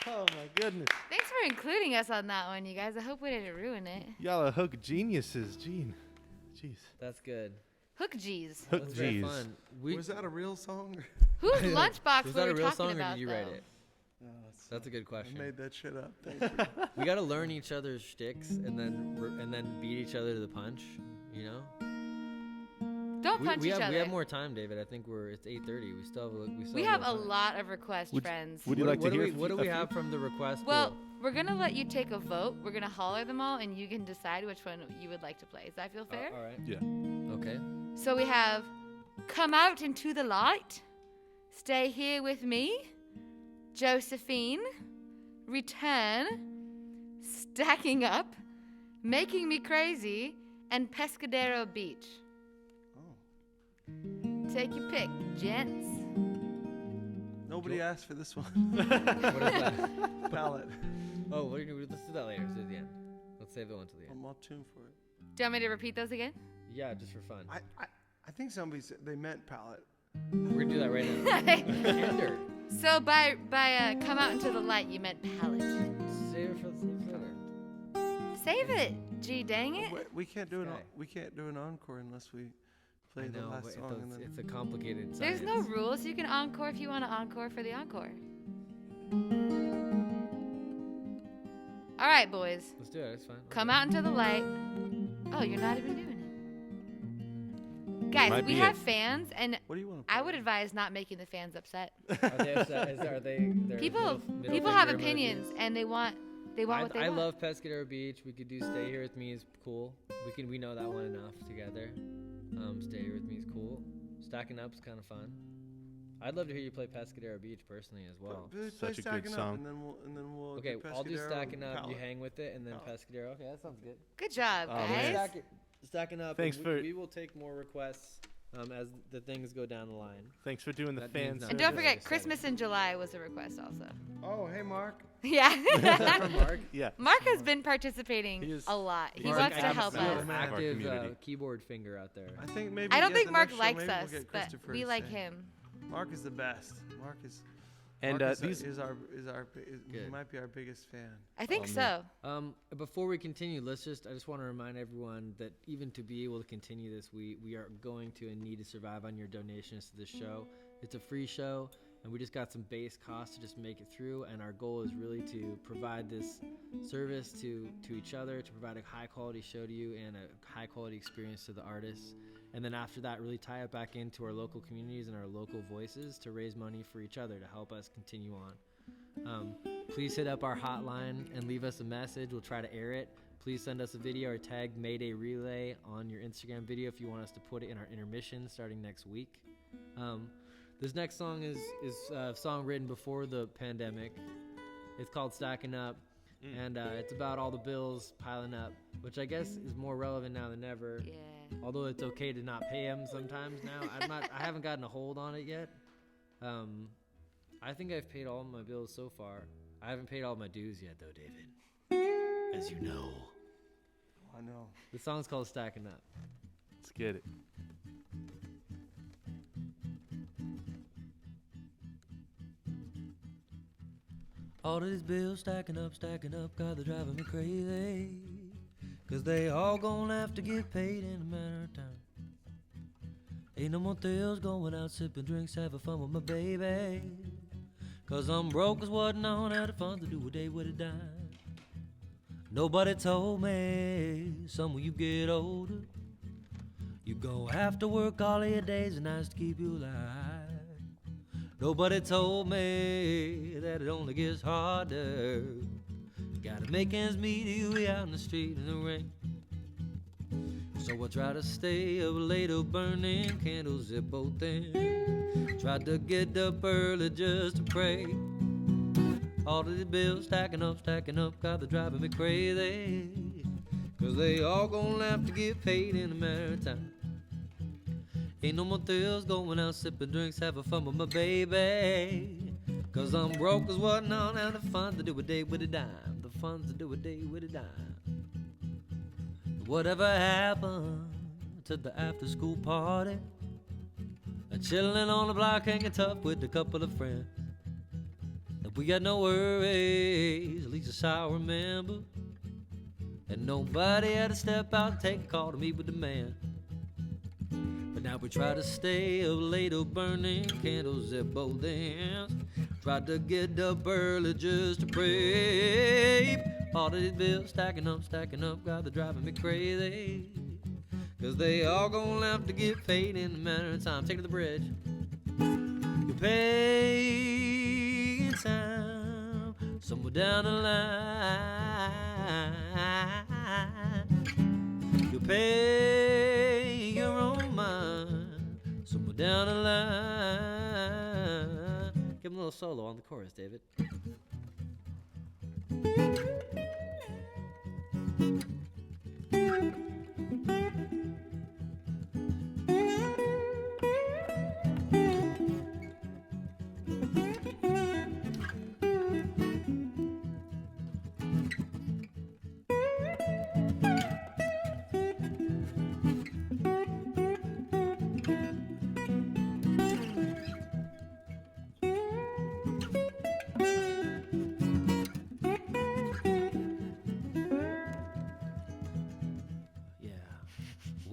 Oh my goodness. Thanks for including us on that one, you guys. I hope we didn't ruin it. Y'all are hook geniuses, Gene. Jeez. That's good. Hook G's. Hook That's very G's. fun. We, Was that a real song? Whose lunchbox was were that we a real talking song or about, did you write though? it? That's a good I question. made that shit up. Thank you. We gotta learn each other's shticks and then beat each other to the punch. You know. Don't punch we each have other. we have more time, David. I think it's 8:30. We still We have have a lot of requests, friends. Would you like to hear? What do we have from the request? Well, pool? we're gonna let you take a vote. We're gonna holler them all, and you can decide which one you would like to play. Does that feel fair? All right. Yeah. Okay. So we have Come Out Into the Light, Stay Here With Me, Josephine, Return, Stacking Up, Making Me Crazy, and Pescadero Beach. Take your pick, gents. Nobody asked for this one. What is that? Palette. Oh, what are you gonna do? Let's do that later. Let's do it at the end. Let's save that one till the end. I'm all tuned for it. Do you want me to repeat those again? Yeah, just for fun. I think somebody said they meant palette. We're gonna do that right now. Ender. So by come out into the light, you meant palette. Save it for later. Save it. Gee, dang it. We can't do Sky. we can't do an encore unless we play I the know, last but song. And then it's a complicated There's no science. rules. You can encore if you want to encore for the encore. All right, boys. Let's do it. It's fine. Come out into the light. Oh, you're not even doing it. Guys, Might we be have it. fans, and what do you want? I would advise not making the fans upset. Are they upset? Are they? they're People middle have finger emojis? opinions, and they want what they I want. love Pescadero Beach. We could do Stay Here With Me is cool. We know that one enough together. Stay Here With Me is cool. Stacking Up's kind of fun. I'd love to hear you play Pescadero Beach personally as well. Play Such a good Stacking Up, song. and then we'll Okay, do I'll do Pescadero Stacking and Up. You Palette. hang with it, and then Oh. Pescadero. Okay, that sounds good. Good job, Oh, guys. man. Stacking Up. Thanks and for- we will take more requests as the things go down the line. Thanks for doing the That fan means And nothing. don't service. forget, Exciting. Christmas in July was a request also. Oh, hey Mark. Yeah. Mark. Yeah. Mark has been participating He is- a lot. He Mark, wants I to have help a us. fan. Our Active community. keyboard finger out there. I think maybe. I don't at think the Mark next show, likes maybe we'll us, get but Christopher we to like sing. him. Mark is the best. Mark is. And Mark these he Good. might be our biggest fan. I think Oh, so. man. Before we continue, I just want to remind everyone that even to be able to continue this, we are going to and need to survive on your donations to this show. It's a free show, and we just got some base costs to just make it through, and our goal is really to provide this service to each other, to provide a high quality show to you and a high quality experience to the artists. And then after that, really tie it back into our local communities and our local voices to raise money for each other to help us continue on. Please hit up our hotline and leave us a message. We'll try to air it. Please send us a video or tag Mayday Relay on your Instagram video if you want us to put it in our intermission starting next week. This next song is a song written before the pandemic. It's called Stacking Up, and it's about all the bills piling up, which I guess is more relevant now than ever. Yeah. Although it's okay to not pay them sometimes now. I haven't gotten a hold on it yet. I think I've paid all my bills so far. I haven't paid all my dues yet though, David. As you know. I know. The song's called Stacking Up. Let's get it. All of these bills stacking up, God, they're driving me crazy. 'Cause they all gonna have to get paid in a matter of time. Ain't no more deals going out, sipping drinks, having fun with my baby. 'Cause I'm broke as what known, had of fun to do a day with a dime. Nobody told me, son, when you get older, you gon' have to work all of your days and nights to keep you alive. Nobody told me that it only gets harder. Gotta make ends meet, you be out in the street in the rain. So I try to stay up later, burning candles at both ends. Tried to get up early just to pray. All of these bills stacking up, God, they're driving me crazy. 'Cause they all gonna have to get paid in a matter of time. Ain't no more deals going out, sipping drinks, having fun with my baby. 'Cause I'm broke as what now, now the fun to do a day with a dime. The fun to do a day with a dime. Whatever happened to the after school party? Chilling on the block, hanging tough with a couple of friends. If we got no worries, at least that's how I remember. And nobody had to step out and take a call to meet with the man. But now we try to stay up later, burning candles at both ends. Tried to get up early just to pray. All of these bills stacking up, God, they're driving me crazy. 'Cause they all gonna have to get paid in a matter of time. Take it to the bridge. You pay in time, somewhere down the line. You pay your own mind, somewhere down the line. Give him a little solo on the chorus, David.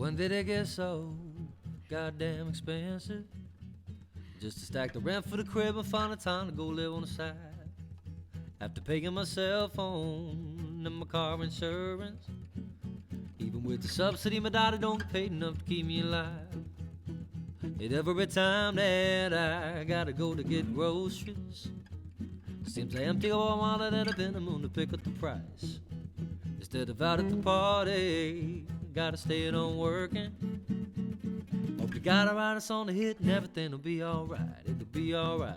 When did it get so goddamn expensive? Just to stack the rent for the crib and find a time to go live on the side. After paying my cell phone and my car insurance, even with the subsidy, my daughter don't get paid enough to keep me alive. And every time that I gotta go to get groceries, seems I empty all my wallet at a minimum to pick up the price. Instead of out at the party, gotta stay at home working. Hope you got a ride us on the hit and everything will be alright. It'll be alright.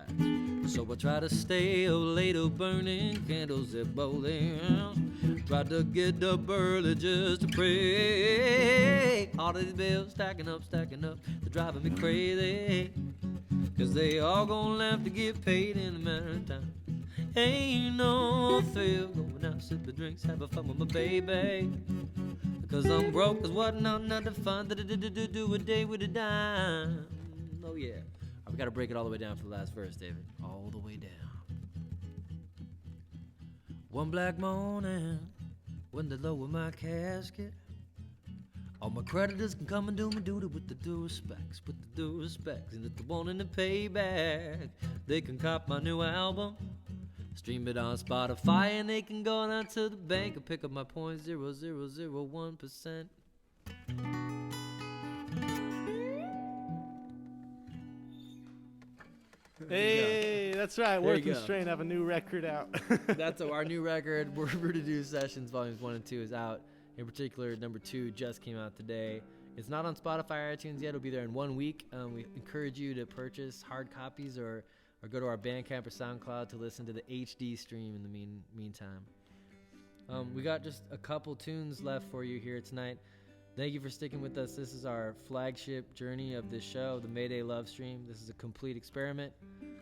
So I try to stay up late, burning candles at both ends. Try to get up early just to pray. All of these bills stacking up, they're driving me crazy. Cause they all gonna have to get paid in a matter of time. Ain't no thrill going out, sipping drinks, having fun with my baby. Cause I'm broke, cause what not to fun, do a day with a dime. Oh yeah. We gotta break it all the way down for the last verse, David. All the way down. One black morning, when they lower my casket, all my creditors can come and do me duty with the due respects, And if they want any payback, they can cop my new album, stream it on Spotify, and they can go down to the bank and pick up my 0.0001%. Hey, that's right. There you Worth go. Restraint have a new record out. That's our new record. We're to do Sessions Volumes 1 and 2 is out. In particular, number 2 just came out today. It's not on Spotify or iTunes yet. It'll be there in 1 week. We encourage you to purchase hard copies or go to our Bandcamp or SoundCloud to listen to the HD stream in the meantime. We got just a couple tunes left for you here tonight. Thank you for sticking with us. This is our flagship journey of this show, the Mayday Love Stream. This is a complete experiment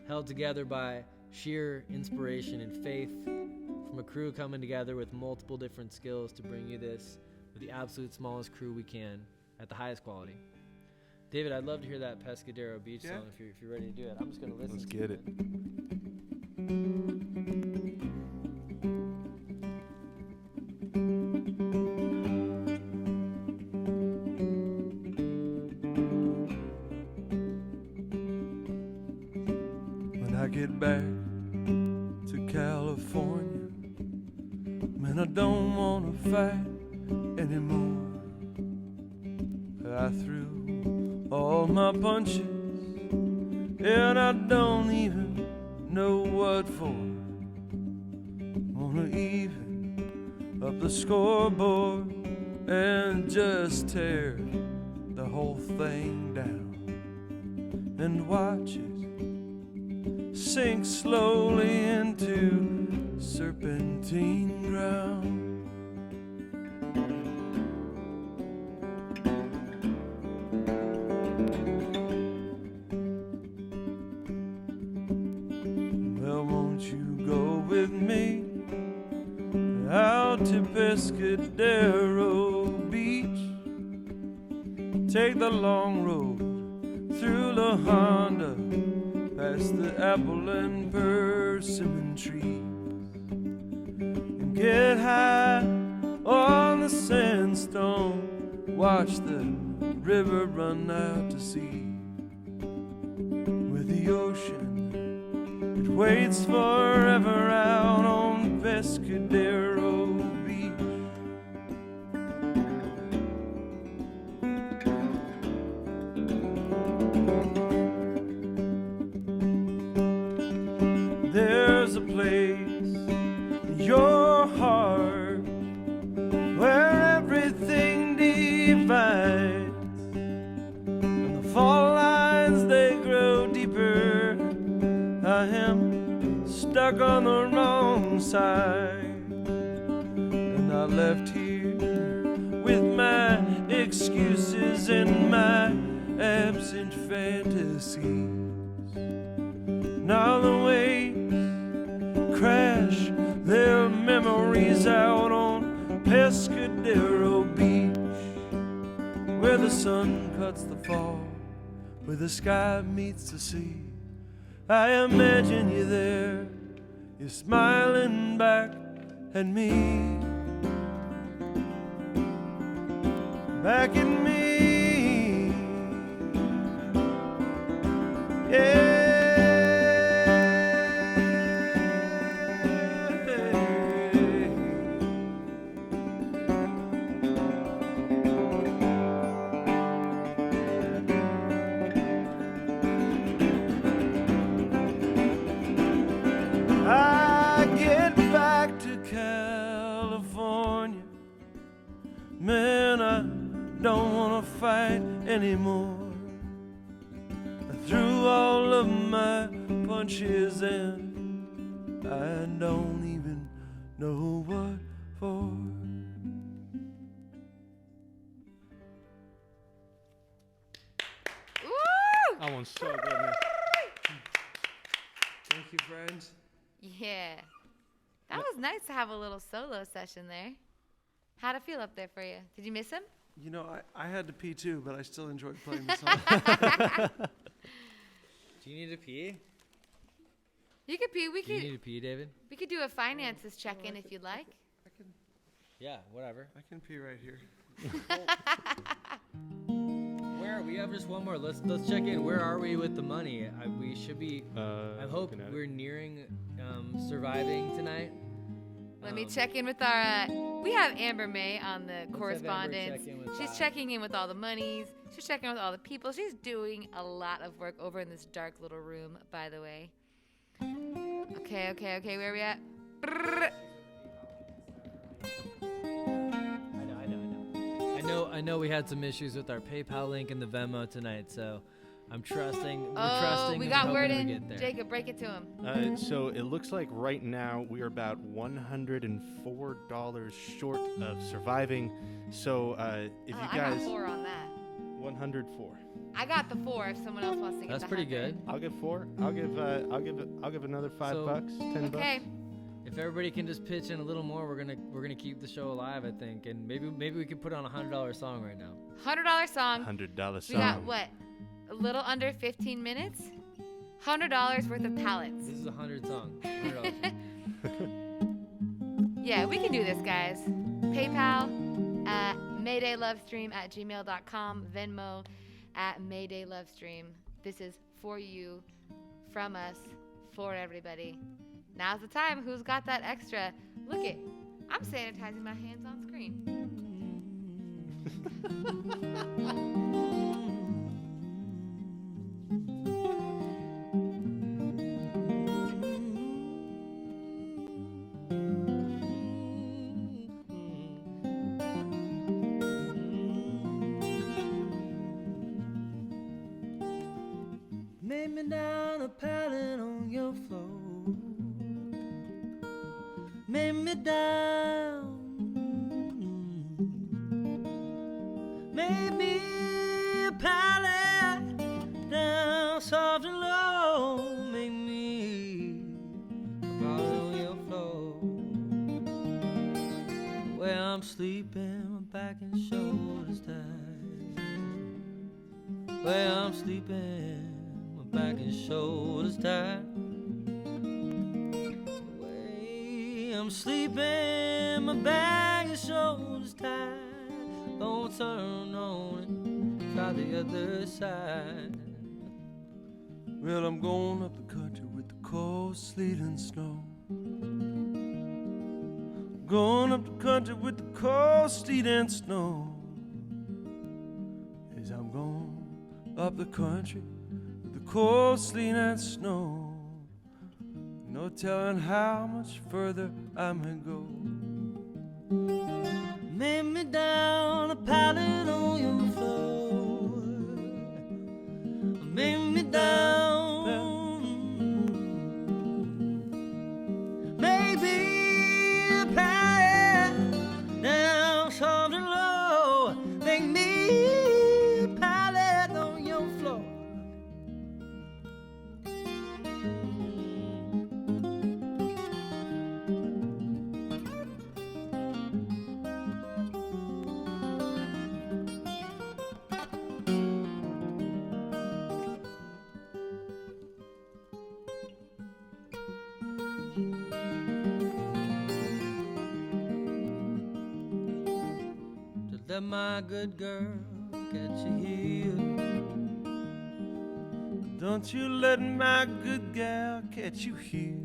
held together by sheer inspiration and faith from a crew coming together with multiple different skills to bring you this with the absolute smallest crew we can at the highest quality. David, I'd love to hear that Pescadero Beach song if you're ready to do it. I'm just going to listen. Let's get it. When I get back to California, man, I don't wanna fight anymore. I threw all my punches, and I don't even know what for. Wanna even up the scoreboard and just tear the whole thing down and watch it sink slowly into serpentine ground. Well, won't you go with me out to Pescadero Beach? Take the long road through La Honda, past the apple and persimmon trees, and get high on the sandstone, watch the river run out to sea. With the ocean, it waits forever out on Pescadero Beach. There's a place in your heart where everything divides, and the fault lines, they grow deeper. I am stuck on the wrong side, and I left here with my excuses and my absent fantasies. Now the waves crash their memories out on Pescadero Beach, where the sun cuts the fall, where the sky meets the sea. I imagine you there, you're smiling back at me, back at me. don't wanna fight anymore. I threw all of my punches and I don't even know what for. Woo! That one's so good, man. Thank you, friends. Yeah. That was nice to have a little solo session there. How'd it feel up there for you? Did you miss him? You know, I had to pee too, but I still enjoyed playing the song. Do you need to pee? You could pee. Do you need to pee, David? We could do a finances check-in if you'd like. Yeah, whatever. I can pee right here. Where we have just one more. Let's check in. Where are we with the money? We should be. I hope looking at we're nearing surviving tonight. Let me check in with our. We have Amber May on the have Amber correspondence. check in with She's that. checking in with all the monies. She's checking in with all the people. She's doing a lot of work over in this dark little room, by the way. Okay. Where are we at? Brrr. I know we had some issues with our PayPal link and the Venmo tonight, so I'm trusting. We're Oh, trusting. we and got hoping word we in. get there. Jacob, break it to him. So it looks like right now we are about $104 short of surviving. So if you I guys, got 4 on that. 104. I got the 4 if someone else wants to get That's the pretty 100. good. I'll give 4. I'll give another $5, So- $10. Okay. If everybody can just pitch in a little more, we're gonna keep the show alive, I think, and maybe we could put on a $100 song right now. $100 song. $100 We song. got what? A little under 15 minutes? $100 worth of pallets. This is a 100 song. $100. Yeah, we can do this, guys. PayPal at maydaylovestream@gmail.com. Venmo at maydaylovestream. This is for you, from us, for everybody. Now's the time. Who's got that extra? Look it. I'm sanitizing my hands on screen. Lay me down a pallet on your floor. Lay me down. Maybe a pallet down soft and low. Make me a pallet on your floor. Where I'm sleeping, my back and shoulders tight. Where I'm sleeping, my back and shoulders tight. Way I'm sleeping, my back and shoulders tight. Don't turn on it, try the other side. Well, I'm going up the country with the cold sleet and snow. Going up the country with the cold sleet and snow. As I'm going up the country with the cold sleet and snow. No telling how much further I may go. Lay me down a pallet on your floor. Lay me down. Maybe a pallet down soft and low. Make me a pallet on your floor. To let my good girl get you here. Don't you let my good gal catch you here.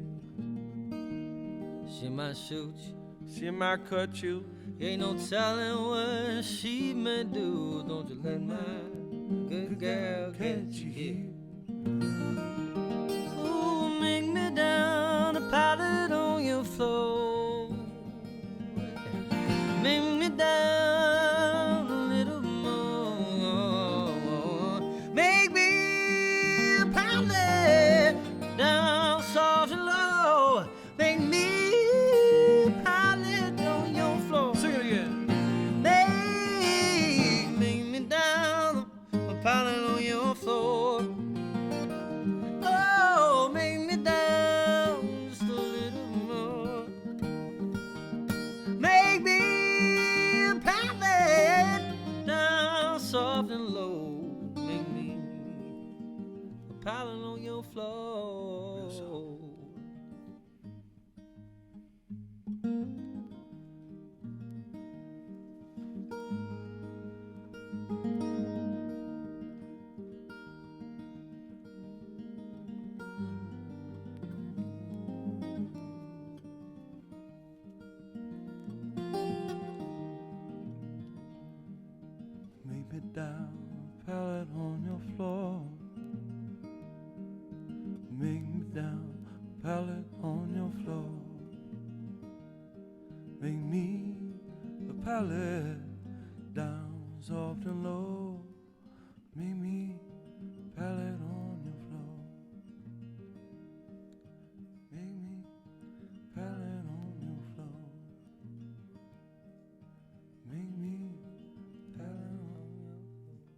She might shoot you. She might cut you. Ain't no telling what she may do. Don't you let my good girl catch you here. Ooh, make me down a pallet on your floor. Make me down a little more. pallet on your floor. Make me down, pallet on your floor. Make me down, pallet on your floor. Make me a pallet down soft and low. Make me a pallet on your floor. Make me a pallet on your floor. Make me a pallet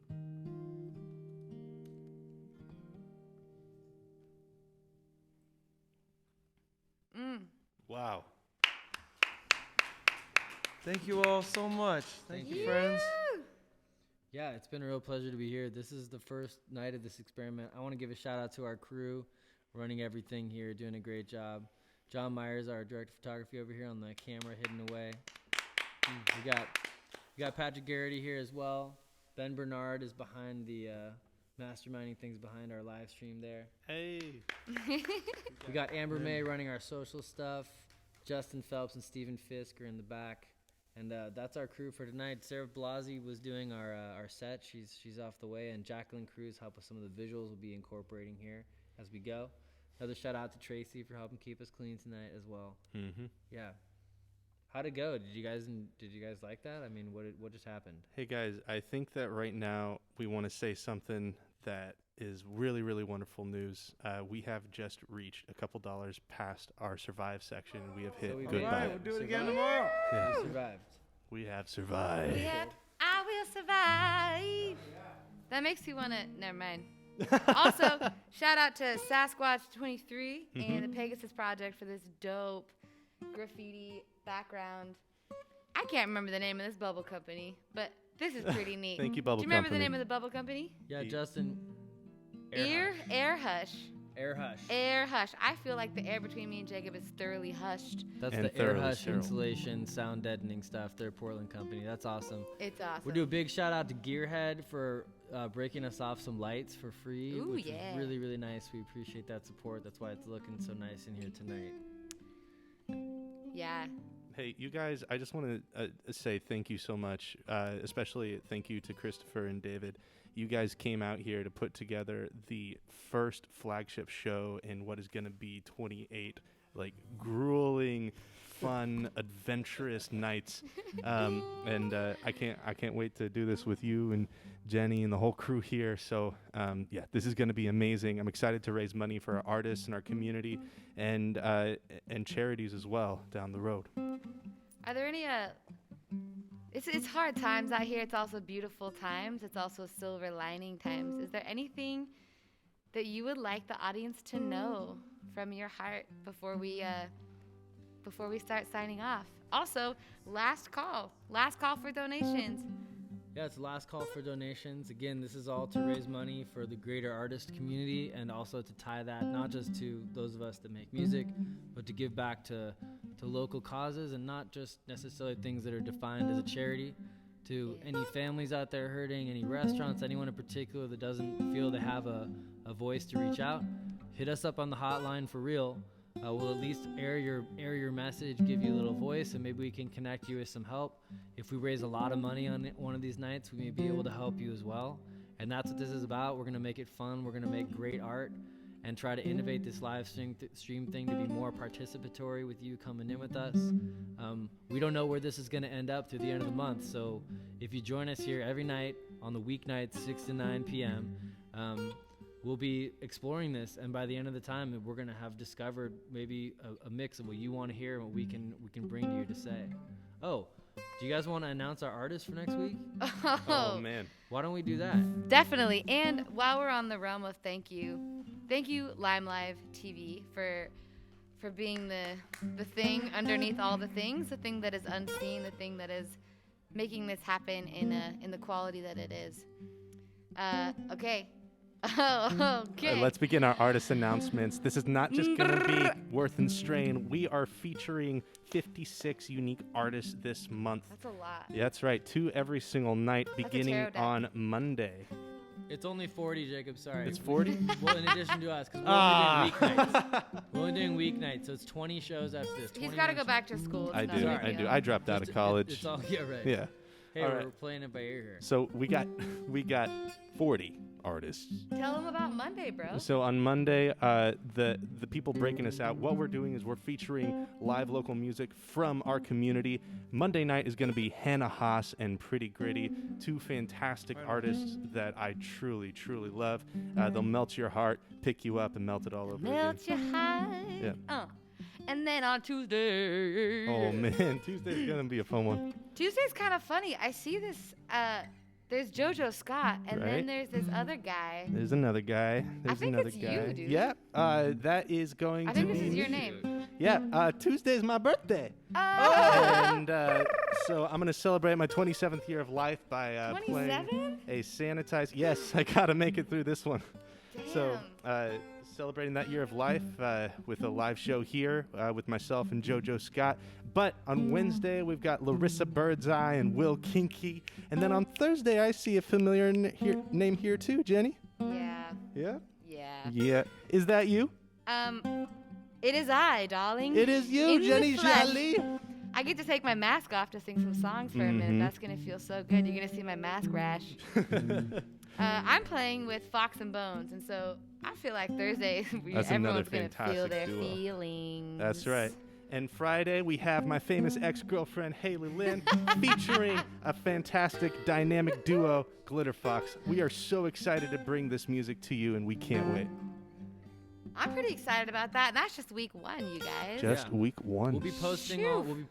on your Wow. Thank you all so much. Thank you, friends. Yeah, it's been a real pleasure to be here. This is the first night of this experiment. I want to give a shout out to our crew running everything here, doing a great job. John Myers, our director of photography over here on the camera, hidden away. We got Patrick Garrity here as well. Ben Bernard is behind the masterminding things behind our live stream there. Hey. We got Amber May running our social stuff. Justin Phelps and Stephen Fisk are in the back. And that's our crew for tonight. Sarah Blasi was doing our set. She's off the way. And Jacqueline Cruz helped with some of the visuals we'll be incorporating here as we go. Another shout out to Tracy for helping keep us clean tonight as well. Mm-hmm. Yeah. How'd it go? Did you guys like that? I mean, what just happened? Hey guys, I think that right now we want to say something that is really, really wonderful news. We have just reached a couple dollars past our survive section. We have hit we goodbye. made All right, we'll do it again Survive. tomorrow. Yes. We survived. We have survived. Yep, I will survive. That makes you want to. Never mind. Also, shout out to Sasquatch23 and the Pegasus Project for this dope graffiti background. I can't remember the name of this bubble company, but this is pretty neat. Thank you, Bubble Do you remember Company. the name of the bubble company? Yeah, Justin. Air Hush. Air Hush. Air Hush. I feel like the air between me and Jacob is thoroughly hushed. That's And the Air thoroughly Hush sterile. insulation, sound deadening stuff. They're a Portland company. That's awesome. It's awesome. We do a big shout out to Gearhead for breaking us off some lights for free, Ooh, which yeah. is really, really nice. We appreciate that support. That's why it's looking so nice in here tonight. Yeah. Hey, you guys, I just want to say thank you so much, especially thank you to Christopher and David. You guys came out here to put together the first flagship show in what is going to be 28, like, grueling, fun, adventurous nights. And I can't wait to do this with you and Jenny and the whole crew here. So, yeah, this is going to be amazing. I'm excited to raise money for our artists and our community and charities as well down the road. Are there any it's hard times out here. It's also beautiful times. It's also silver lining times. Is there anything that you would like the audience to know from your heart before we start signing off? Also, last call for donations. Yeah, it's the last call for donations. Again, this is all to raise money for the greater artist community and also to tie that not just to those of us that make music, but to give back to local causes and not just necessarily things that are defined as a charity. To any families out there hurting, any restaurants, anyone in particular that doesn't feel they have a voice to reach out, hit us up on the hotline for real. We'll at least air your message, give you a little voice, and maybe we can connect you with some help. If we raise a lot of money on one of these nights, we may be able to help you as well. And that's what this is about. We're going to make it fun. We're going to make great art and try to innovate this live stream thing to be more participatory with you coming in with us. We don't know where this is going to end up through the end of the month. So if you join us here every night on the weeknights, 6 to 9 p.m., we'll be exploring this, and by the end of the time, we're going to have discovered maybe a mix of what you want to hear and what we can bring to you to say. Oh, do you guys want to announce our artist for next week? Oh, man. Why don't we do that? Definitely. And while we're on the realm of thank you Lime Live TV for being the thing underneath all the things, the thing that is unseen, the thing that is making this happen in the quality that it is. Okay, Oh, okay. Let's begin our artist announcements. This is not just going to be Worth and Strain. We are featuring 56 unique artists this month. That's a lot. Yeah, that's right. 2 every single night, a beginning tarot deck. on Monday. It's only 40, Jacob. Sorry. It's 40? Well, in addition to us, because we're only doing weeknights. We're only doing weeknights, so it's 20 shows after this. He's got to go back to school. It's I not do. a big I do. deal. I dropped out of college. It's all, yeah, right. Yeah. Hey, All we're right. playing it by ear here. So we got 40 artists. Tell him about Monday, bro. So on Monday, the people breaking us out, what we're doing is we're featuring live local music from our community. Monday night is going to be Hannah Haas and Pretty Gritty, 2 fantastic artists that I truly, truly love. They'll melt your heart, pick you up, and melt it all over again. Melt your heart. Yeah. And then on Tuesday. Oh man, Tuesday's going to be a fun one. Tuesday's kind of funny. I see this. There's JoJo Scott, and Right. then there's this other guy. There's another guy. There's think another it's guy. you, dude. Yeah, that is going I to think be this is your me. name. Yeah, Tuesday's my birthday. Oh, And so I'm going to celebrate my 27th year of life by playing 27? a sanitized. Yes, I got to make it through this one. Damn. So celebrating that year of life with a live show here with myself and JoJo Scott. But on Wednesday, we've got Larissa Birdseye and Will Kinky. And then on Thursday, I see a familiar name here too, Jenny. Yeah. Yeah? Yeah. Yeah. Is that you? It is I, darling. It is you, In the Jenny flesh. Jolie. I get to take my mask off to sing some songs for a minute. That's gonna feel so good. You're gonna see my mask rash. I'm playing with Fox and Bones, and so I feel like Thursday That's another everyone's gonna feel fantastic their duo. feelings. That's right. And Friday, we have my famous ex-girlfriend, Haley Lynn, featuring a fantastic dynamic duo, Glitter Fox. We are so excited to bring this music to you, and we can't wait. I'm pretty excited about that. That's just week 1, you guys. Just Yeah. week 1. We'll be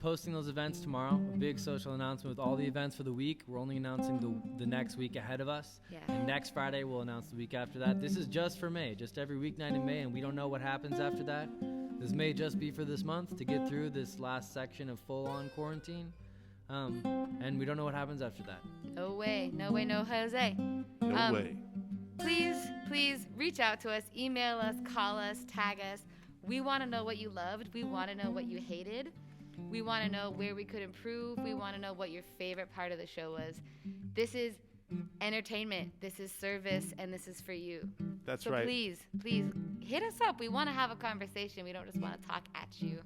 posting those events tomorrow. A big social announcement with all the events for the week. We're only announcing the next week ahead of us. Yeah. And next Friday we'll announce the week after that. This is just for May, just every weeknight in May, and we don't know what happens after that. This may just be for this month to get through this last section of full-on quarantine. And we don't know what happens after that. No way, no Jose. No way. Please reach out to us, email us, call us, tag us. We want to know what you loved. We want to know what you hated. We want to know where we could improve. We want to know what your favorite part of the show was. This is entertainment. This is service, and this is for you. That's so right. please hit us up. We want to have a conversation. We don't just want to talk at you.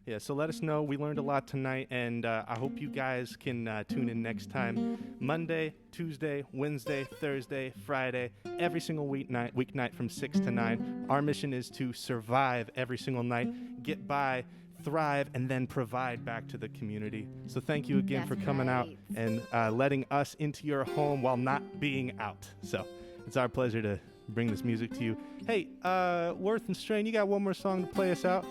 Yeah, so let us know. We learned a lot tonight, and I hope you guys can tune in next time. Monday, Tuesday, Wednesday, Thursday, Friday, every single weeknight from 6 to 9. Our mission is to survive every single night, get by, thrive, and then provide back to the community. So thank you again That's for coming out right. and letting us into your home while not being out. So it's our pleasure to bring this music to you. Hey, Worth and Strain, you got one more song to play us out?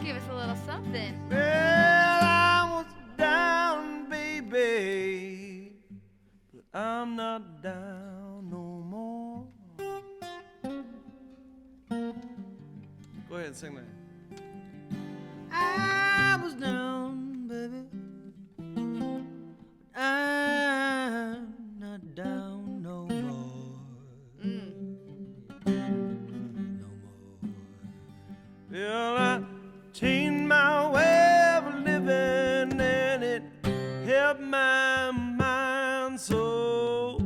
Give us a little something. Well, I was down, baby, but I'm not down no more. Go ahead and sing that. I was down, baby. But I'm not down no more. No more. Well, I changed my way of living, and it helped my mind so.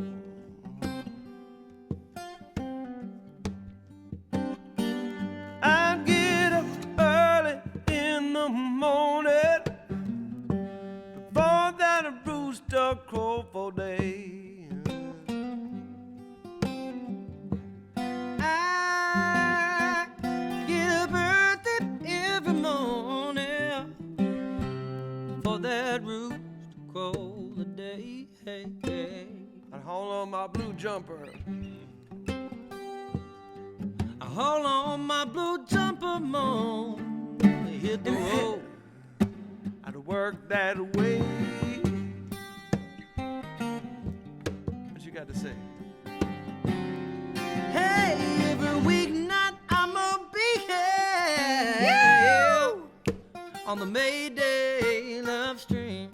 I get up early in the morning before that rooster crow for day. I get up early every morning for that rooster crow the day. Hey, hey. I haul on my blue jumper. I haul on my blue jumper moon to hit the road. I'd work that way. What you got to say? Hey, every weeknight I'm gonna be here on the Mayday love stream.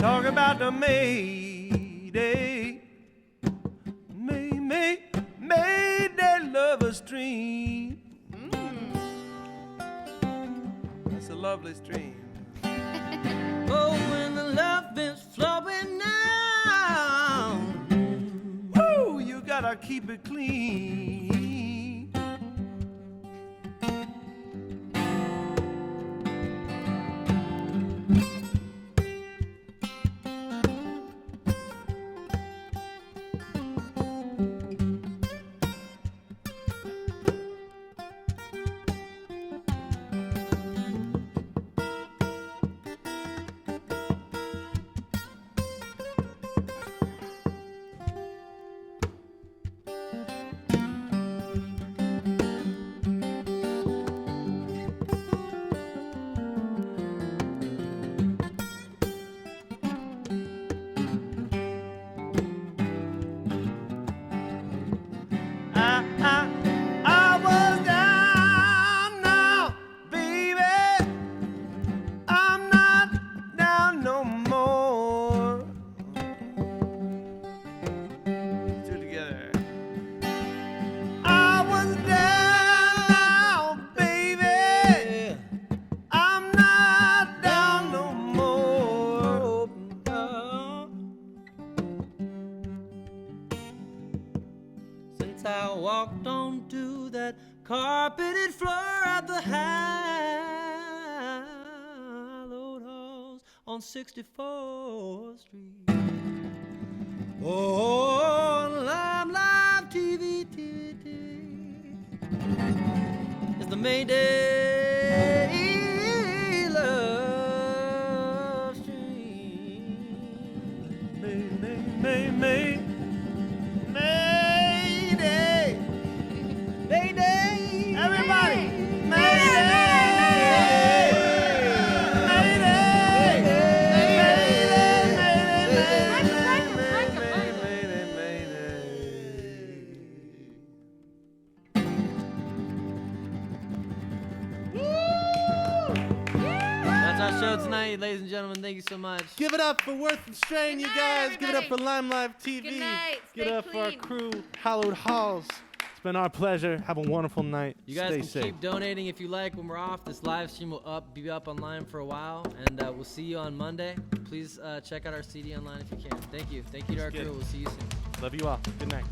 Talk about the Mayday. Mayday lover stream. That's a lovely stream. Oh, when the love is flowing down. Woo, you gotta keep it clean. I was down now, baby. I'm not down no more. Two together. I was down now, baby. I'm not down no more. Since I walked onto that carpeted floor at the Hallowed halls on 64th Street. Oh, live TV. It's the Mayday love stream. Mayday. Mayday! Everybody! That's our show tonight, ladies and gentlemen. Thank you so much. Give it up for Worth and Strain, you Good guys. night, Give it up for everybody. Lime Live TV. Good night. Give it Stay up for our clean. crew, Hallowed Halls. It's been our pleasure. Have a wonderful night. You guys Stay can safe. keep donating if you like. When we're off, this live stream will be up online for a while, and we'll see you on Monday. Please check out our CD online if you can. Thank you. Thank you to our Let's get crew. it. We'll see you soon. Love you all. Good night.